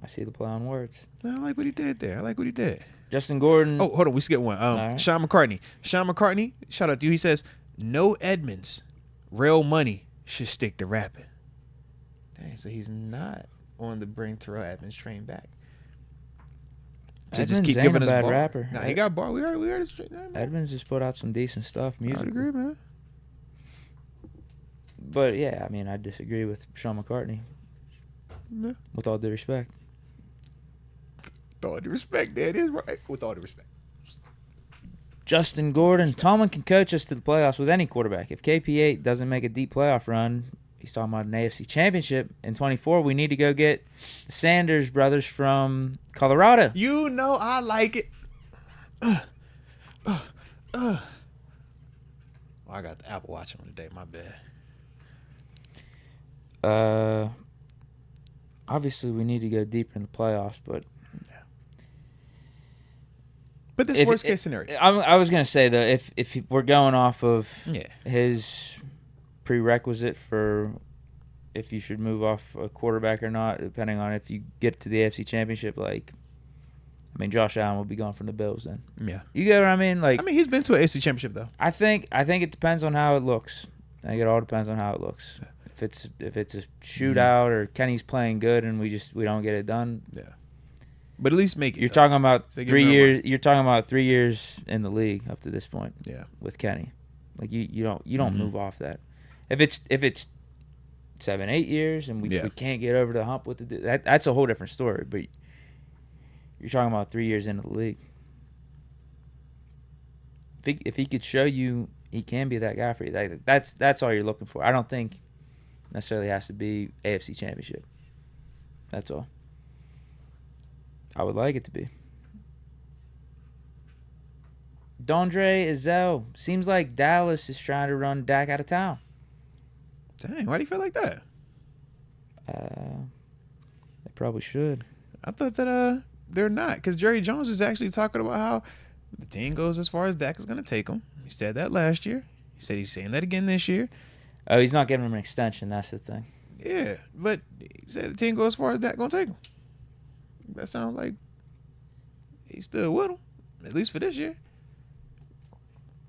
I see the play on words. I like what he did there. Justin Gordon. Oh, hold on. We skipped one. Right. Sean McCartney, shout out to you. He says, no Edmonds. Real money should stick to rapping. Dang, so he's not on the bring Terrell Edmonds train back. To just keep giving us bad rapper. Nah, he got bar. We heard it straight. Edmonds just put out some decent stuff musically. I agree, man. But yeah, I mean, I disagree with Sean McCartney. Yeah. With all due respect. With all due respect, that is right. With all due respect. Justin Gordon. Tomlin can coach us to the playoffs with any quarterback. If KP8 doesn't make a deep playoff run, he's talking about an AFC championship in 24, we need to go get the Sanders brothers from Colorado. You know I like it. Oh, I got the Apple Watch on today. My bad. Obviously, we need to go deeper in the playoffs, but this worst case scenario. I was gonna say though, if we're going off of his prerequisite for if you should move off a quarterback or not, depending on if you get to the AFC Championship, Josh Allen will be gone from the Bills then. Yeah, you get what I mean? He's been to an AFC Championship though. I think it depends on how it looks. I think it all depends on how it looks. Yeah. If it's a shootout or Kenny's playing good and we don't get it done. Yeah. But at least make it. You're talking about 3 years. You're talking about 3 years in the league up to this point. Yeah. With Kenny, you don't move off that. If it's 7-8 years and we can't get over the hump with that's a whole different story. But you're talking about 3 years into the league. If he could show you he can be that guy for you, that's all you're looking for. I don't think necessarily has to be AFC Championship. That's all. I would like it to be. Dondre Izell. Seems like Dallas is trying to run Dak out of town. Dang, why do you feel like that? They probably should. I thought that they're not, because Jerry Jones was actually talking about how the team goes as far as Dak is going to take him. He said that last year. He said he's saying that again this year. Oh, he's not giving him an extension. That's the thing. Yeah, but he said the team goes as far as Dak going to take him. That sounds like he's still with him, at least for this year.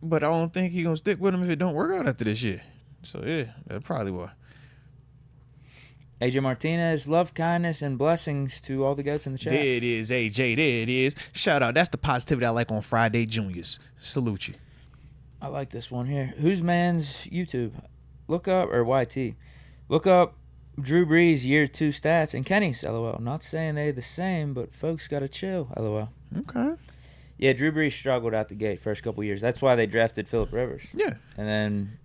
But I don't think he's going to stick with him if it don't work out after this year. So, yeah, that's probably why. AJ Martinez, love, kindness, and blessings to all the goats in the chat. There it is, AJ. There it is. Shout out. That's the positivity I like on Friday Juniors. Salute you. I like this one here. Whose man's YouTube? Look up, or YT. Look up Drew Brees year 2 stats and Kenny's, LOL. Not saying they the same, but folks got to chill, LOL. Okay. Yeah, Drew Brees struggled out the gate first couple years. That's why they drafted Phillip Rivers. Yeah. And then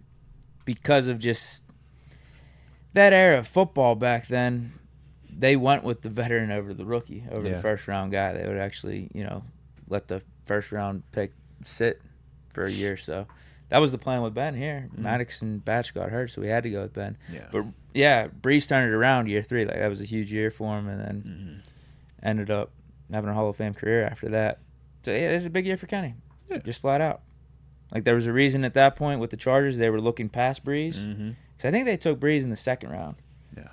because of just that era of football back then, they went with the veteran over the rookie, over the first-round guy. They would actually, let the first-round pick sit for a year or so. That was the plan with Ben here. Maddox and Batch got hurt, so we had to go with Ben. Yeah. But, yeah, Brees turned it around year 3. Like, that was a huge year for him, and then ended up having a Hall of Fame career after that. So, yeah, it was a big year for Kenny, just flat out. Like, there was a reason at that point with the Chargers they were looking past Brees. Because I think they took Brees in the second round. Yeah.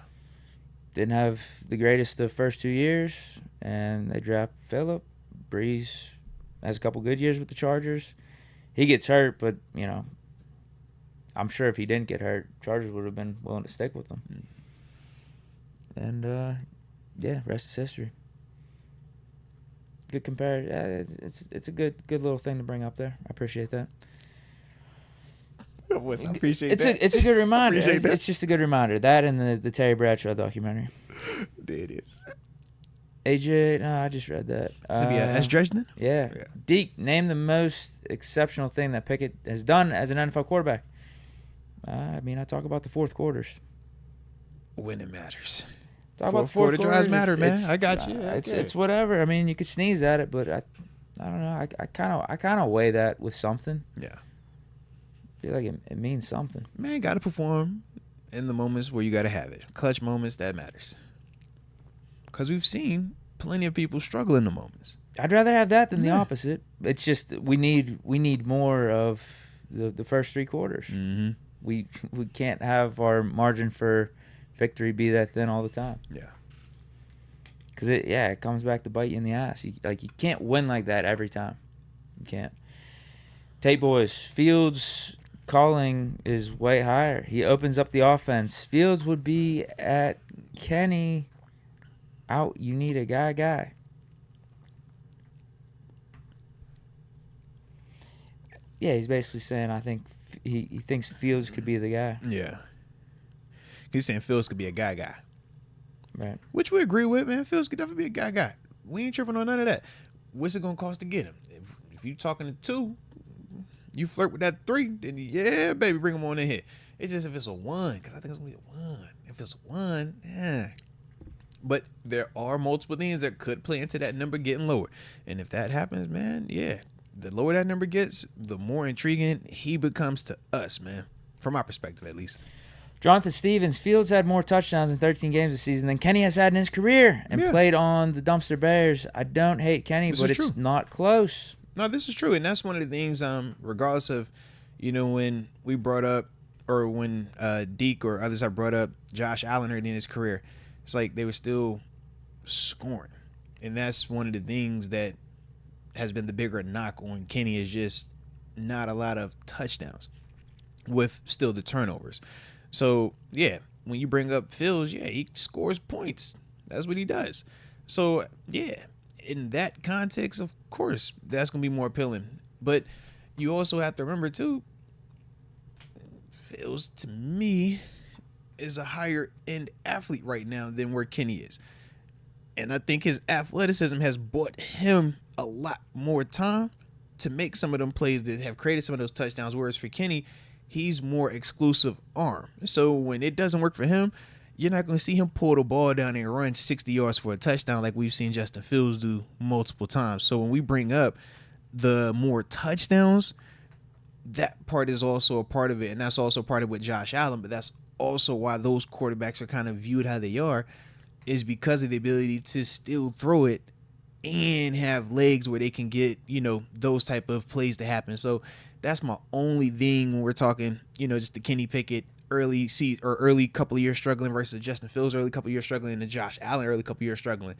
Didn't have the greatest of first 2 years, and they draft Phillip. Brees has a couple good years with the Chargers. He gets hurt, but, I'm sure if he didn't get hurt, Chargers would have been willing to stick with him. And, rest is history. Good comparison. It's a good little thing to bring up there. I appreciate that. I appreciate that. It's a good reminder. It's just a good reminder. That and the Terry Bradshaw documentary. There it is. AJ, no, I just read that. S. Dresden? Yeah. Deke, name the most exceptional thing that Pickett has done as an NFL quarterback. I talk about the fourth quarters. When it matters. Talk about the fourth quarter drives matter, man. I got you. It's whatever. You could sneeze at it, but I don't know. I kind of weigh that with something. Yeah. I feel like it means something. Man, got to perform in the moments where you got to have it. Clutch moments, that matters. Because we've seen plenty of people struggle in the moments. I'd rather have that than the opposite. It's just we need more of the first 3 quarters. Mm-hmm. We can't have our margin for victory be that thin all the time. Yeah. Because it comes back to bite you in the ass. You can't win like that every time. You can't. Tate boys, Fields' calling is way higher. He opens up the offense. Fields would be at Kenny. Out, you need a guy. Yeah, he's basically saying I think he thinks Fields could be the guy. Yeah. He's saying Fields could be a guy. Right. Which we agree with, man. Fields could definitely be a guy. We ain't tripping on none of that. What's it going to cost to get him? If you talking to 2, you flirt with that 3, then yeah, baby, bring him on in here. It's just if it's a 1, because I think it's going to be a 1. If it's a 1, yeah. But there are multiple things that could play into that number getting lower. And if that happens, man, yeah, the lower that number gets, the more intriguing he becomes to us, man. From my perspective, at least. Jonathan Stevens, Fields had more touchdowns in 13 games this season than Kenny has had in his career and played on the Dumpster Bears. I don't hate Kenny, but it's not close. No, this is true. And that's one of the things, regardless of, when we brought up, or when Deke or others have brought up Josh Allen early in his career, it's like they were still scoring. And that's one of the things that has been the bigger knock on Kenny, is just not a lot of touchdowns with still the turnovers. So, yeah, when you bring up Fields, he scores points. That's what he does. So, yeah, in that context, of course, that's going to be more appealing. But you also have to remember, too, Fields, to me, is a higher end athlete right now than where Kenny is. And I think his athleticism has bought him a lot more time to make some of them plays that have created some of those touchdowns. Whereas for Kenny, he's more exclusive arm. So when it doesn't work for him, you're not going to see him pull the ball down and run 60 yards for a touchdown like we've seen Justin Fields do multiple times. So when we bring up the more touchdowns, that part is also a part of it. And that's also part of what Josh Allen, but that's also why those quarterbacks are kind of viewed how they are, is because of the ability to still throw it and have legs where they can get, those type of plays to happen. So that's my only thing when we're talking, just the Kenny Pickett early couple of years struggling versus Justin Fields early couple of years struggling and Josh Allen early couple of years struggling.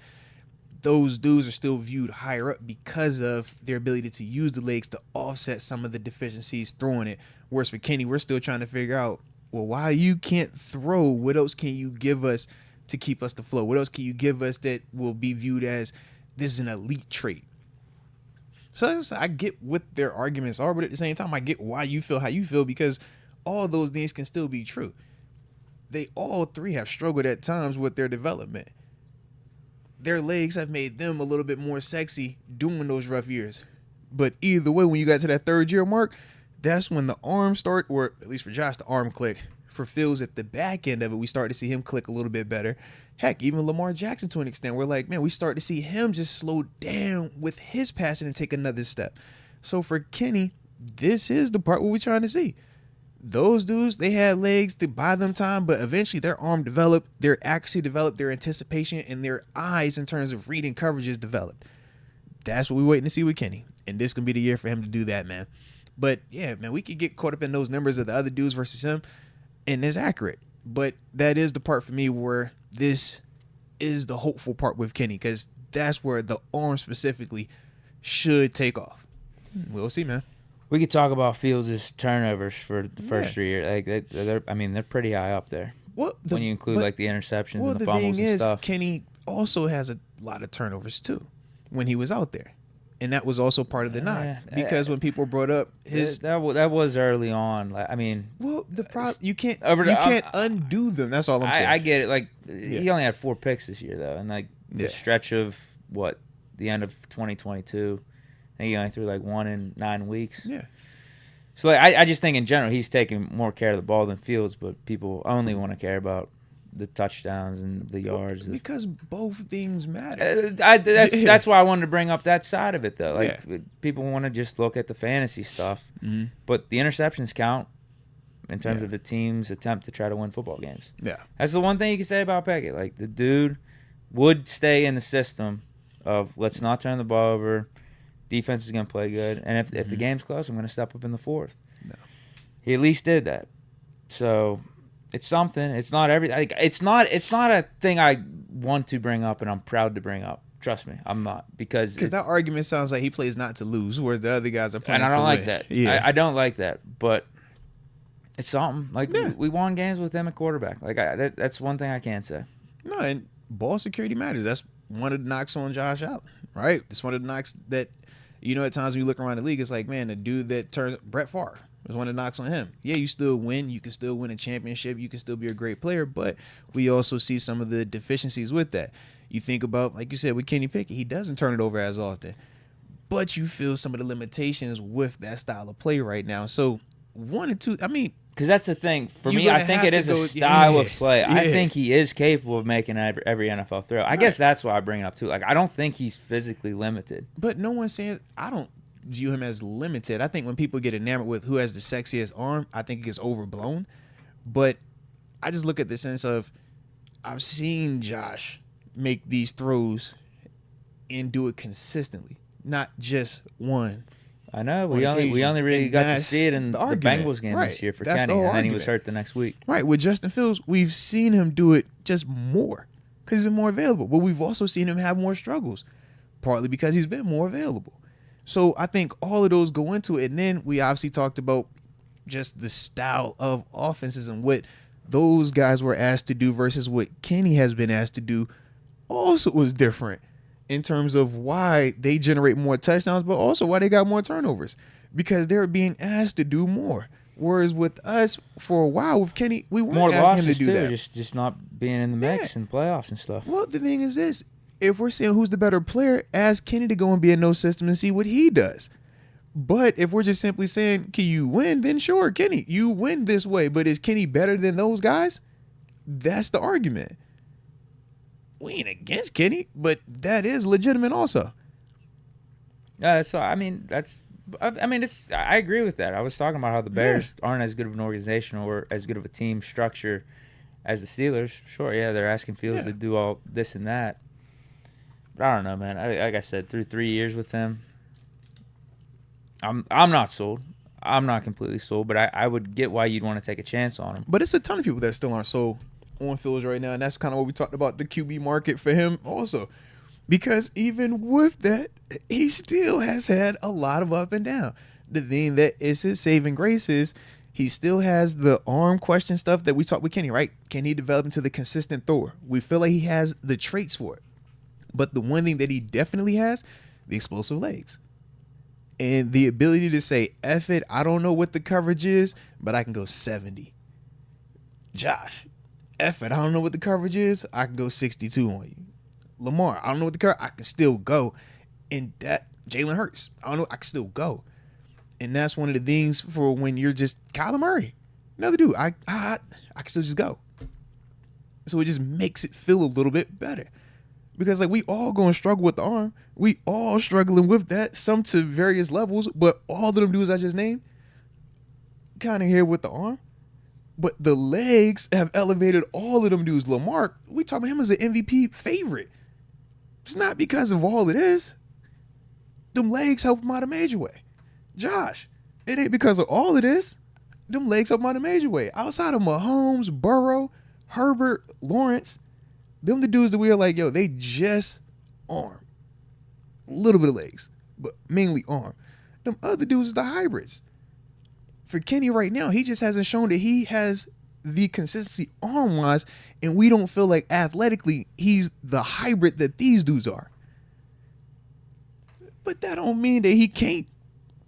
Those dudes are still viewed higher up because of their ability to use the legs to offset some of the deficiencies throwing it. Whereas for Kenny, we're still trying to figure out, well, why you can't throw? What else can you give us to keep us to flow? What else can you give us that will be viewed as this is an elite trait? So I get what their arguments are, but at the same time, I get why you feel how you feel, because all those things can still be true. They all 3 have struggled at times with their development. Their legs have made them a little bit more sexy during those rough years. But either way, when you got to that 3rd year mark, that's when the arm start, or at least for Josh, the arm click. For Fields at the back end of it, we start to see him click a little bit better. Heck, even Lamar Jackson to an extent, we're like, man, we start to see him just slow down with his passing and take another step. So for Kenny, this is the part what we're trying to see. Those dudes, they had legs to buy them time, but eventually their arm developed, their accuracy developed, their anticipation, and their eyes in terms of reading coverages developed. That's what we're waiting to see with Kenny. And this can be the year for him to do that, man. But yeah, man, we could get caught up in those numbers of the other dudes versus him, and it's accurate. But that is the part for me where this is the hopeful part with Kenny, because that's where the arm specifically should take off. We'll see, man. We could talk about Fields' turnovers for the first 3 years. Like they're pretty high up there. Well, when you include like the interceptions and the fumbles and stuff. Kenny also has a lot of turnovers too when he was out there, and that was also part of the knock, because when people brought up his that was early on. Like, I mean, well, the problem you can't undo them. That's all I'm saying. I get it. Like he only had 4 picks this year though, and like the stretch of the end of 2022. I think he only threw like 1 in 9 weeks. Yeah. So like, I just think in general he's taking more care of the ball than Fields, but people only want to care about the touchdowns and the yards. Because both things matter. That's why I wanted to bring up that side of it though. Like people want to just look at the fantasy stuff, but the interceptions count in terms of the team's attempt to try to win football games. Yeah. That's the one thing you can say about Pickett. Like the dude would stay in the system of let's not turn the ball over. Defense is going to play good, and if the game's close, I'm going to step up in the fourth. No. He at least did that, so it's something. It's not everything. Like, it's not a thing I want to bring up, and I'm proud to bring up. Trust me, I'm not, because that argument sounds like he plays not to lose, whereas the other guys are playing. And I don't to like win. that. Yeah. I don't like that, but it's something. Like we won games with them at quarterback. Like that's one thing I can say. No, and ball security matters. That's one of the knocks on Josh Allen, right? It's one of the knocks that. You know, at times when you look around the league, it's like, man, the dude that turns Brett Favre is one of the knocks on him. Yeah, you still win. You can still win a championship. You can still be a great player. But we also see some of the deficiencies with that. You think about, like you said, with Kenny Pickett, he doesn't turn it over as often. But you feel some of the limitations with that style of play right now. So 1 and 2, I mean. Because that's the thing. For me, I think it is a style of play. Yeah. I think he is capable of making every NFL throw. I guess that's why I bring it up, too. Like, I don't think he's physically limited. But no one's saying – I don't view him as limited. I think when people get enamored with who has the sexiest arm, I think it gets overblown. But I just look at the sense of I've seen Josh make these throws and do it consistently, not just one. I know. We only really got to see it in the Bengals game this year for Kenny, and then he was hurt the next week. Right. With Justin Fields, we've seen him do it just more because he's been more available. But we've also seen him have more struggles, partly because he's been more available. So I think all of those go into it. And then we obviously talked about just the style of offenses and what those guys were asked to do versus what Kenny has been asked to do also was different. In terms of why they generate more touchdowns, but also why they got more turnovers. Because they're being asked to do more. Whereas with us, for a while, with Kenny, we weren't asking him to do that. Just not being in the mix and playoffs and stuff. Well, the thing is this. If we're saying who's the better player, ask Kenny to go and be in no system and see what he does. But if we're just simply saying, can you win? Then sure, Kenny, you win this way. But is Kenny better than those guys? That's the argument. We ain't against Kenny, but that is legitimate also. So I agree with that. I was talking about how the Bears aren't as good of an organization or as good of a team structure as the Steelers. Sure, they're asking Fields to do all this and that. But I don't know, man. Like I said, through 3 years with him, I'm not sold. I'm not completely sold, but I would get why you'd want to take a chance on him. But it's a ton of people that still aren't sold on Fields right now, and that's kind of what we talked about, the QB market for him also. Because even with that, he still has had a lot of up and down. The thing that is his saving grace is he still has the arm question stuff that we talked with Kenny, right? Can he develop into the consistent thrower? We feel like he has the traits for it. But the one thing that he definitely has, the explosive legs. And the ability to say, F it, I don't know what the coverage is, but I can go 70. Josh, F it, I don't know what the coverage is, I can go 62 on you. Lamar, I don't know what the coverage, I can still go. And that Jalen Hurts, I don't know, I can still go. And that's one of the things for when you're just Kyler Murray. Another dude, I can still just go. So it just makes it feel a little bit better. Because like we all going to struggle with the arm. We all struggling with that, some to various levels, but all of them dudes I just named kind of here with the arm. But the legs have elevated all of them dudes. Lamar, we talking about him as an MVP favorite. It's not because of all it is. Them legs help him out a major way. Josh, it ain't because of all it is. Them legs help him out a major way. Outside of Mahomes, Burrow, Herbert, Lawrence, them the dudes that we are like, yo, they just arm. A little bit of legs, but mainly arm. Them other dudes is the hybrids. For Kenny right now, he just hasn't shown that he has the consistency arm-wise, and we don't feel like athletically he's the hybrid that these dudes are. But that don't mean that he can't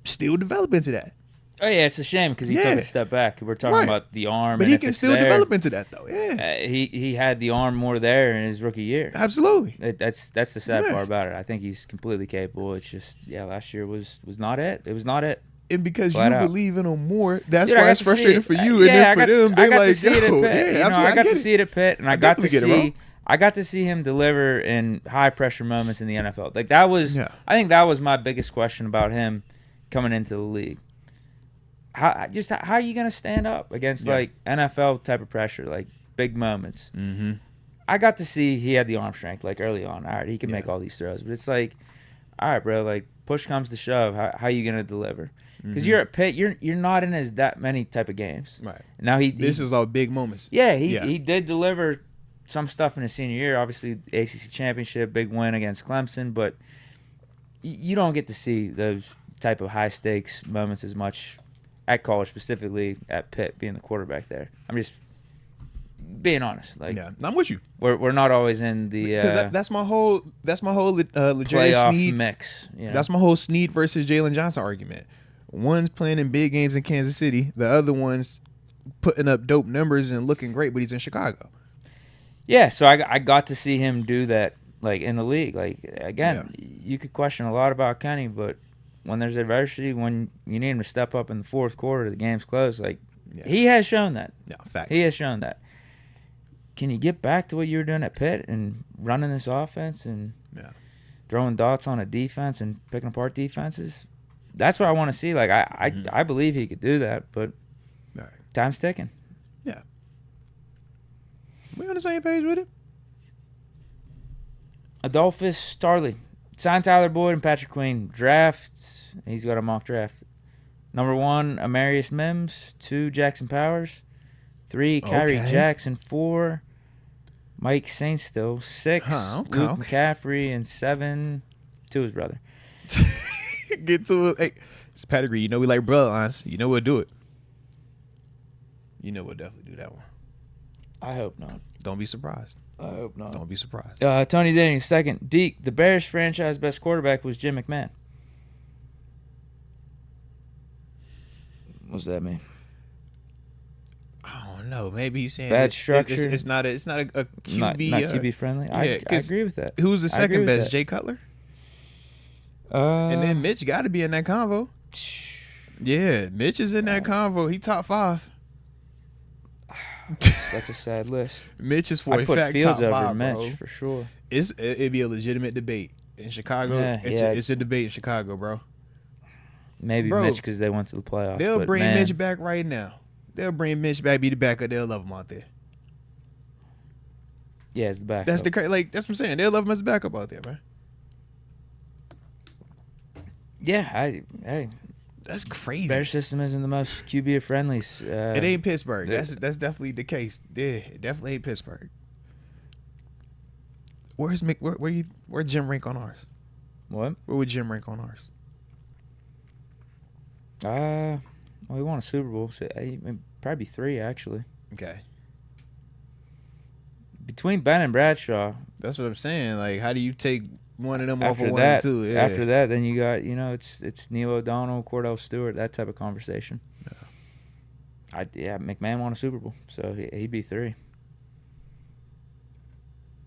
still develop into that. Oh, yeah, it's a shame because he took a step back. We're talking about the arm. But and he can still develop into that, though. Yeah. He had the arm more there in his rookie year. Absolutely. That's the sad part about it. I think he's completely capable. It's just, last year was not it. It was not it. And because you believe in him more, that's why it's frustrating for you. And then for them, they're like, yo, I got to see it at Pitt, and I got to see him deliver in high pressure moments in the NFL. Like that was, I think that was my biggest question about him coming into the league. How are you going to stand up against like NFL type of pressure, like big moments? Mm-hmm. I got to see he had the arm strength like early on. All right, he can make all these throws, but it's like, all right, bro, like push comes to shove. How are you going to deliver? Because you're at Pitt, you're not in as that many type of games. Right. Now this is all big moments. Yeah, he did deliver some stuff in his senior year. Obviously, ACC championship, big win against Clemson, but you don't get to see those type of high stakes moments as much at college, specifically at Pitt, being the quarterback there. I'm just being honest. Like, I'm with you. We're not always in the because that's my whole playoff Snead mix. That's my whole Snead versus Jalen Johnson argument. One's playing in big games in Kansas City. The other one's putting up dope numbers and looking great, but he's in Chicago. Yeah, so I got to see him do that, like, in the league. Like, again, you could question a lot about Kenny, but when there's adversity, when you need him to step up in the fourth quarter, the game's close, like, he has shown that. Yeah, facts. He has shown that. Can you get back to what you were doing at Pitt and running this offense and throwing dots on a defense and picking apart defenses? That's what I want to see. Like I believe he could do that, but time's ticking. Yeah. We on the same page with it? Adolphus Starley. Signed Tyler Boyd and Patrick Queen. Draft. He's got a mock draft. Number 1, Amarius Mims. 2, Jackson Powers. 3, Kyrie Jackson. 4, Mike Sainstill. 6, Luke McCaffrey. And 7, to his brother. Get to it. Hey, it's pedigree. You know we like bloodlines. You know we'll do it. You know we'll definitely do that one. I hope not. Don't be surprised. I hope not. Don't be surprised. Tony Daniels, 2nd. Deke, the Bears franchise best quarterback was Jim McMahon. What does that mean? I don't know. Maybe he's saying bad structure. It's not a QB. Not QB friendly. I agree with that. Who's the second best? Jay Cutler? And then Mitch got to be in that convo. Yeah, Mitch is in that convo. He top 5. That's a sad list. Mitch is for a fact top 5, Mitch, bro. For sure. It'd be a legitimate debate in Chicago. It's a debate in Chicago, bro. Maybe Mitch because they went to the playoffs. They'll bring Mitch back right now. They'll bring Mitch back, be the backup. They'll love him out there. Yeah, it's the backup. That's that's what I'm saying. They'll love him as a backup out there, man. Yeah, that's crazy. Bear system isn't the most QB friendly. It ain't Pittsburgh. That's definitely the case. Yeah, it definitely ain't Pittsburgh. Where's where Jim rank on ours? What? Where would Jim rank on ours? Well, he won a Super Bowl, so probably 3 actually. Okay. Between Ben and Bradshaw. That's what I'm saying. Like, how do you take one of them off of 1 and and 2? Yeah. After that, then you got, it's Neil O'Donnell, Cordell Stewart, that type of conversation. Yeah. McMahon won a Super Bowl, so he'd be 3.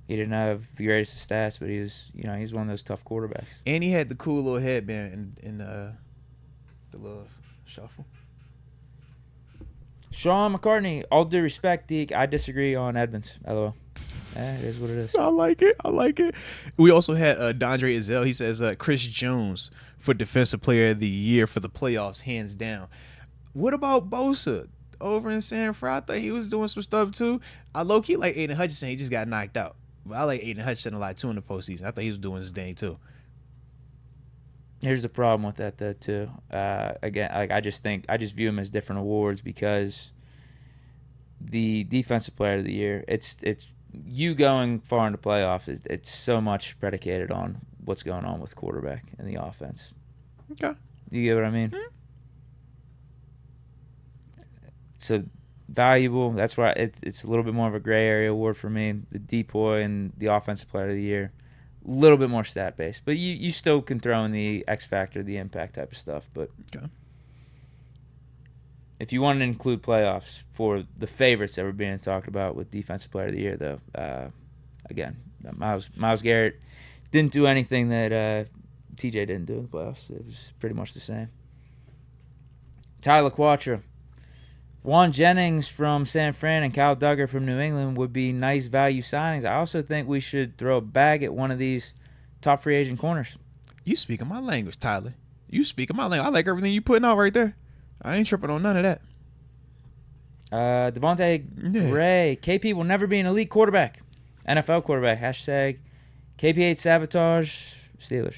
He didn't have the greatest of stats, but he's one of those tough quarterbacks. And he had the cool little headband in the the little shuffle. Sean McCartney, all due respect, Deke, I disagree on Edmonds. LOL. It is what it is. I like it. We also had Dondre Ezell. He says Chris Jones for Defensive Player of the Year for the playoffs, hands down. What about Bosa over in San Fran? I thought he was doing some stuff too. I low-key like Aiden Hutchinson. He just got knocked out. But I like Aiden Hutchinson a lot too in the postseason. I thought he was doing his thing too. Here's the problem with that though too. Again, like I just view them as different awards because the Defensive Player of the Year, it's you going far into playoffs. It's so much predicated on what's going on with quarterback and the offense. Okay, you get what I mean? Mm-hmm. So valuable. That's why it's a little bit more of a gray area award for me. The DPOY and the Offensive Player of the Year, a little bit more stat based, but you still can throw in the X factor, the impact type of stuff. But okay. If you want to include playoffs for the favorites that were being talked about with Defensive Player of the Year, though, again, Myles Garrett didn't do anything that TJ didn't do in the playoffs. It was pretty much the same. Tyler Quatra. Juan Jennings from San Fran and Kyle Duggar from New England would be nice value signings. I also think we should throw a bag at one of these top free agent corners. You speaking my language, Tyler. You speaking my language. I like everything you putting out right there. I ain't tripping on none of that. Devontae Gray. KP will never be an elite quarterback. NFL quarterback. Hashtag KP8 sabotage Steelers.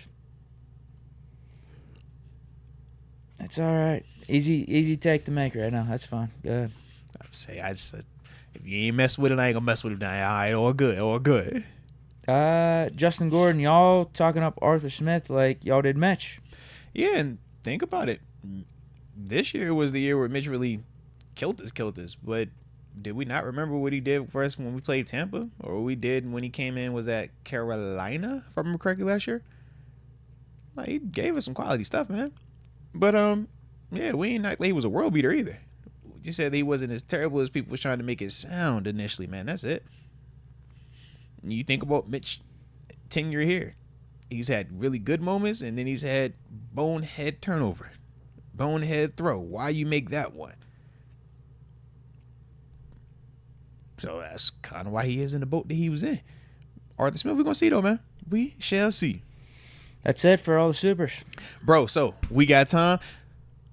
It's all right. Easy take to make right now. That's fine. Good. I just if you ain't mess with it, I ain't gonna mess with it now. All right, all good. Justin Gordon, y'all talking up Arthur Smith like y'all did Mitch. Yeah, and think about it. This year was the year where Mitch really killed us. But did we not remember what he did for us when we played Tampa? Or what we did when he came in was at Carolina, if I remember correctly, last year? Like, he gave us some quality stuff, man. But, yeah, we ain't like he was a world beater either. We just said he wasn't as terrible as people was trying to make it sound initially, man. That's it. You think about Mitch tenure here. He's had really good moments, and then he's had bonehead turnover. Bonehead throw. Why you make that one? So that's kind of why he is in the boat that he was in. Arthur Smith, we're going to see, though, man. We shall see. That's it for all the supers. Bro, so we got time.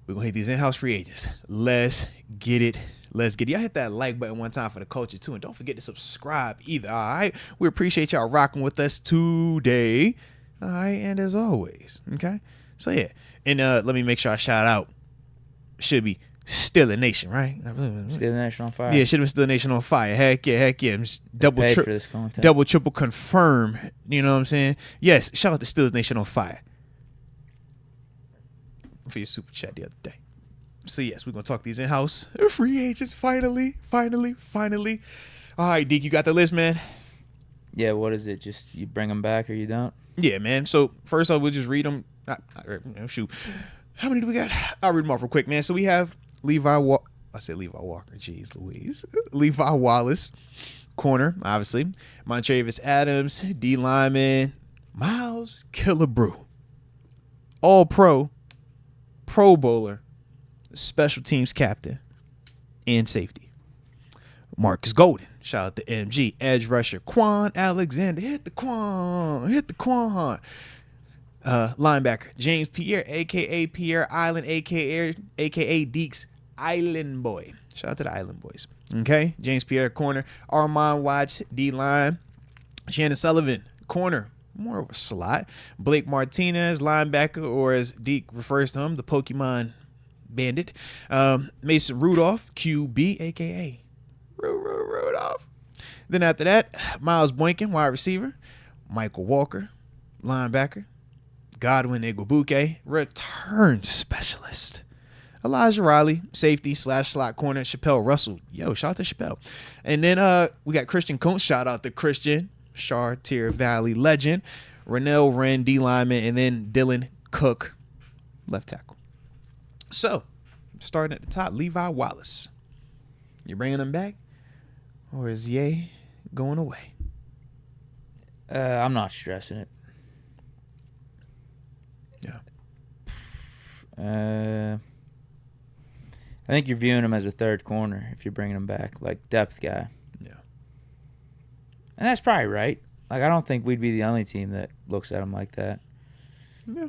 We're going to hit these in-house free agents. Let's get it. Y'all hit that like button one time for the culture, too. And don't forget to subscribe either, all right? We appreciate y'all rocking with us today. All right, and as always, okay? So, yeah. And let me make sure I shout out. Should be Still a Nation, right? Still a Nation on fire. Yeah, should have been Still a Nation on fire. Heck yeah. Just double, triple confirm. You know what I'm saying? Yes, shout out to Still a Nation on fire for your super chat the other day. So, yes, we're going to talk these in-house free agents finally. All right, Deke, you got the list, man? Yeah, what is it? Just you bring them back or you don't? Yeah, man. So, first off, we'll just read them. Shoot. How many do we got? I'll read them off real quick, man. So, we have Levi Walker. Jeez Louise. Levi Wallace, corner, obviously. Montravius Adams, D lineman. Miles Killebrew. All-Pro. Pro Bowler. Special teams captain. And safety. Marcus Golden. Shout out to MG. Edge rusher. Quan Alexander. Hit the Quan. Linebacker. James Pierre, a.k.a. Pierre Island, a.k.a. Deke's Island Boy. Shout out to the Island Boys. Okay. James Pierre, corner. Armand Watts, D-line. Shannon Sullivan, corner. More of a slot. Blake Martinez, linebacker, or as Deke refers to him, the Pokemon Bandit. Mason Rudolph, QB, a.k.a. Rudolph. Then after that, Miles Boykin, wide receiver. Michael Walker, linebacker. Godwin Igwebuike, return specialist. Elijah Riley, safety / slot corner. Chappelle Russell. Yo, shout out to Chappelle. And then we got Christian Kuntz. Shout out to Christian. Chartier Valley legend. Rennell Wren, D lineman. And then Dylan Cook, left tackle. So, starting at the top, Levi Wallace. You bringing him back? Or is Ye going away? I'm not stressing it. Yeah. I think you're viewing him as a third corner if you're bringing him back, like depth guy. Yeah. And that's probably right. Like, I don't think we'd be the only team that looks at him like that. Yeah.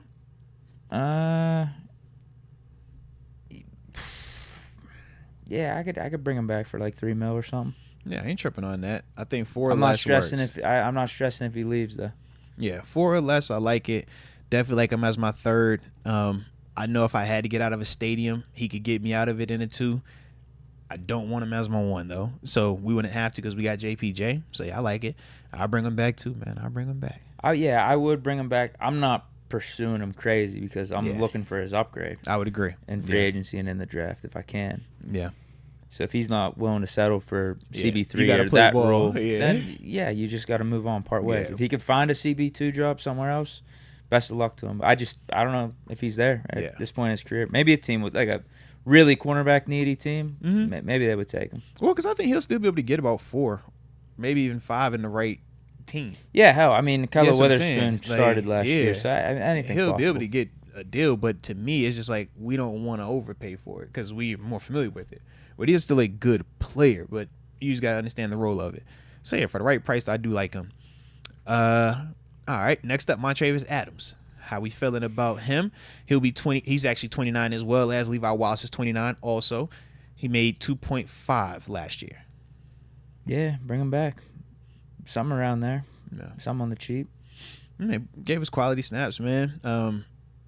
Yeah, I could bring him back for like $3 million or something. Yeah, I ain't tripping on that. I think 4 or I'm less not stressing works. I'm not stressing if he leaves though. Yeah, 4 or less, I like it. Definitely like him as my third. I know if I had to get out of a stadium, he could get me out of it in a 2. I don't want him as my 1 though, so we wouldn't have to because we got JPJ. So yeah, I like it. I'll bring him back too, man. I'll bring him back. Oh yeah, I would bring him back. I'm not pursuing him crazy because I'm looking for his upgrade. I would agree. In free agency and in the draft if I can. Yeah. So if he's not willing to settle for CB3 or that role, then you just got to move on, part ways. If he can find a CB2 job somewhere else, best of luck to him. I don't know if he's there at this point in his career. Maybe a team with like a really cornerback needy team, maybe they would take him. Well, because I think he'll still be able to get about 4, maybe even 5 in the right team. Yeah, hell, I mean, Kyler Witherspoon started last year, so anything's he'll possible. be able to get a deal, but to me, it's just like we don't want to overpay for it because we're more familiar with it. But he's still a good player, but you just got to understand the role of it. So, yeah, for the right price, I do like him. All right, next up, Montravius Adams. How we feeling about him? He'll be 20. He's actually 29 as well as Levi Wallace is 29 also. He made 2.5 last year. Yeah, bring him back. Something around there. No. Some on the cheap. They gave us quality snaps, man.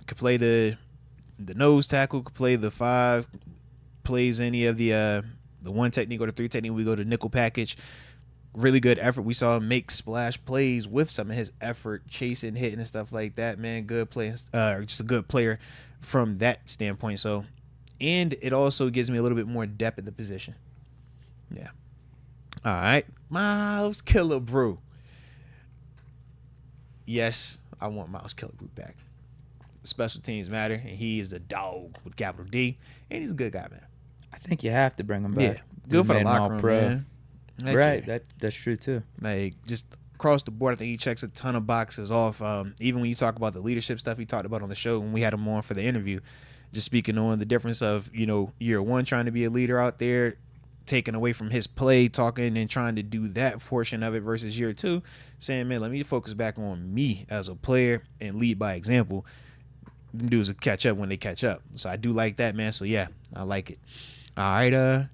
Could play the nose tackle, could play the 5, plays any of the 1 technique or the 3 technique. We go to nickel package. Really good effort. We saw him make splash plays with some of his effort, chasing, hitting, and stuff like that, man. Good play, just a good player from that standpoint. So, and it also gives me a little bit more depth in the position. Yeah. All right. Miles Killebrew. Yes, I want Miles Killebrew back. Special teams matter, and he is a dog with capital D, and he's a good guy, man. I think you have to bring him back. Yeah, good for the locker room, man. Right, that's true too. Like, just across the board, I think he checks a ton of boxes off. Even when you talk about the leadership stuff he talked about on the show when we had him on for the interview, just speaking on the difference of, year 1 trying to be a leader out there, taking away from his play, talking and trying to do that portion of it versus year 2, saying, man, let me focus back on me as a player and lead by example. Them dudes will catch up when they catch up. So I do like that, man. So, yeah, I like it. All right,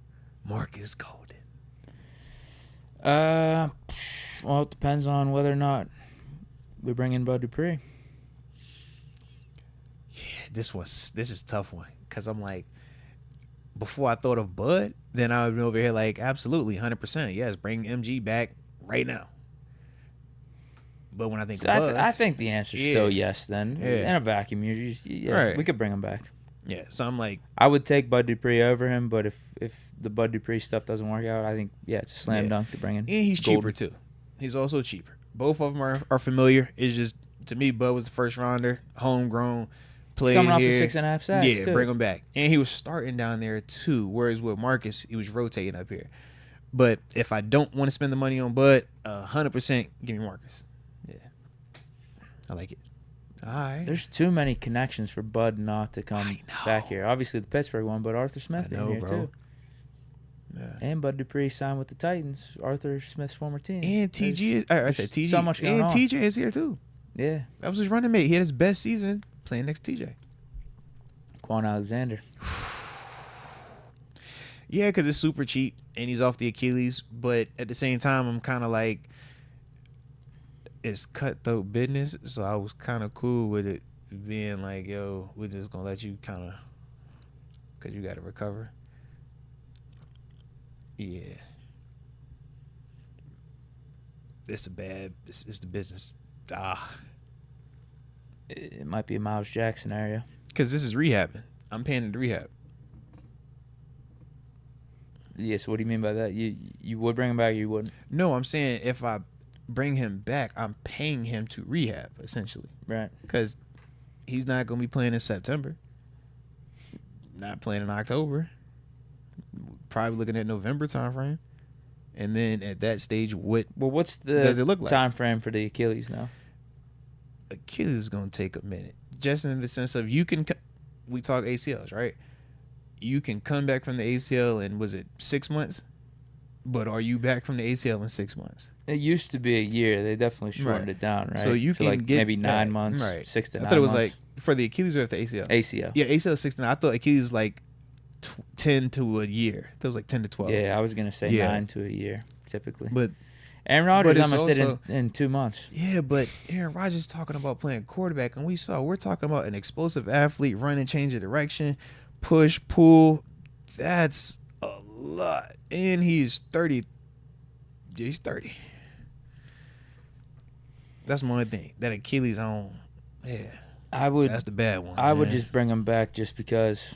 Marcus Golden. Well, it depends on whether or not we bring in Bud Dupree. Yeah, this is a tough one because I'm like, before I thought of Bud, then I would be over here like, absolutely, 100%, yes, bring MG back right now. But when I think of Bud, I think the answer is still yes. Then in a vacuum, right. We could bring him back. Yeah, so I'm like, I would take Bud Dupree over him, but if the Bud Dupree stuff doesn't work out, I think it's a slam dunk to bring in. And he's cheaper too. He's also cheaper. Both of them are familiar. It's just, to me, Bud was the first rounder, homegrown, played coming here. Off of 6.5 sacks. Yeah, bring him back. And he was starting down there too. Whereas with Marcus, he was rotating up here. But if I don't want to spend the money on Bud, 100% give me Marcus. Yeah, I like it. All right. There's too many connections for Bud not to come back here. Obviously the Pittsburgh one, but Arthur Smith in here too. Yeah. And Bud Dupree signed with the Titans, Arthur Smith's former team. And TG, I said TG. So much going on. TJ is here too. Yeah. That was his running mate. He had his best season playing next to TJ. Quan Alexander. Yeah, because it's super cheap and he's off the Achilles. But at the same time, I'm kind of like, it's cutthroat business. So I was kind of cool with it being like, yo, we're just going to let you kind of, because you got to recover. Yeah. It's the business. It might be a Miles Jack scenario. Because this is rehabbing. I'm paying the rehab. Yeah, so what do you mean by that? You would bring him back or you wouldn't? No, I'm saying if I bring him back, I'm paying him to rehab, essentially. Right. Because he's not going to be playing in September. Not playing in October. Probably looking at November time frame. And then at that stage, what's the does it look like? Time frame for the Achilles now? Achilles is going to take a minute. Just in the sense of you can we talk ACLs, right? You can come back from the ACL in, was it 6 months? But are you back from the ACL in 6 months? It used to be a year. They definitely shortened it down, right? So you can get maybe 9 months, right. 6 to 9 months. I thought it was like for the Achilles or the ACL? ACL. Yeah, ACL 6 to 9. I thought Achilles like 10 to a year. That was like 10 to 12. Yeah, I was going to say 9 to a year, typically. But Aaron Rodgers almost did in 2 months. Yeah, but Aaron Rodgers talking about playing quarterback, and we're talking about an explosive athlete, running, change of direction, push, pull. That's a lot. And he's 30. Yeah, he's 30. That's one thing. That Achilles on, that's the bad one. I would just bring him back just because.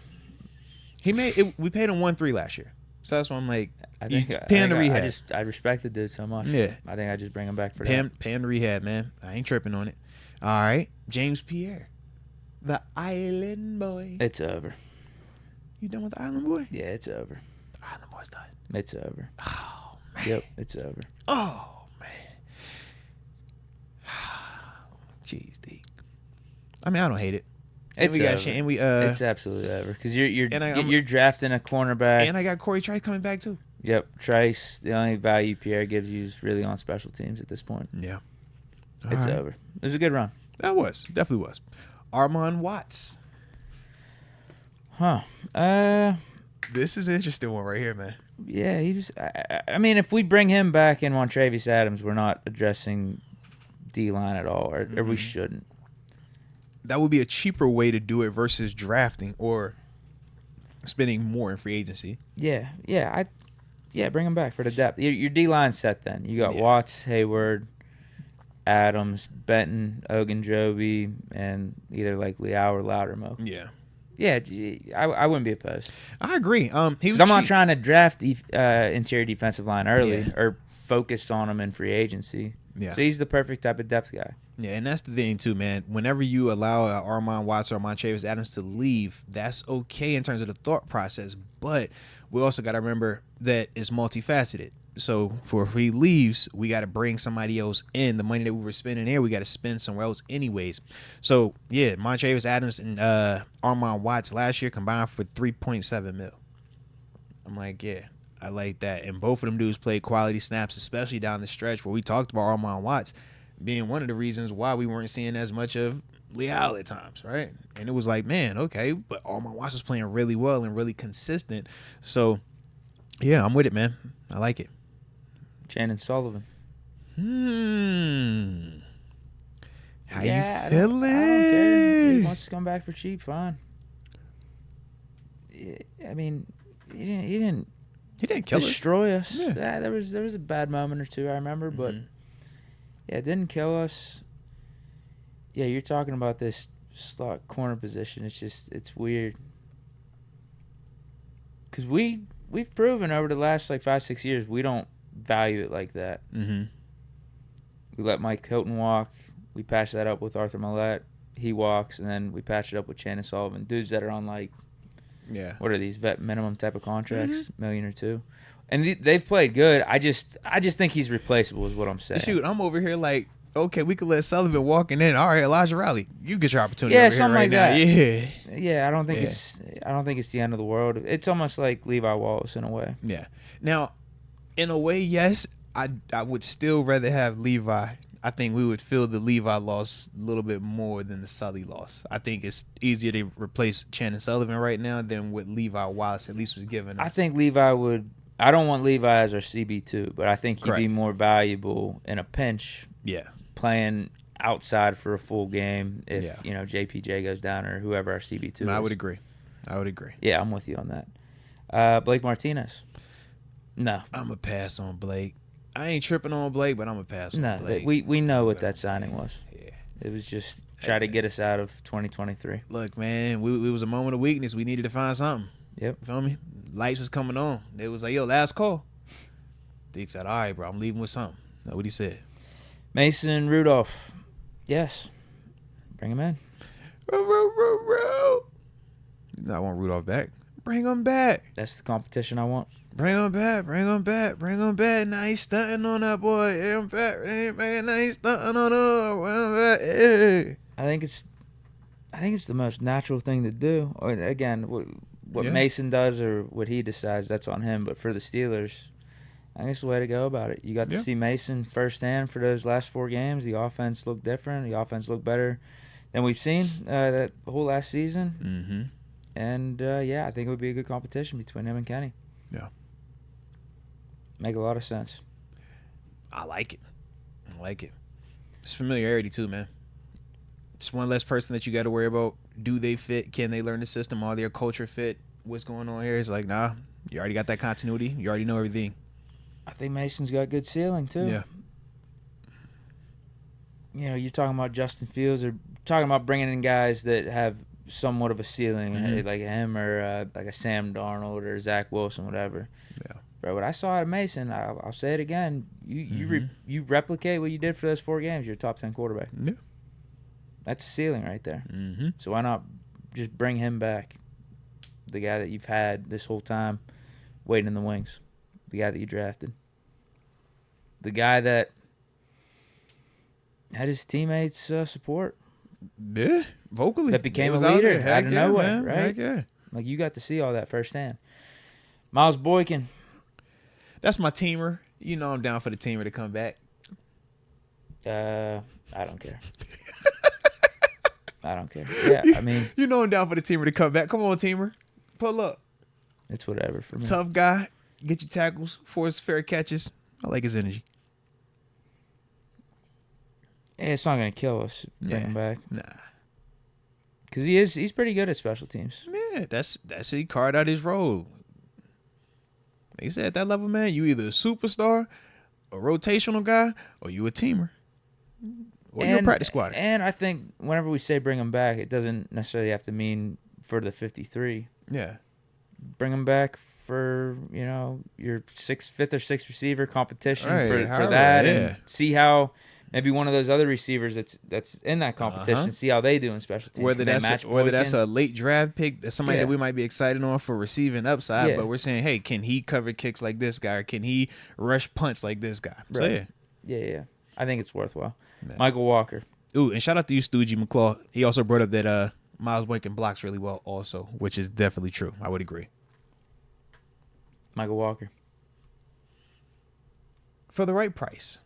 We paid him 1.3 last year. So that's why I'm like, paying the rehab. I respect the dude so much. Yeah. I think I just bring him back for that. Paying the rehab, man. I ain't tripping on it. All right. James Pierre. The Island Boy. It's over. You done with the Island Boy? Yeah, it's over. The Island Boy's done. It's over. Oh, man. Yep, it's over. Oh, man. Jeez, Deke. I mean, I don't hate it. It's absolutely over because you're drafting a cornerback, and I got Corey Trice coming back too. Yep, Trice. The only value Pierre gives you is really on special teams at this point. Yeah, it's over. It was a good run. That definitely was. Armon Watts. Huh. This is an interesting one right here, man. Yeah, he just. I mean, if we bring him back in Montravius Adams, we're not addressing D-line at all, or we shouldn't. That would be a cheaper way to do it versus drafting or spending more in free agency. Yeah, bring him back for the depth. Your D-line set then. You got Watts, Hayward, Adams, Benton, Ogunjobi, and either like Liao or Loudermilk. Yeah, I wouldn't be opposed. I agree. I'm not trying to draft interior defensive line early or focused on him in free agency. Yeah. So he's the perfect type of depth guy. Yeah, and that's the thing too, man. Whenever you allow Armon Watts or Montravius Adams to leave, that's okay in terms of the thought process. But we also got to remember that it's multifaceted. So if he leaves, we got to bring somebody else in. The money that we were spending there, we got to spend somewhere else anyways. So, yeah, Montravius Adams and Armon Watts last year combined for $3.7 million. I'm like, yeah, I like that. And both of them dudes played quality snaps, especially down the stretch where we talked about Armon Watts being one of the reasons why we weren't seeing as much of Liao at times, right? And it was like, man, okay, but Armon Watts was playing really well and really consistent. So, yeah, I'm with it, man. I like it. Shannon Sullivan. How you feeling? I don't care. He wants to come back for cheap, fine. I mean, he didn't destroy us. Yeah, there was a bad moment or two I remember, but it didn't kill us. Yeah, you're talking about this slot corner position. It's weird because we've proven over the last 5-6 years we don't value it like that. We let Mike Hilton walk. We patched that up with Arthur Millette. He walks, and then we patched it up with Shannon Sullivan. Dudes that are on what are these vet minimum type of contracts, $1 million or $2 million, and they've played good. I just think he's replaceable, is what I'm saying. Shoot, I'm over here like, okay, we could let Sullivan walk, and then all right, Elijah Riley, you get your opportunity. Yeah, over something here right like now. that. Yeah. I don't think it's the end of the world. It's almost like Levi Wallace in a way. Yeah. Now, in a way, yes, I would still rather have Levi. I think we would feel the Levi loss a little bit more than the Sully loss. I think it's easier to replace Shannon Sullivan right now than what Levi Wallace at least was giving us. I think Levi would. I don't want Levi as our CB2, but I think he'd be more valuable in a pinch. Yeah. Playing outside for a full game if JPJ goes down or whoever our CB2 is. I would agree. Yeah, I'm with you on that. Blake Martinez. No. I'm a pass on Blake. I ain't tripping on Blake, but I'm a pass on Blake. We know what that signing was. Yeah. It was just try to get us out of 2023. Look, man, it was a moment of weakness. We needed to find something. Yep. Feel me? Lights was coming on. It was like, yo, last call. Deke said, all right, bro, I'm leaving with something. That's what he said. Mason Rudolph. Yes. Bring him in. I want Rudolph back. Bring him back. That's the competition I want. Bring him back. Now he's stunting on that boy. Bring him back. Now he's stunting on that. Bring him back. Hey. I I think it's the most natural thing to do. Again, what Mason does or what he decides, that's on him. But for the Steelers, I think it's the way to go about it. You got to see Mason firsthand for those last 4 games. The offense looked different. The offense looked better than we've seen that whole last season. Mm-hmm. And, I think it would be a good competition between him and Kenny. Yeah. Make a lot of sense. I like it. It's familiarity, too, man. It's one less person that you got to worry about. Do they fit? Can they learn the system? Are their culture fit? What's going on here? It's like, nah, you already got that continuity. You already know everything. I think Mason's got good ceiling, too. Yeah. You know, you're talking about Justin Fields or talking about bringing in guys that have somewhat of a ceiling, like him or like a Sam Darnold or Zach Wilson, whatever. Yeah. Bro, what I saw out of Mason, I'll say it again. You replicate what you did for those 4 games. You're a top 10 quarterback. Yeah. That's a ceiling right there. Mm-hmm. So why not just bring him back? The guy that you've had this whole time waiting in the wings. The guy that you drafted. The guy that had his teammates support. Yeah, vocally. That became a leader out of nowhere, man. right? Heck yeah. Like, you got to see all that firsthand. Miles Boykin. That's my teamer. You know I'm down for the teamer to come back. I don't care. I don't care. Yeah, I mean. You know I'm down for the teamer to come back. Come on, teamer. Pull up. It's whatever for me. Tough guy. Get you tackles. Force fair catches. I like his energy. Yeah, it's not going to kill us. Bring him back. Nah. Because he's pretty good at special teams. Yeah, that's he carved out his role. Like I said, at that level, man, you either a superstar, a rotational guy, or you a teamer. Or you're a practice squad. And I think whenever we say bring him back, it doesn't necessarily have to mean for the 53. Yeah. Bring him back for, your 5th or 6th receiver competition for that and see how maybe one of those other receivers that's in that competition, see how they do in special teams. Whether that's a late draft pick, that's somebody that we might be excited on for receiving upside, but we're saying, hey, can he cover kicks like this guy, or can he rush punts like this guy? Right. So, yeah. I think it's worthwhile. Man. Michael Walker. Ooh, and shout out to you, Stoogie McClaw. He also brought up that Miles Boykin blocks really well also, which is definitely true. I would agree. Michael Walker. For the right price.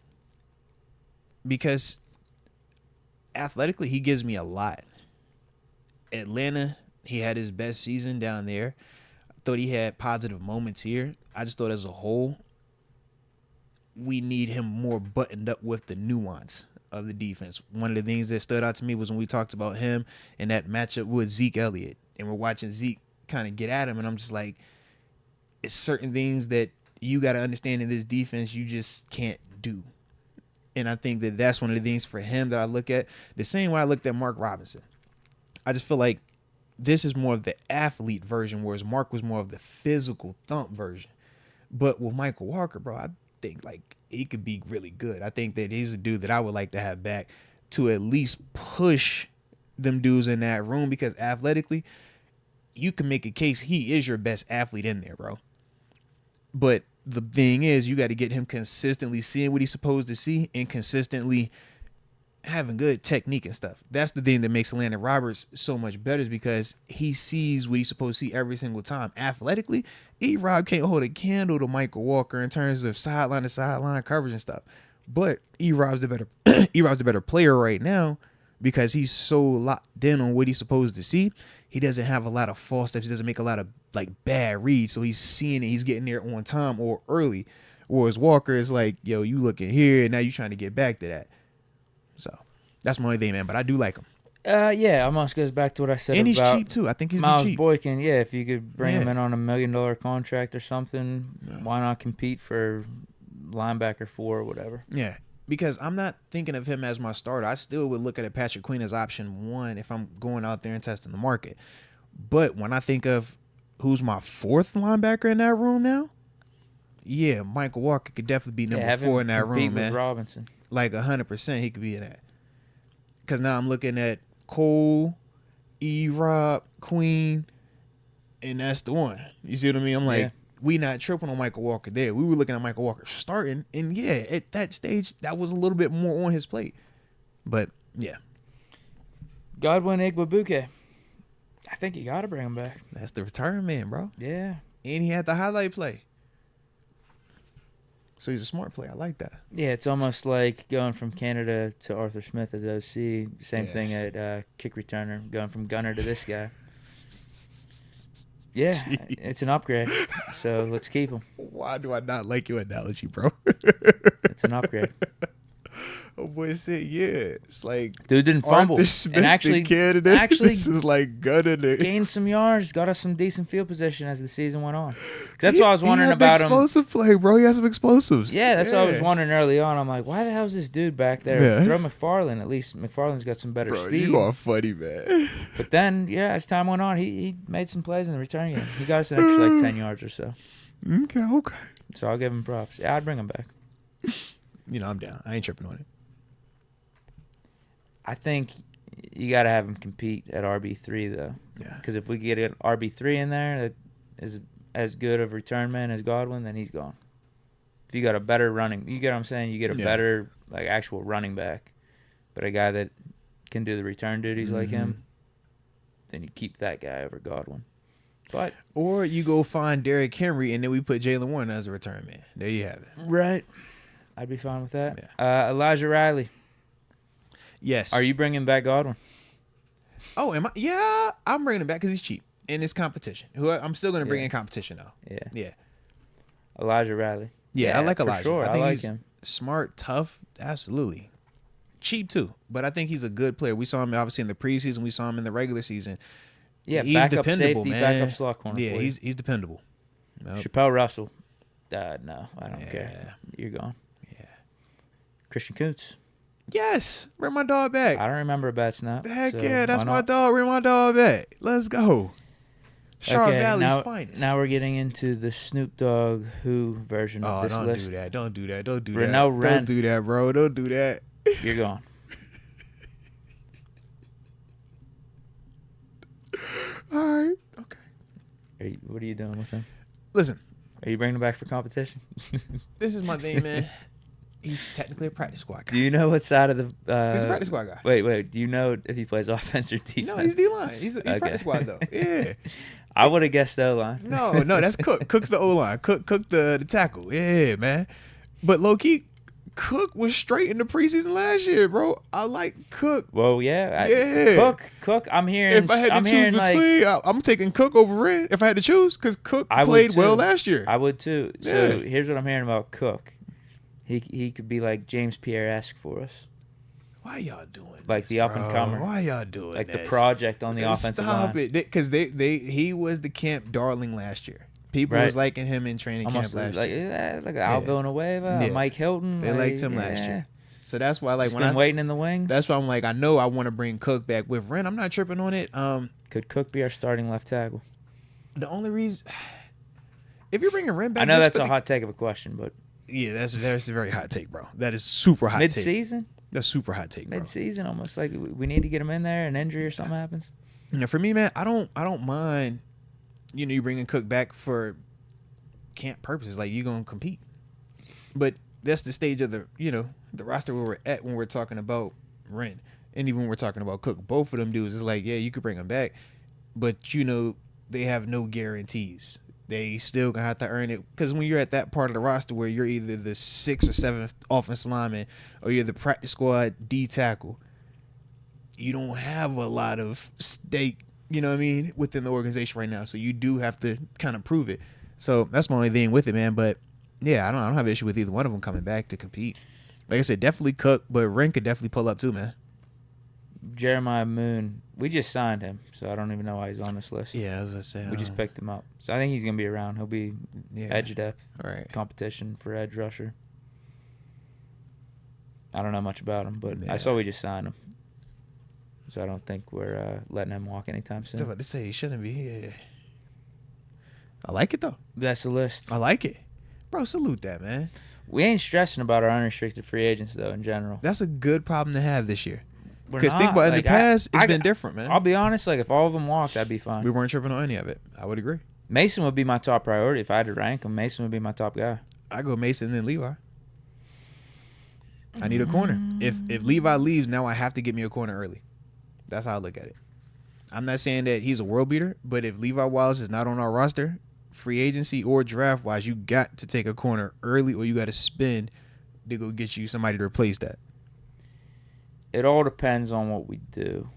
Because athletically, he gives me a lot. Atlanta, he had his best season down there. I thought he had positive moments here. I just thought as a whole, we need him more buttoned up with the nuance of the defense. One of the things that stood out to me was when we talked about him and that matchup with Zeke Elliott. And we're watching Zeke kind of get at him. And I'm just like, it's certain things that you got to understand in this defense you just can't do. And I think that that's one of the things for him that I look at. The same way I looked at Mark Robinson. I just feel like this is more of the athlete version, whereas Mark was more of the physical thump version. But with Michael Walker, bro, I think like he could be really good. I think that he's a dude that I would like to have back to at least push them dudes in that room, because athletically, you can make a case he is your best athlete in there, bro. But the thing is, you got to get him consistently seeing what he's supposed to see and consistently having good technique and stuff. That's the thing that makes Landon Roberts so much better, is because he sees what he's supposed to see every single time. Athletically, E-Rob can't hold a candle to Michael Walker in terms of sideline to sideline coverage and stuff. But E-Rob's the better player right now because he's so locked in on what he's supposed to see. He doesn't have a lot of false steps. He doesn't make a lot of bad reads. So he's seeing it. He's getting there on time or early. Whereas Walker is like, yo, you looking here and now you trying to get back to that. So that's my only thing, man. But I do like him. Yeah, almost goes back to what I said and about he's cheap too. I think he's Miles cheap. Boykin. Yeah, if you could bring him in on $1 million contract or something, why not compete for linebacker 4 or whatever? Yeah. Because I'm not thinking of him as my starter. I still would look at Patrick Quinn as option 1 if I'm going out there and testing the market. But when I think of who's my 4th linebacker in that room now, yeah, Michael Walker could definitely be number 4 in that room, man. With Robinson. Like 100% he could be in that. Because now I'm looking at Cole, E-Rob, Queen, and that's the one. You see what I mean? I'm like, we not tripping on Michael Walker there. We were looking at Michael Walker starting, and yeah, at that stage, that was a little bit more on his plate. But, yeah. Godwin Igwebuike. I think you got to bring him back. That's the return man, bro. Yeah. And he had the highlight play. So he's a smart player. I like that. Yeah, it's almost like going from Canada to Arthur Smith as OC. Same thing at kick returner, going from gunner to this guy. Yeah, Jeez. It's an upgrade. So let's keep him. Why do I not like your analogy, bro? It's an upgrade. Oh boy, said it's like dude didn't fumble Arthur Smith and actually this is like gutted it. Gained some yards, got us some decent field position as the season went on. That's what I was wondering about him. Explosive play, bro. He has some explosives. Yeah, that's what I was wondering early on. I'm like, why the hell is this dude back there? Yeah. Throw McFarland. At least McFarland's got some better speed. You are funny, man. But then, as time went on, he made some plays in the return game. He got us an extra like 10 yards or so. Okay. So I'll give him props. Yeah, I'd bring him back. I'm down. I ain't tripping on it. I think you got to have him compete at RB3, though. Yeah. Because if we get an RB3 in there that is as good of return man as Godwin, then he's gone. If you got a better running, you get what I'm saying? You get a better, like, actual running back, but a guy that can do the return duties like him, then you keep that guy over Godwin. But or you go find Derrick Henry, and then we put Jalen Warren as a return man. There you have it. Right. I'd be fine with that. Yeah. Elijah Riley. Yes. Are you bringing back Godwin? Oh, am I? Yeah, I'm bringing him back because he's cheap and it's competition. I'm still going to bring in competition though. Yeah. Elijah Riley. Yeah, I like Elijah. Sure. I think like he's him. Smart, tough, absolutely. Cheap too, but I think he's a good player. We saw him obviously in the preseason. We saw him in the regular season. Yeah, he's backup dependable, safety, man. backup slot corner. Yeah, he's dependable. Nope. Chappelle Russell. No, I don't care. You're gone. Yeah. Christian Kuntz. Yes, bring my dog back. I don't remember a bad snap. Heck yeah, that's my dog. Bring my dog back. Let's go. Charlotte Valley's finest. Now we're getting into the Snoop Dogg Who version of this list. Don't do that. Don't do that. Renell Wren. Don't do that, bro. Don't do that. You're gone. All right. Okay. What are you doing with him? Listen. Are you bringing him back for competition? This is my thing, man. He's technically a practice squad guy. Do you know what side of the... he's a practice squad guy. Wait. Do you know if he plays offense or defense? No, he's D-line. He's practice squad, though. Yeah. I would have guessed O-line. No, that's Cook. Cook's the O-line. Cook the tackle. Yeah, man. But low-key, Cook was straight in the preseason last year, bro. I like Cook. Well, yeah. Cook, I'm hearing... If I had to choose between... I'm taking Cook over Wren if I had to choose, because Cook played well last year. I would, too. Yeah. So here's what I'm hearing about Cook. He could be like James Pierre-esque for us. Why y'all doing like this, the up and comer? Why y'all doing like this? The project on the offensive line? Stop it, because he was the camp darling last year. People was liking him in training camp last year. Like Al Villanueva, Mike Hilton. They liked him last year. So that's why, like, when I'm waiting in the wings. That's why I'm like, I know I want to bring Cook back with Wren. I'm not tripping on it. Could Cook be our starting left tackle? The only reason, if you're bringing Wren back, I know that's a hot take of a question, but. Yeah, that's a very hot take, bro. That is super hot take. Mid-season? That's super hot take, bro. Mid-season, almost like we need to get him in there, an injury or something happens. Yeah, for me, man, I don't mind, you bringing Cook back for camp purposes. Like, you're going to compete. But that's the stage of the roster where we're at when we're talking about Wren. And even when we're talking about Cook. Both of them dudes, it's like, yeah, you could bring them back. But, they have no guarantees. They still gonna have to earn it, because when you're at that part of the roster where you're either the 6th or 7th offensive lineman or you're the practice squad D tackle, you don't have a lot of stake, within the organization right now. So you do have to kind of prove it. So that's my only thing with it, man. But yeah, I don't have an issue with either one of them coming back to compete. Like I said, definitely Cook, but Wren could definitely pull up too, man. Jeremiah Moon, we just signed him, so I don't even know why he's on this list. Yeah, I was gonna say we just picked him up, so I think he's gonna be around. He'll be edge depth, competition for edge rusher. I don't know much about him, but I saw we just signed him, so I don't think we're letting him walk anytime soon. I was about to say he shouldn't be. Yeah. I like it though. That's the list. I like it, bro. Salute that, man. We ain't stressing about our unrestricted free agents though. In general, that's a good problem to have this year. Because think about in the past, it's been different, man. I'll be honest, if all of them walked, I'd be fine. We weren't tripping on any of it. I would agree. Mason would be my top priority. If I had to rank him, Mason would be my top guy. I go Mason and then Levi. I need a corner. If Levi leaves, now I have to get me a corner early. That's how I look at it. I'm not saying that he's a world beater, but if Levi Wallace is not on our roster, free agency or draft wise, you got to take a corner early, or you got to spend to go get you somebody to replace that. It all depends on what we do.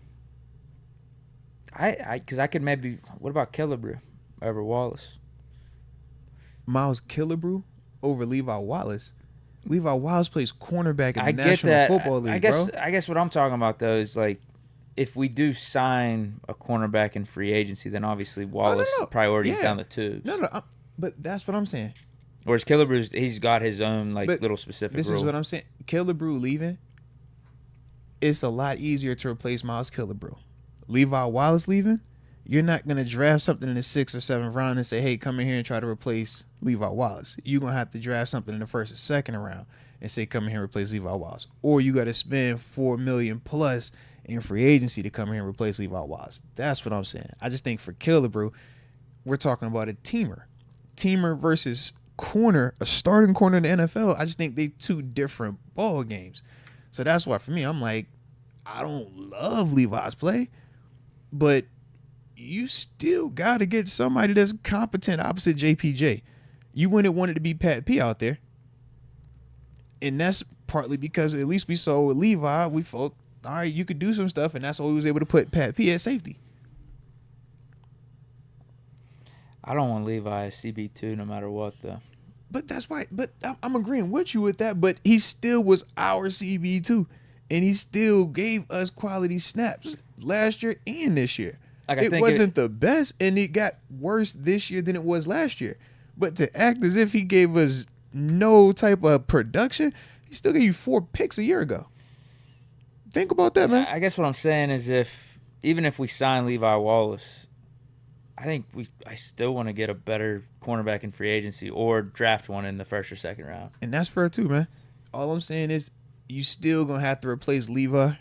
Because I could maybe. What about Killebrew over Wallace? Miles Killebrew over Levi Wallace. Levi Wallace plays cornerback in the National Football League, bro. I guess what I'm talking about though is like, if we do sign a cornerback in free agency, then obviously Wallace priorities down the tubes. But that's what I'm saying. Whereas Killebrew's, he's got his own little specific. This rule. is what I'm saying. Killebrew leaving, it's a lot easier to replace Miles Killebrew. Levi Wallace leaving, you're not gonna draft something in the 6th or 7th round and say, "Hey, come in here and try to replace Levi Wallace." You're gonna have to draft something in the 1st or 2nd round and say, "Come in here and replace Levi Wallace," or you got to spend $4 million plus in free agency to come here and replace Levi Wallace. That's what I'm saying. I just think for Killebrew, we're talking about a teamer versus corner, a starting corner in the NFL. I just think they two different ball games. So that's why for me, I'm like, I don't love Levi's play, but you still got to get somebody that's competent opposite JPJ. You wouldn't want it to be Pat P out there. And that's partly because at least we saw with Levi, we felt, all right, you could do some stuff, and that's why we was able to put Pat P at safety. I don't want Levi as CB2 no matter what, though. But that's why. But I'm agreeing with you with that. But he still was our CB2, and he still gave us quality snaps last year and this year. It wasn't the best, and it got worse this year than it was last year. But to act as if he gave us no type of production, he still gave you 4 picks a year ago. Think about that, man. I guess what I'm saying is even if we sign Levi Wallace, I think I still want to get a better cornerback in free agency or draft one in the 1st or 2nd round. And that's fair too, man. All I'm saying is you still going to have to replace Levi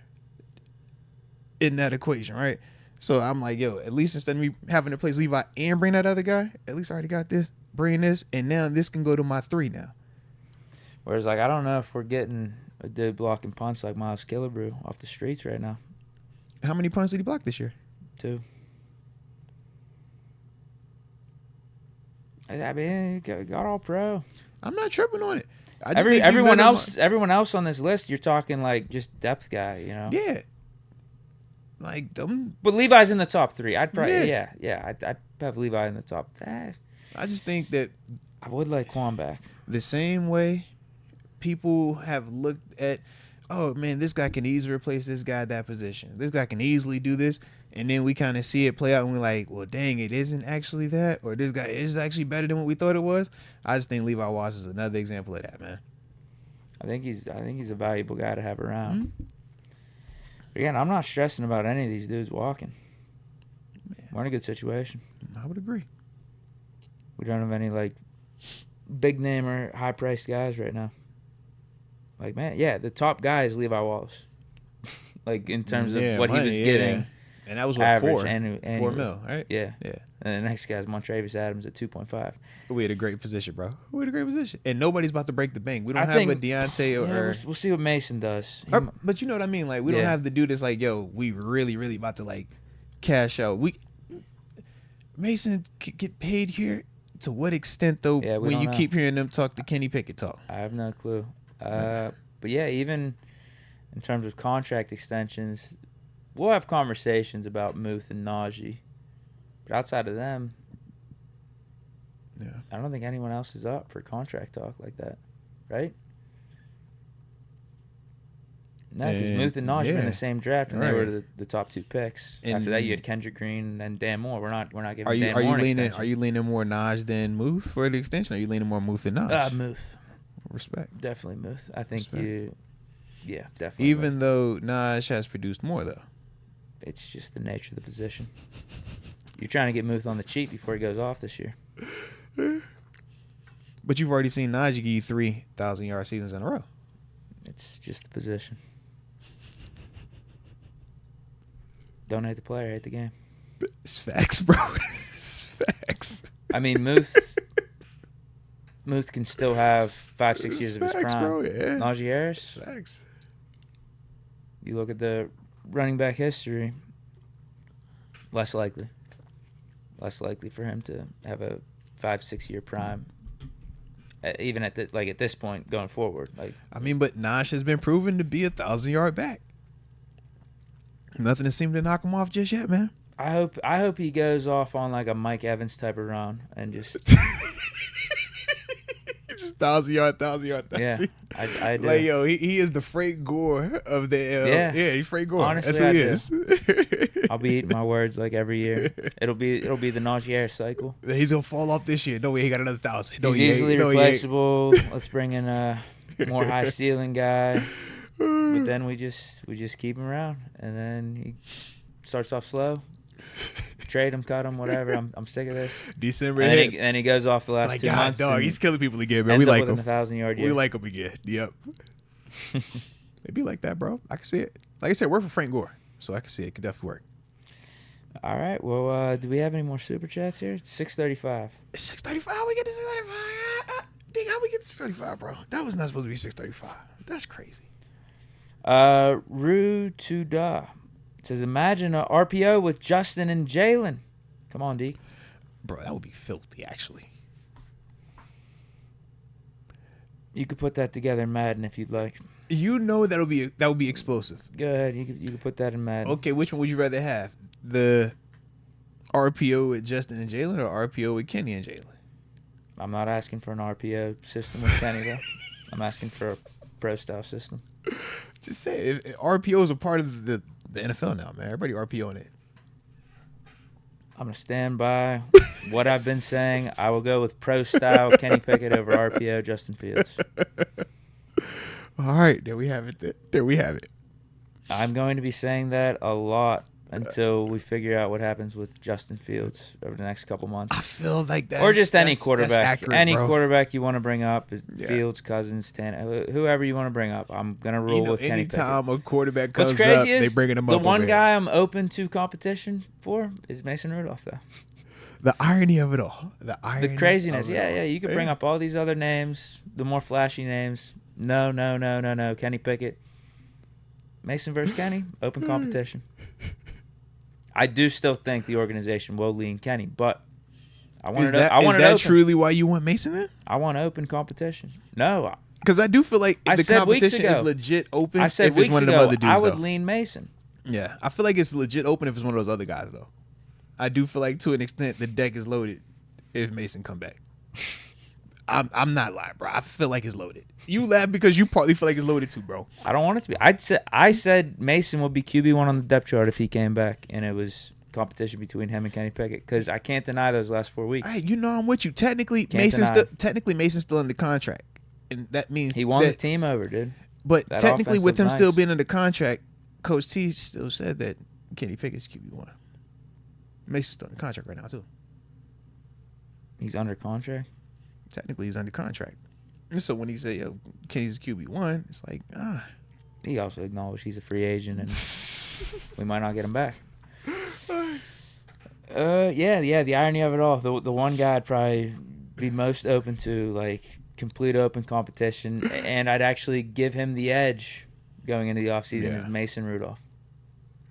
in that equation, right? So I'm like, yo, at least instead of me having to replace Levi and bring that other guy, at least I already got this, bring this, and now this can go to my 3 now. Whereas, I don't know if we're getting a dude blocking punts like Miles Killebrew off the streets right now. How many punts did he block this year? 2. I mean, got all pro. I'm not tripping on it. Everyone else on this list, you're talking just depth guy, you know? Yeah. Like them. But Levi's in the top 3. I'd probably I'd have Levi in the top 5. I just think that I would like Quan back. The same way people have looked at, oh man, this guy can easily replace this guy at that position. This guy can easily do this. And then we kind of see it play out and we're like, well, dang, it isn't actually that. Or this guy is actually better than what we thought it was. I just think Levi Wallace is another example of that, man. I think he's a valuable guy to have around. Mm-hmm. But again, I'm not stressing about any of these dudes walking. Man. We're in a good situation. I would agree. We don't have any big name or high priced guys right now. The top guy is Levi Wallace. In terms of what he was getting. Yeah. And that was what, average, 4 mil, right? Yeah. And the next guy's Montravius Adams at 2.5. We had a great position, bro. And nobody's about to break the bank. We don't have a Deontay or... We'll see what Mason does. But you know what I mean? We don't have the dude that's like, yo, we really, really about to cash out. Mason could get paid here. To what extent, though, when you keep hearing them talk the Kenny Pickett talk? I have no clue. But yeah, even in terms of contract extensions... We'll have conversations about Muth and Najee. But outside of them, I don't think anyone else is up for contract talk like that. Right? No, because Muth and Najee were in the same draft, and they were the top 2 picks. And after that, you had Kendrick Green and then Dan Moore. We're not giving Dan Moore an extension. Are you leaning more Najee than Muth for the extension? Or are you leaning more Muth than Najee? Muth. Respect. Definitely Muth. I think definitely. Even though Najee has produced more, though. It's just the nature of the position. You're trying to get Muth on the cheap before he goes off this year. But you've already seen Najee give you 3,000-yard seasons in a row. It's just the position. Don't hate the player, hate the game. It's facts, bro. It's facts. I mean, Muth can still have 5-6 years of his prime. Bro, Najee Harris. It's facts. You look at the running back history, Less likely. Less likely for him to have a 5-6 year prime. Even at this point going forward. But Najee has been proven to be 1,000-yard back. Nothing has seemed to knock him off just yet, man. I hope he goes off on like a Mike Evans type of run and just just 1,000-yard. Yeah, I do. Like, yo, he is the Frank Gore of the he's Frank Gore. Honestly, that's who he is. I'll be eating my words like every year. It'll be the Najee cycle. He's gonna fall off this year. No way, he got another 1,000. No, he's easily replaceable. Let's bring in a more high ceiling guy. But then we just keep him around, and then he starts off slow. Trade him, cut him, whatever. I'm sick of this. December, and he goes off the last 2 months. Dog, he's killing people again, man. We like him. 1,000-yard year. We like him again. Yep. It'd be like that, bro. I can see it. Like I said, work for Frank Gore, so I can see it. Could definitely work. All right. Well, do we have any more super chats here? It's 6:35. It's 6:35. How we get to 6:35? Deke, how we get to 6:35, bro? That was not supposed to be 6:35. That's crazy. Rue Tuda says, imagine a RPO with Justin and Jalen. Come on, Deke. Bro, that would be filthy, actually. You could put that together in Madden if you'd like. You know that would be explosive. Go ahead. You could put that in Madden. Okay, which one would you rather have? The RPO with Justin and Jalen or RPO with Kenny and Jalen? I'm not asking for an RPO system with Kenny, though. I'm asking for a pro-style system. Just say if RPO is a part of the NFL now, man. Everybody RPOing it. I'm going to stand by what I've been saying. I will go with pro-style Kenny Pickett over RPO Justin Fields. All right. There we have it. I'm going to be saying that a lot until we figure out what happens with Justin Fields over the next couple months. I feel like that. Or just any quarterback. Accurate, bro. Quarterback you want to bring up is Fields, Cousins, Tanner, whoever you want to bring up. I'm going to rule with Kenny Pickett. Anytime a quarterback comes up, they bringing him up. The one guy I'm open to competition for is Mason Rudolph, though. The irony of it all. The craziness. Yeah. You could bring up all these other names, the more flashy names. No. Kenny Pickett. Mason versus Kenny, open competition. I do still think the organization will lean Kenny, but I want it open. Is that truly why you want Mason then? I want open competition. No. Because I do feel like the competition is legit open if it's one of them other dudes, I would lean Mason. Yeah. I feel like it's legit open if it's one of those other guys, though. I do feel like, to an extent, the deck is loaded if Mason come back. I'm not lying, bro. I feel like it's loaded. You laugh because you partly feel like it's loaded too, bro. I don't want it to be. I said Mason would be QB1 on the depth chart if he came back, and it was competition between him and Kenny Pickett, because I can't deny those last 4 weeks. Hey, I'm with you. Technically, Mason's still under contract, and that means he won the team over, dude. But that technically, with him still being under contract, Coach T still said that Kenny Pickett's QB1. Mason's still under contract right now too. He's under contract? Technically, he's under contract. And so when he said, yo, Kenny's QB1, it's like, He also acknowledged he's a free agent and we might not get him back. The irony of it all. The one guy I'd probably be most open to, like, complete open competition, and I'd actually give him the edge going into the offseason is Mason Rudolph.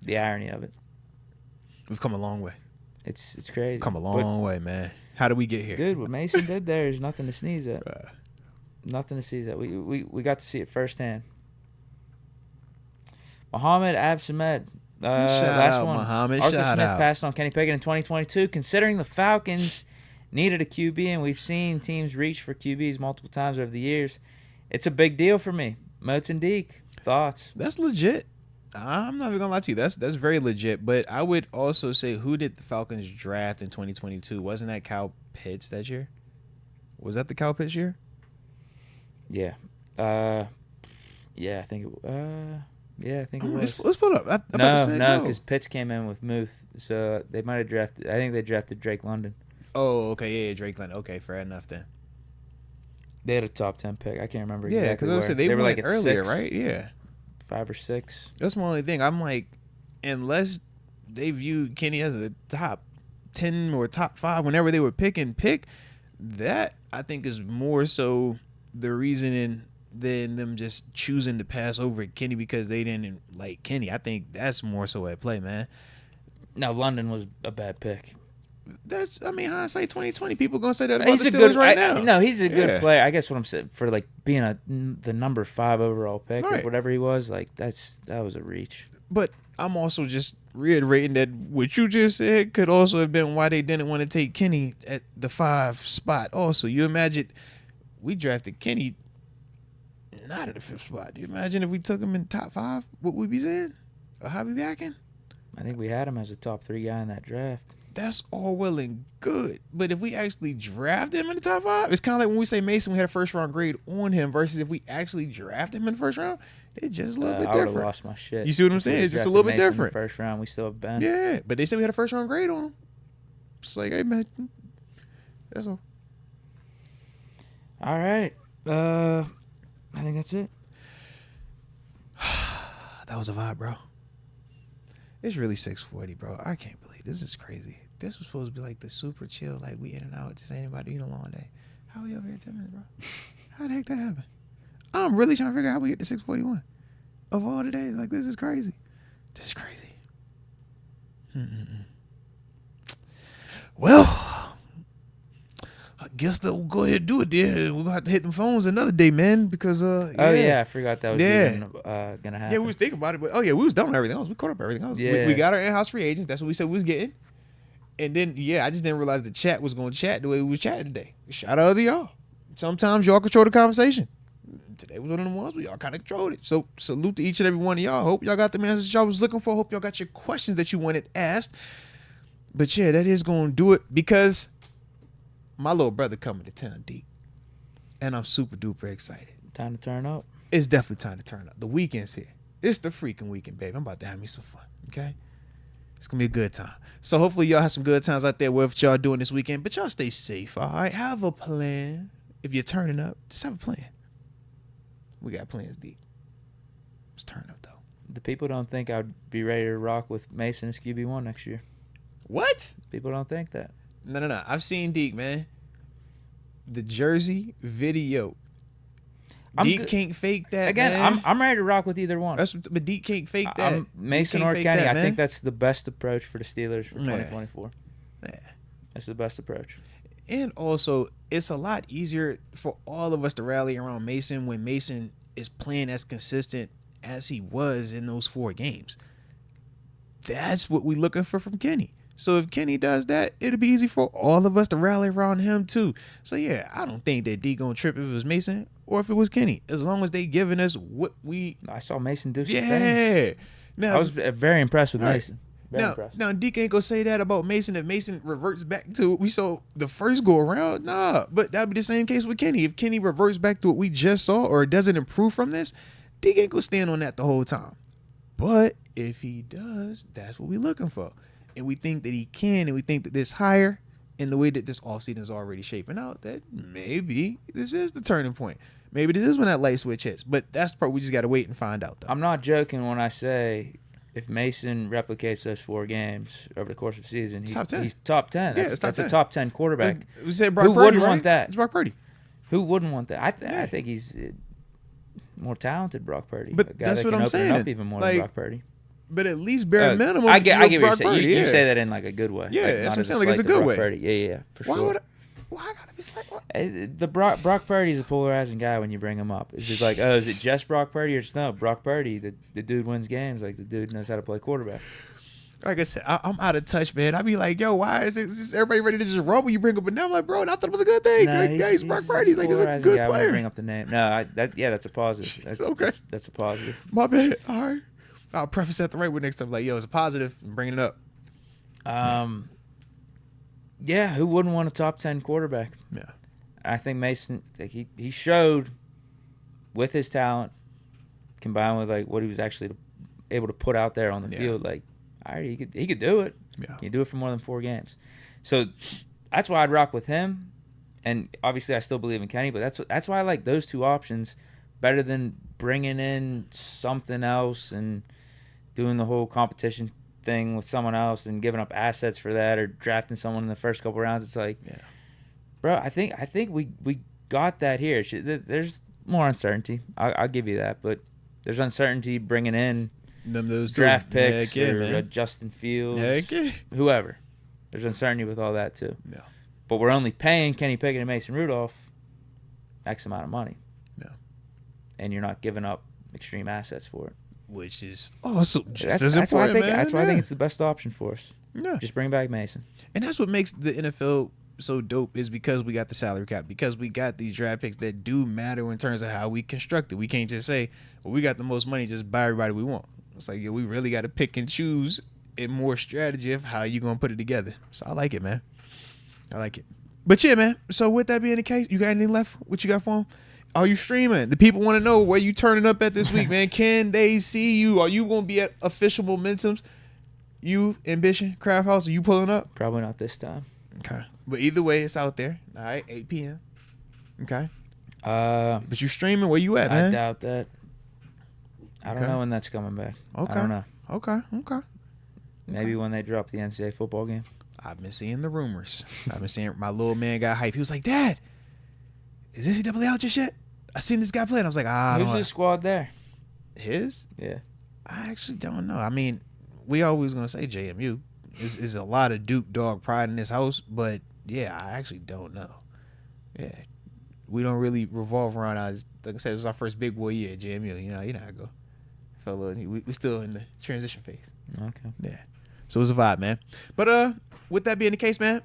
The irony of it. We've come a long way. It's crazy. Come a long way, man. How did we get here? Dude, what Mason did there is nothing to sneeze at. Nothing to sneeze at. We got to see it firsthand. Mohamed Absamed. Last one. Mohamed. Arthur Smith passed on Kenny Pickett in 2022. Considering the Falcons needed a QB, and we've seen teams reach for QBs multiple times over the years, it's a big deal for me. Moats and Deke, thoughts? That's legit. I'm not even gonna lie to you. That's very legit. But I would also say, who did the Falcons draft in 2022? Wasn't that Kyle Pitts that year? Was that the Kyle Pitts year? Yeah. I think it. I think it was. Let's put it up. No, because Pitts came in with Muth, so they might have drafted. I think they drafted Drake London. Oh, okay, yeah, Drake London. Okay, fair enough then. They had a top 10 pick. I can't remember. Yeah, because they were like earlier, 6, right? Yeah. 5 or 6. That's my only thing. I'm like, unless they view Kenny as a top 10 or top 5 whenever they were pick, that I think is more so the reasoning than them just choosing to pass over Kenny because they didn't like Kenny. I think that's more so at play, man. No, London was a bad pick. Hindsight 2020. People gonna say that about the Steelers right now. No, he's a good player. I guess what I'm saying for like being the number 5 overall pick or whatever he was, like that was a reach. But I'm also just reiterating that what you just said could also have been why they didn't want to take Kenny at the 5 spot. Also, you imagine we drafted Kenny not in the 5th spot. Do you imagine if we took him in top 5? What would we be saying? Or how we backing? I think we had him as a top 3 guy in that draft. That's all well and good. But if we actually draft him in the top 5, it's kind of like when we say Mason, we had a first-round grade on him versus if we actually draft him in the first round, it's just a little bit different. I would have lost my shit. You see what I'm saying? It's just a little bit different. First round, we still have Ben. Yeah, but they said we had a first-round grade on him. It's like, hey, man, that's all. All right. I think that's it. That was a vibe, bro. It's really 6:40, bro. I can't believe this is crazy. This was supposed to be like the super chill, like we in and out, just ain't anybody eat a long day. How we over here 10 minutes, bro? How the heck that happened? I'm really trying to figure out how we get to 6:41. Of all the days, like this is crazy. This is crazy. Well, I guess that we'll go ahead and do it then. We're going to have to hit them phones another day, man, because, I forgot that was even going to happen. Yeah, we was thinking about it, but, we was done with everything else. We caught up everything else. Yeah. We got our in-house free agents. That's what we said we was getting. And then, I just didn't realize the chat was going to chat the way we was chatting today. Shout out to y'all. Sometimes y'all control the conversation. Today was one of the ones where y'all kind of controlled it. So salute to each and every one of y'all. Hope y'all got the answers y'all was looking for. Hope y'all got your questions that you wanted asked. But that is going to do it because my little brother coming to town, Deke. And I'm super duper excited. Time to turn up. It's definitely time to turn up. The weekend's here. It's the freaking weekend, baby. I'm about to have me some fun, okay? It's going to be a good time. So hopefully y'all have some good times out there with y'all doing this weekend. But y'all stay safe, all right? Have a plan. If you're turning up, just have a plan. We got plans, Deke. Let's turn up, though. The people don't think I'd be ready to rock with Mason as QB1 next year. What? People don't think that. No. I've seen Deke, man. The jersey video. Deke can't fake that. Again, man. I'm ready to rock with either one. But Deke can't fake that. Mason or Kenny. I think that's the best approach for the Steelers for 2024. Yeah. That's the best approach. And also, it's a lot easier for all of us to rally around Mason when Mason is playing as consistent as he was in those 4 games. That's what we're looking for from Kenny. So if Kenny does that, it'll be easy for all of us to rally around him too. So I don't think that D gonna trip if it was Mason or if it was Kenny. As long as they giving us what we. I saw Mason do some things. Now I was very impressed with Mason. Now Deke ain't gonna say that about Mason if Mason reverts back to what we saw the first go around. Nah, but that'd be the same case with Kenny. If Kenny reverts back to what we just saw or doesn't improve from this, Deke ain't gonna stand on that the whole time. But if he does, that's what we're looking for. And we think that he can, and we think that this higher in the way that this offseason is already shaping out, that maybe this is the turning point. Maybe this is when that light switch hits. But that's the part we just got to wait and find out, though. I'm not joking when I say if Mason replicates those 4 games over the course of the season, he's top 10. That's a top 10 quarterback. We said Brock Who Purdy, wouldn't right? want that? It's Brock Purdy. Who wouldn't want that? I think he's more talented, Brock Purdy. But that's what I'm saying. Up even more than Brock Purdy. But at least bare minimum, I get what you're saying. Purdy, you say that in like a good way. Yeah, like, that's what I'm saying. Like it's a good way. Purdy. Yeah, for sure. Why I gotta be like what? The Brock Purdy's a polarizing guy when you bring him up. It's just like, is it just Brock Purdy or just no? Brock Purdy, the dude wins games. Like the dude knows how to play quarterback. Like I said, I'm out of touch, man. I be like, yo, why is everybody ready to just run when you bring up a name? I'm like, bro, I thought it was a good thing. No, he's Brock Purdy. He's like, he's a good player. Bring up the name. No, that's a positive. That's okay. That's a positive. My bad. All right. I'll preface that the right way next time. Like, yo, it's a positive. I'm bringing it up. Yeah, who wouldn't want a top 10 quarterback? Yeah. I think Mason, like he showed with his talent combined with like what he was actually able to put out there on the field. Like, all right, he could do it. Yeah. He could do it for more than 4 games. So that's why I'd rock with him. And obviously, I still believe in Kenny, but that's why I like those 2 options better than bringing in something else and doing the whole competition thing with someone else and giving up assets for that or drafting someone in the first couple rounds. It's like, bro, I think we got that here. There's more uncertainty. I'll give you that, but there's uncertainty bringing in those draft picks or Justin Fields, whoever. There's uncertainty with all that too. Yeah. But we're only paying Kenny Pickett and Mason Rudolph X amount of money. Yeah. And you're not giving up extreme assets for it. Which is also just as important, man. That's why I think it's the best option for us. Yeah. Just bring back Mason. And that's what makes the NFL so dope, is because we got the salary cap, because we got these draft picks that do matter in terms of how we construct it. We can't just say, well, we got the most money, just buy everybody we want. It's like, we really got to pick and choose and more strategy of how you going to put it together. So I like it, man. I like it. But yeah, man. So with that being the case, you got anything left? What you got for them? Are you streaming? The people want to know where you turning up at this week, man. Can they see you? Are you going to be at official Momentums? You, Ambition, Craft House, are you pulling up? Probably not this time. Okay. But either way, it's out there. All right, 8 p.m. Okay. But you streaming? Where you at, man? I doubt that. I don't know when that's coming back. Okay. I don't know. Okay. Maybe when they drop the NCAA football game. I've been seeing the rumors. I've been seeing my little man got hype. He was like, Dad, is NCAA out just yet? I seen this guy playing. I was like, Who's his squad there? His? Yeah. I actually don't know. I mean, we always going to say JMU. There's a lot of Duke dog pride in this house, but yeah, I actually don't know. Yeah. We don't really revolve around us. Like I said, it was our first big boy year at JMU. You know how I go. Fellow, we still in the transition phase. Okay. Yeah. So it was a vibe, man. But with that being the case, man,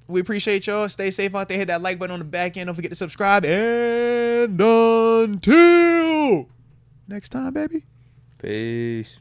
we appreciate y'all. Stay safe out there. Hit that like button on the back end. Don't forget to subscribe. And until next time, baby. Peace.